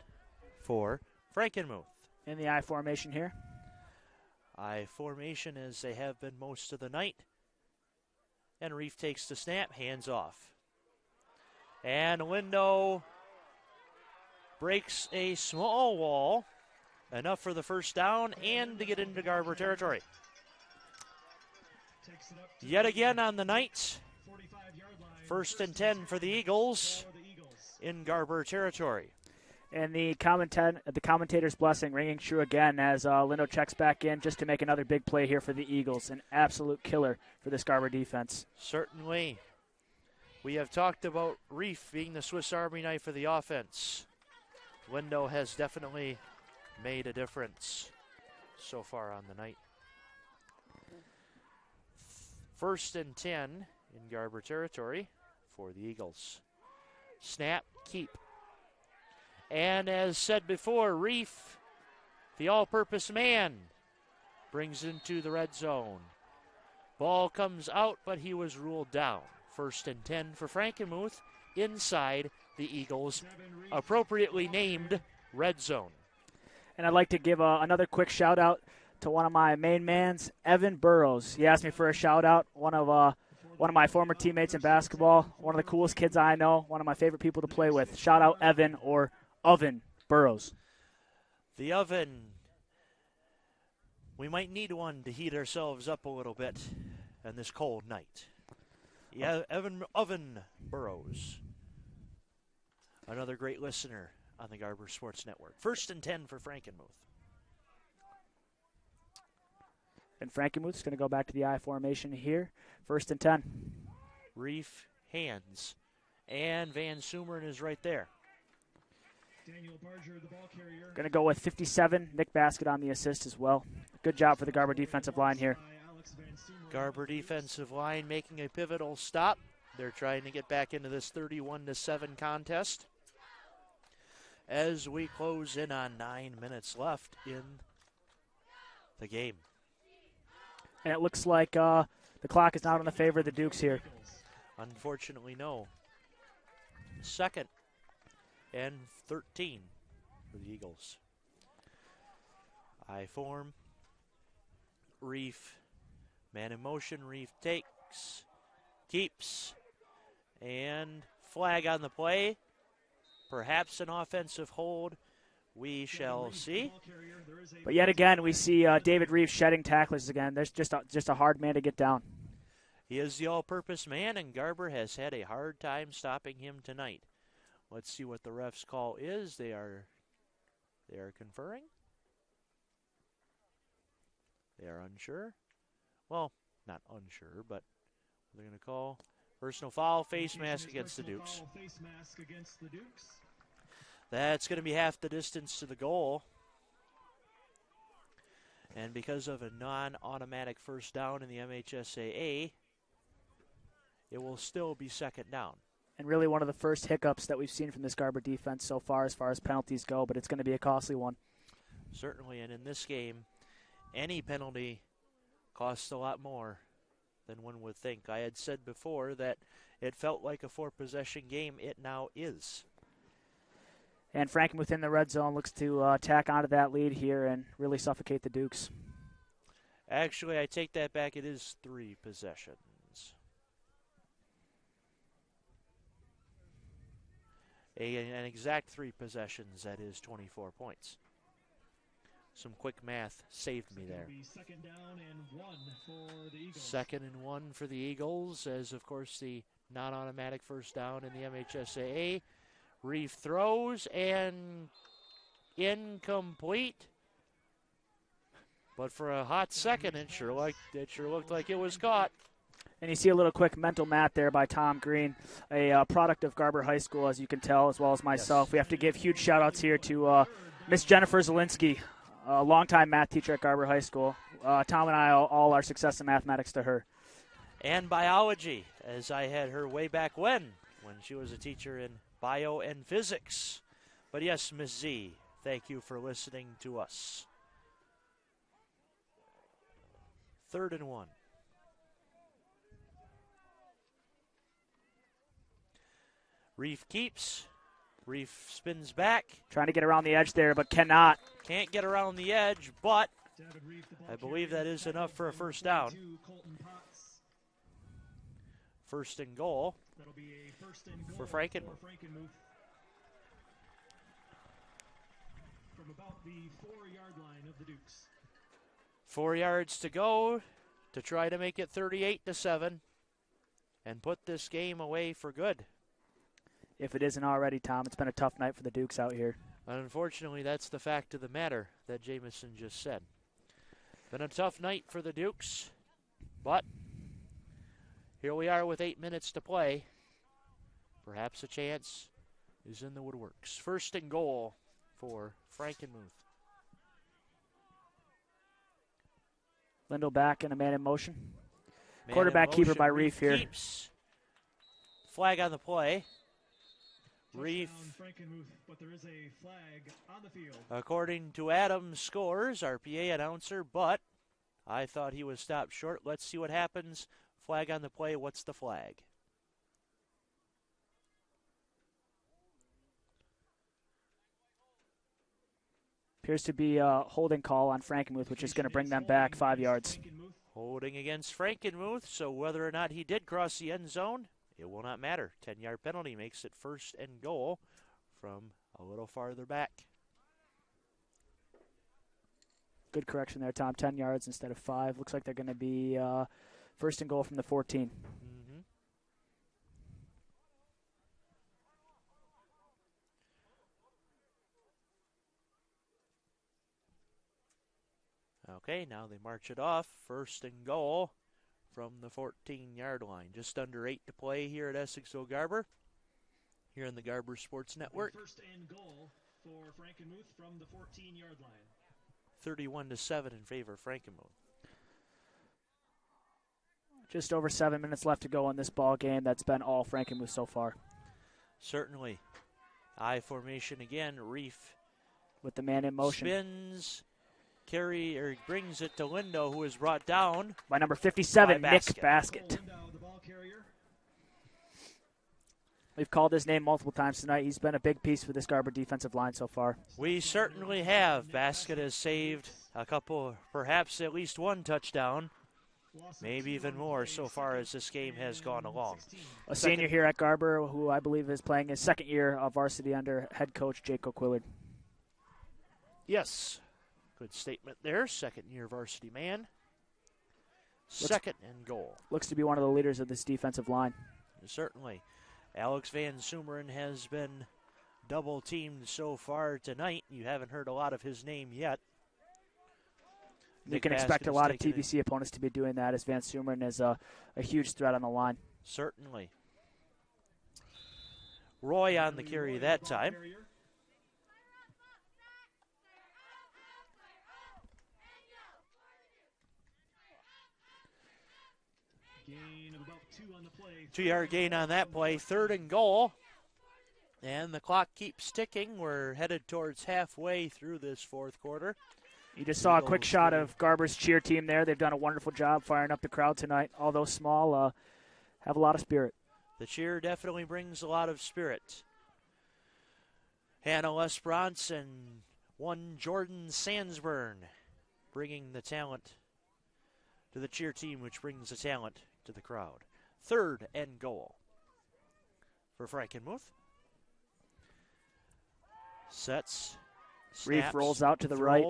for Frankenmuth. In the I formation here. I formation as they have been most of the night. And Reef takes the snap, hands off. And Window breaks a small wall, enough for the first down and to get into Garber territory. Yet again on the night, 1st and 10 for the Eagles in Garber territory. And the commentator's blessing ringing true again as Lindo checks back in just to make another big play here for the Eagles. An absolute killer for this Garber defense. Certainly. We have talked about Reef being the Swiss Army knife of the offense. Window has definitely made a difference so far on the night. 1st and 10 in Garber territory for the Eagles. Snap, keep. And as said before, Reef, the all-purpose man, brings into the red zone. Ball comes out, but he was ruled down. 1st and 10 for Frankenmuth inside the Eagles' appropriately named red zone. And I'd like to give another quick shout-out to one of my main mans, Evan Burrows. He asked me for a shout-out, one of my former teammates in basketball, one of the coolest kids I know, one of my favorite people to play with. Shout-out Evan or Oven Burrows. The Oven. We might need one to heat ourselves up a little bit on this cold night. Yeah, Oven Burrows. Another great listener on the Garber Sports Network. 1st and 10 for Frankenmuth. And Frankenmuth's going to go back to the I formation here. 1st and 10. Reef, hands. And Van Sumeren is right there. Daniel Barger, the ball carrier. Going to go with 57. Nick Baskett on the assist as well. Good job for the Garber defensive line here. Garber defensive line making a pivotal stop. They're trying to get back into this 31-7 contest as we close in on 9 minutes left in the game. And it looks like the clock is not in the favor of the Dukes here. Unfortunately, no. 2nd and 13 for the Eagles. I form. Reef. Man in motion. Reef takes. Keeps. And flag on the play. Perhaps an offensive hold. We shall see. But yet again, we see David Reeves shedding tacklers again. There's just a hard man to get down. He is the all-purpose man, and Garber has had a hard time stopping him tonight. Let's see what the ref's call is. They are conferring. They are unsure. Well, not unsure, but they're going to call personal foul, face mask against the Dukes. That's going to be half the distance to the goal. And because of a non-automatic first down in the MHSAA, it will still be 2nd down. And really one of the first hiccups that we've seen from this Garber defense so far as penalties go, but it's going to be a costly one. Certainly, and in this game, any penalty costs a lot more than one would think. I had said before that it felt like a 4-possession game. It now is. And Franken within the red zone looks to tack onto that lead here and really suffocate the Dukes. Actually, I take that back. It is 3 possessions. An exact 3 possessions, that is 24 points. Some quick math saved me there. 2nd down and 1 for the Eagles. 2nd and 1 for the Eagles, as of course the non-automatic first down in the MHSAA. Reef throws and incomplete. But for a hot second, it sure looked like it was caught. And you see a little quick mental math there by Tom Green, a product of Garber High School, as you can tell, as well as myself. Yes. We have to give huge shout-outs here to Miss Jennifer Zielinski, a longtime math teacher at Garber High School. Tom and I owe all our success in mathematics to her. And biology, as I had her way back when she was a teacher in bio and physics. But yes, Miss Z, thank you for listening to us. 3rd and 1. Reef keeps. Reef spins back. Trying to get around the edge there, but cannot. Can't get around the edge, but I believe that is enough for a first down. First and goal for Frankenmuth. From about the 4-yard line of the Dukes. 4 yards to go to try to make it 38-7 and put this game away for good. If it isn't already, Tom, it's been a tough night for the Dukes out here. Unfortunately, that's the fact of the matter that Jamison just said. Been a tough night for the Dukes, but here we are with 8 minutes to play. Perhaps a chance is in the woodworks. First and goal for Frankenmuth. Lindell back in a man in motion. Man Quarterback in keeper motion. by Reef here. Keeps. Flag on the play. Reef, Frankenmuth, but there is a flag on the field. according to Adam Scores, our PA announcer, but I thought he was stopped short. Let's see what happens. Flag on the play. What's the flag? Appears to be a holding call on Frankenmuth, which is going to bring them back 5 yards. Holding against Frankenmuth, so whether or not he did cross the end zone, it will not matter. 10-yard penalty makes it first and goal from a little farther back. Good correction there, Tom. 10 yards instead of 5. Looks like they're going to be first and goal from the 14. Okay, now they march it off. First and goal from the 14-yard line. Just under 8 to play here at Essexville Garber, here in the Garber Sports Network. First and goal for Frankenmuth from the 14-yard line. 31-7 in favor of Frankenmuth. Just over 7 minutes left to go in this ball game. That's been all Frankenmuth so far. Certainly. I formation again. Reef with the man in motion. Spins. Brings it to Lindo, who is brought down by number 57, by Nick Basket. We've called his name multiple times tonight. He's been a big piece for this Garber defensive line so far. We certainly have. Basket has saved a couple, perhaps at least one touchdown, maybe even more so far as this game has gone along. A senior here at Garber, who I believe is playing his second year of varsity under head coach Jake O'Quillard. Yes. Good statement there. Second-year varsity man. Second and goal. Looks to be one of the leaders of this defensive line. Certainly. Alex Van Sumeren has been double-teamed so far tonight. You haven't heard a lot of his name yet. You can expect a lot of TVC opponents to be doing that, as Van Sumeren is a huge threat on the line. Certainly. Roy on the carry that time. Gain of about 2 on the play. 2-yard gain on that play. Third and goal. And the clock keeps ticking. We're headed towards halfway through this fourth quarter. You just saw a quick shot of Garber's cheer team there. They've done a wonderful job firing up the crowd tonight. Although small, have a lot of spirit. The cheer definitely brings a lot of spirit. Hannah Lesbrance and one Jordan Sandsburn bringing the talent to the cheer team, which brings the talent to the crowd. Third and goal for Frankenmuth. Sets. Reef rolls out to the right.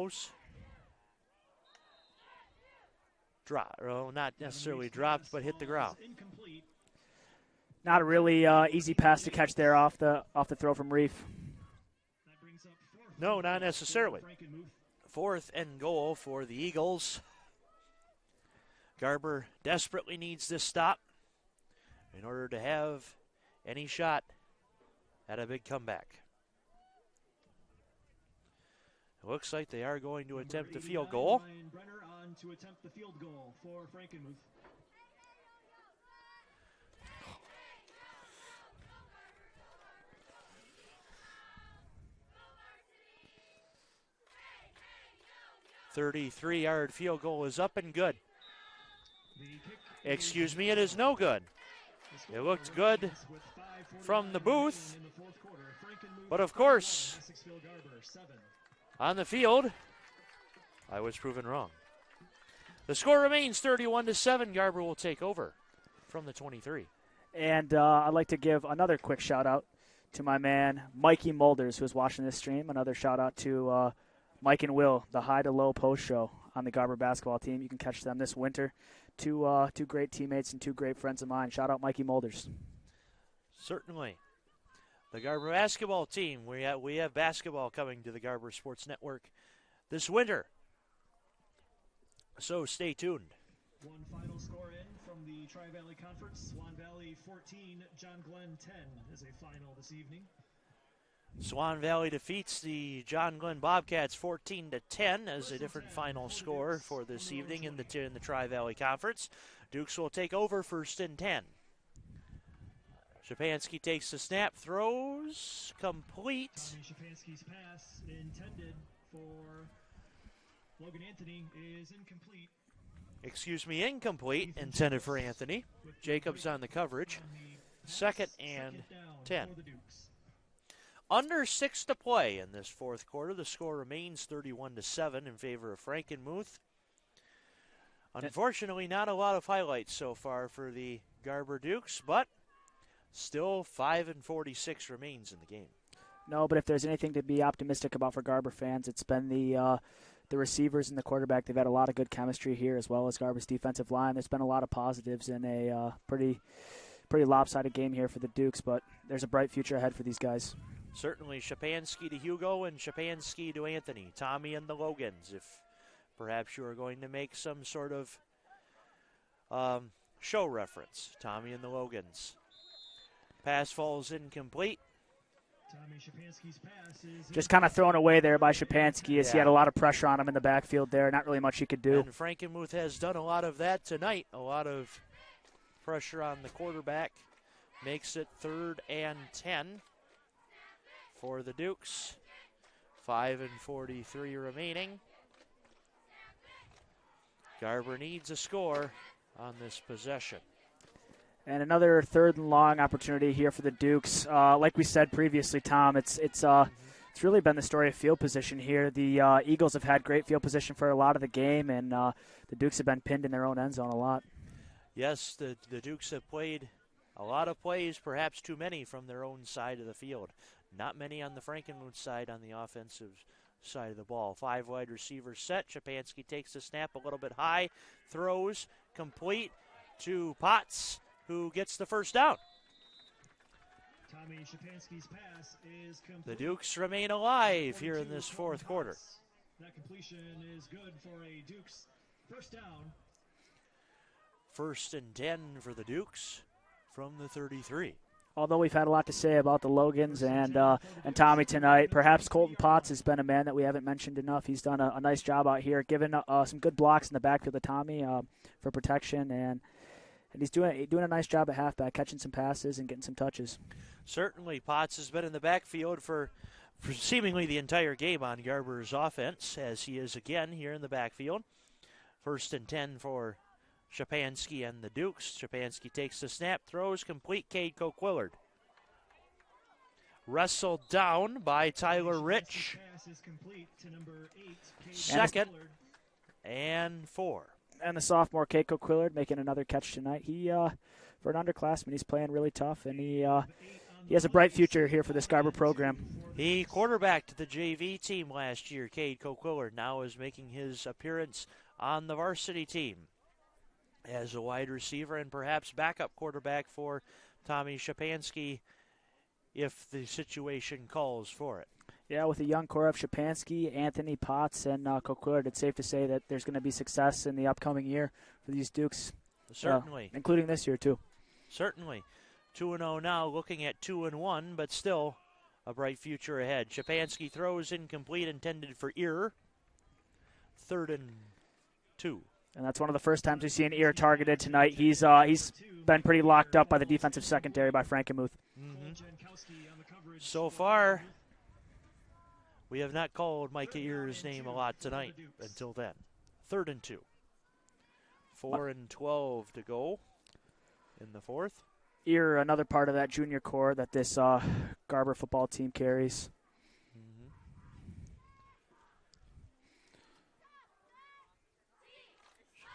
Drop. Well, not necessarily dropped, but hit the ground. Not a really easy pass to catch there off the throw from Reef. No, not necessarily. Fourth and goal for the Eagles. Garber desperately needs this stop in order to have any shot at a big comeback. It looks like they are going to attempt the field goal. Brenner on to attempt the field goal for Frankenmuth. A 33-yard field goal is up and good. Excuse me, it is no good. It looked good from the booth, but of course, on the field, I was proven wrong. The score remains 31-7. Garber will take over from the 23. And I'd like to give another quick shout-out to my man, Mikey Mulders, who's watching this stream. Another shout-out to Mike and Will, the High to Low Post Show on the Garber basketball team. You can catch them this winter. Two great teammates and two great friends of mine. Shout-out Mikey Mulders. Certainly. The Garber basketball team. We have basketball coming to the Garber Sports Network this winter. So stay tuned. One final score in from the Tri-Valley Conference. Swan Valley 14, John Glenn 10 is a final this evening. Swan Valley defeats the John Glenn Bobcats 14-10 as a different final score for this evening in the Tri-Valley Conference. Dukes will take over first and 10. Shapansky takes the snap, throws, complete. Tommy Shapansky's pass intended for Logan Anthony is incomplete. Incomplete, intended for Anthony. Jacobs on the coverage. Second and 10. Under 6 to play in this fourth quarter. The score remains 31-7 in favor of Frankenmuth. Unfortunately, not a lot of highlights so far for the Garber Dukes, but still 5-46 remains in the game. No, but if there's anything to be optimistic about for Garber fans, it's been the receivers and the quarterback. They've had a lot of good chemistry here, as well as Garber's defensive line. There's been a lot of positives in a pretty lopsided game here for the Dukes, but there's a bright future ahead for these guys. Certainly, Shapansky to Hugo and Shapansky to Anthony. Tommy and the Logans, if perhaps you are going to make some sort of show reference. Tommy and the Logans. Pass falls incomplete. Tommy Shapansky's pass is just kind of thrown away there by Shapansky as he Yeah. had a lot of pressure on him in the backfield there. Not really much he could do. And Frankenmuth has done a lot of that tonight. A lot of pressure on the quarterback. Makes it 3rd and 10 for the Dukes. 5:43 remaining. Garber needs a score on this possession. And another 3rd and long opportunity here for the Dukes. Like we said previously, Tom, it's really been the story of field position here. The Eagles have had great field position for a lot of the game, and the Dukes have been pinned in their own end zone a lot. Yes, the Dukes have played a lot of plays, perhaps too many from their own side of the field. Not many on the Frankenmuth side on the offensive side of the ball. 5 wide receivers set. Shapansky takes the snap a little bit high, throws, complete to Potts, who gets the first down. Tommy Shapansky's pass is complete. The Dukes remain alive here in this fourth quarter. That completion is good for a Dukes first down. 1st and 10 for the Dukes from the 33. Although we've had a lot to say about the Logans and Tommy tonight, perhaps Colton Potts has been a man that we haven't mentioned enough. He's done a nice job out here, giving some good blocks in the backfield to Tommy for protection, and he's doing a nice job at halfback, catching some passes and getting some touches. Certainly, Potts has been in the backfield for seemingly the entire game on Garber's offense, as he is again here in the backfield. 1st and 10 for Shapansky and the Dukes. Shapansky takes the snap, throws, complete. Cade Coquillard. Wrestled down by Tyler Rich. Pass is complete to number 8. 2nd and 4. And the sophomore Keiko Quillard making another catch tonight. He, for an underclassman, he's playing really tough, and he has a bright future here for this Garber program. He quarterbacked the JV team last year. Cade Coquillard now is making his appearance on the varsity team as a wide receiver and perhaps backup quarterback for Tommy Shapansky if the situation calls for it. Yeah, with a young core of Shapansky, Anthony, Potts, and Coquillard, it's safe to say that there's going to be success in the upcoming year for these Dukes. Certainly. Including this year, too. Certainly. 2-0 now, looking at 2-1, but still a bright future ahead. Shapansky throws incomplete, intended for Ear. 3rd and 2. And that's one of the first times we've seen Ear targeted tonight. He's been pretty locked up by the defensive secondary by Frankenmuth. So far, we have not called Mike Ear's name a lot tonight until then. 3rd and 2. 4 and 12 to go in the fourth. Ear, another part of that junior core that this Garber football team carries.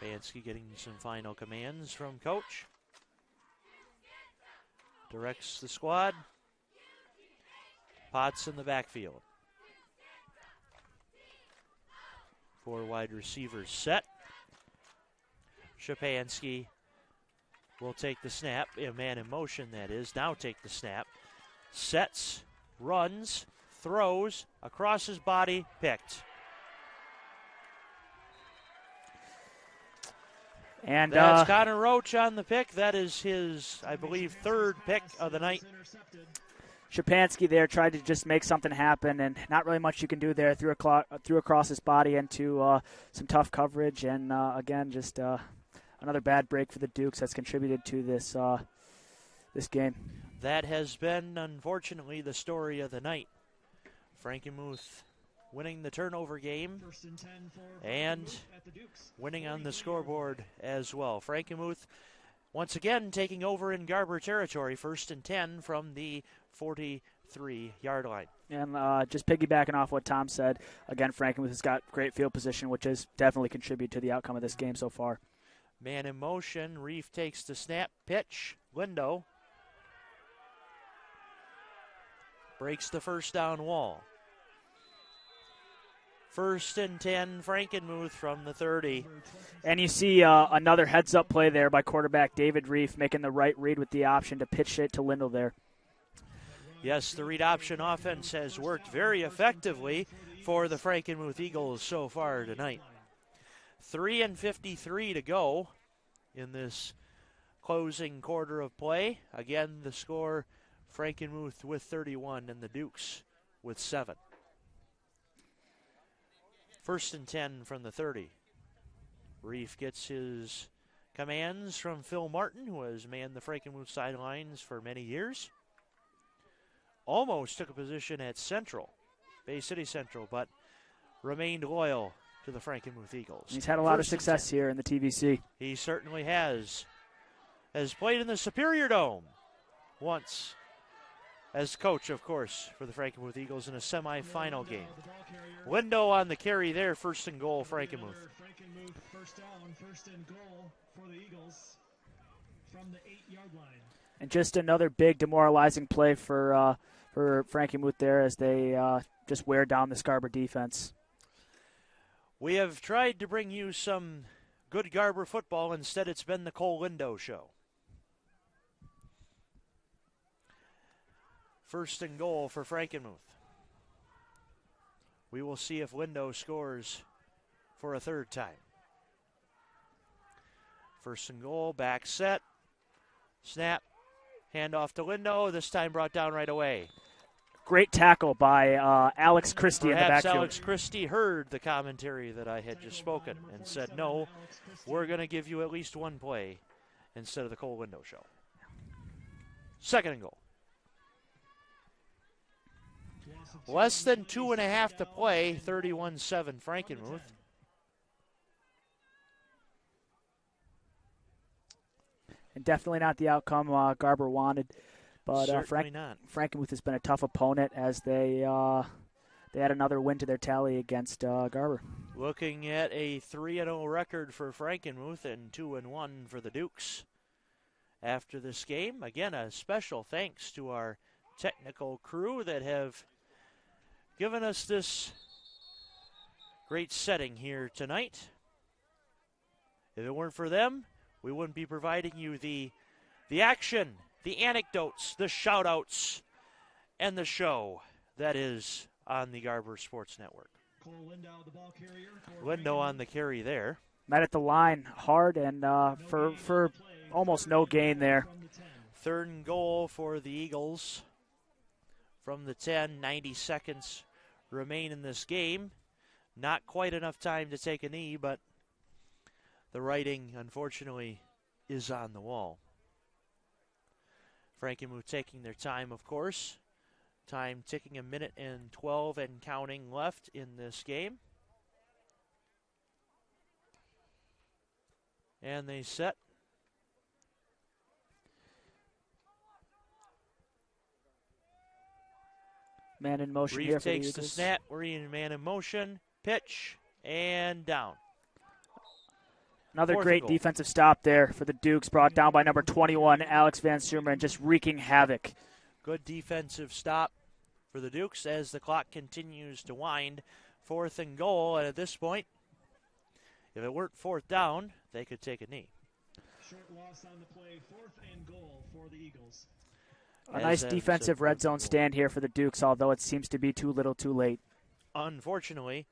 Szymanski getting some final commands from coach. Directs the squad. Potts in the backfield. 4 wide receivers set. Szymanski will take the snap. A man in motion, that is. Now take the snap. Sets, runs, throws, across his body, picked. And that's Connor Roach on the pick. That is his, I believe, 3rd pick of the night. Szymanski there tried to just make something happen, and not really much you can do there. Threw across his body into some tough coverage, and again, just another bad break for the Dukes that's contributed to this this game. That has been, unfortunately, the story of the night. Frankenmuth winning the turnover game and winning on the scoreboard as well. Frankenmuth once again taking over in Garber territory, 1st and 10 from the 43-yard line. And just piggybacking off what Tom said, again, Frankenmuth has got great field position, which has definitely contributed to the outcome of this game so far. Man in motion, Reef takes the snap, pitch, Lindo breaks the first down wall. 1st and 10, Frankenmuth from the 30. And you see another heads-up play there by quarterback David Reef, making the right read with the option to pitch it to Lindell there. Yes, the read option offense has worked very effectively for the Frankenmuth Eagles so far tonight. 3:53 to go in this closing quarter of play. Again, the score, Frankenmuth with 31 and the Dukes with 7. 1st and 10 from the 30. Reef gets his commands from Phil Martin, who has manned the Frankenmuth sidelines for many years. Almost took a position at Central, Bay City Central, but remained loyal to the Frankenmuth Eagles. He's had a lot of success here in the TVC. He certainly has. Has played in the Superior Dome once as coach, of course, for the Frankenmuth Eagles in a semifinal game. Lindo on the carry there, 1st and goal, Frankenmuth. Frankenmuth first down, 1st and goal for the Eagles from the 8-yard line. And just another big demoralizing play for Frankenmuth there as they just wear down the Garber defense. We have tried to bring you some good Garber football. Instead, it's been the Cole Lindo show. 1st and goal for Frankenmuth. We will see if Lindo scores for a 3rd time. 1st and goal, back set, snap, handoff to Lindo, this time brought down right away. Great tackle by Alex Christie in the Perhaps backfield. Alex Christie heard the commentary that I had just spoken and said, no, we're going to give you at least one play instead of the Cole Lindo show. 2nd and goal. Less than 2.5 to play, 31-7 Frankenmuth. And definitely not the outcome Garber wanted. But not. Frankenmuth has been a tough opponent as they add another win to their tally against Garber. Looking at a 3-0 record for Frankenmuth and 2-1 for the Dukes. After this game, again, a special thanks to our technical crew that have given us this great setting here tonight. If it weren't for them, we wouldn't be providing you the action, the anecdotes, the shout-outs, and the show that is on the Garber Sports Network. Cole Lindo, the ball carrier. Lindo on the carry there. Met at the line hard and for almost no gain there. 3rd and goal for the Eagles from the 10. 90 seconds remain in this game. Not quite enough time to take a knee, but the writing, unfortunately, is on the wall. Frankenmuth taking their time, of course. Time ticking, 1:12 and counting left in this game. And they set. Man in motion Reef here for the takes the Eagles. snap. We're in man in motion. Pitch and down. Another 4th great and goal. defensive stop there for the Dukes, brought down by number 21, Alex Van Sumerman, just wreaking havoc. Good defensive stop for the Dukes as the clock continues to wind. 4th and goal, and at this point, if it weren't 4th down, they could take a knee. Short loss on the play, 4th and goal for the Eagles. A nice defensive red zone stand here for the Dukes, although it seems to be too little too late. Unfortunately,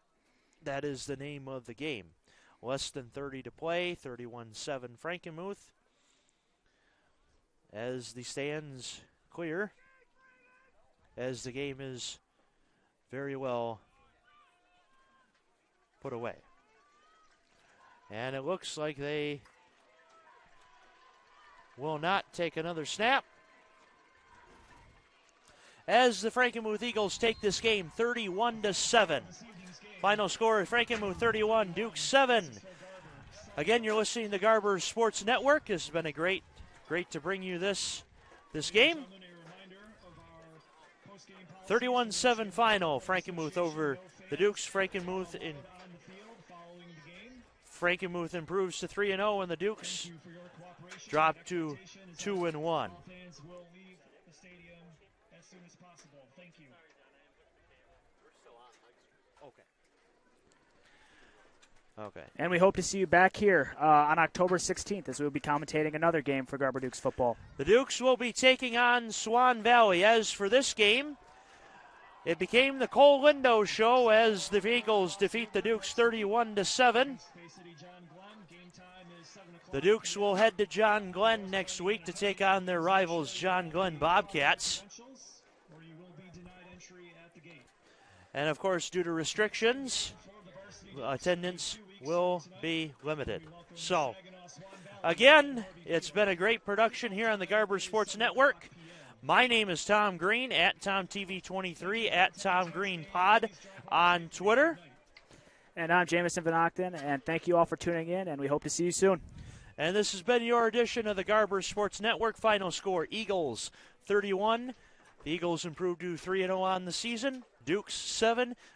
that is the name of the game. Less than 30 to play, 31-7 Frankenmuth. As the stands clear, as the game is very well put away. And it looks like they will not take another snap. As the Frankenmuth Eagles take this game 31-7. Final score, Frankenmuth 31, Duke 7. Again, you're listening to the Garber Sports Network. This has been great to bring you this game. 31-7 final, Frankenmuth over the Dukes. Frankenmuth improves to 3-0, and the Dukes drop to 2-1. Okay. And we hope to see you back here on October 16th as we'll be commentating another game for Garber Dukes football. The Dukes will be taking on Swan Valley. As for this game, it became the Cole Lindo show as the Eagles defeat the Dukes 31-7. The Dukes will head to John Glenn next week to take on their rivals, John Glenn Bobcats. And of course, due to restrictions, attendance will be limited. So, again, it's been a great production here on the Garber Sports Network. My name is Tom Green, at TomTV23, at TomGreenPod on Twitter. And I'm Jamison Van Octen, and thank you all for tuning in, and we hope to see you soon. And this has been your edition of the Garber Sports Network. Final score, Eagles 31. The Eagles improved to 3-0 on the season. Dukes 7.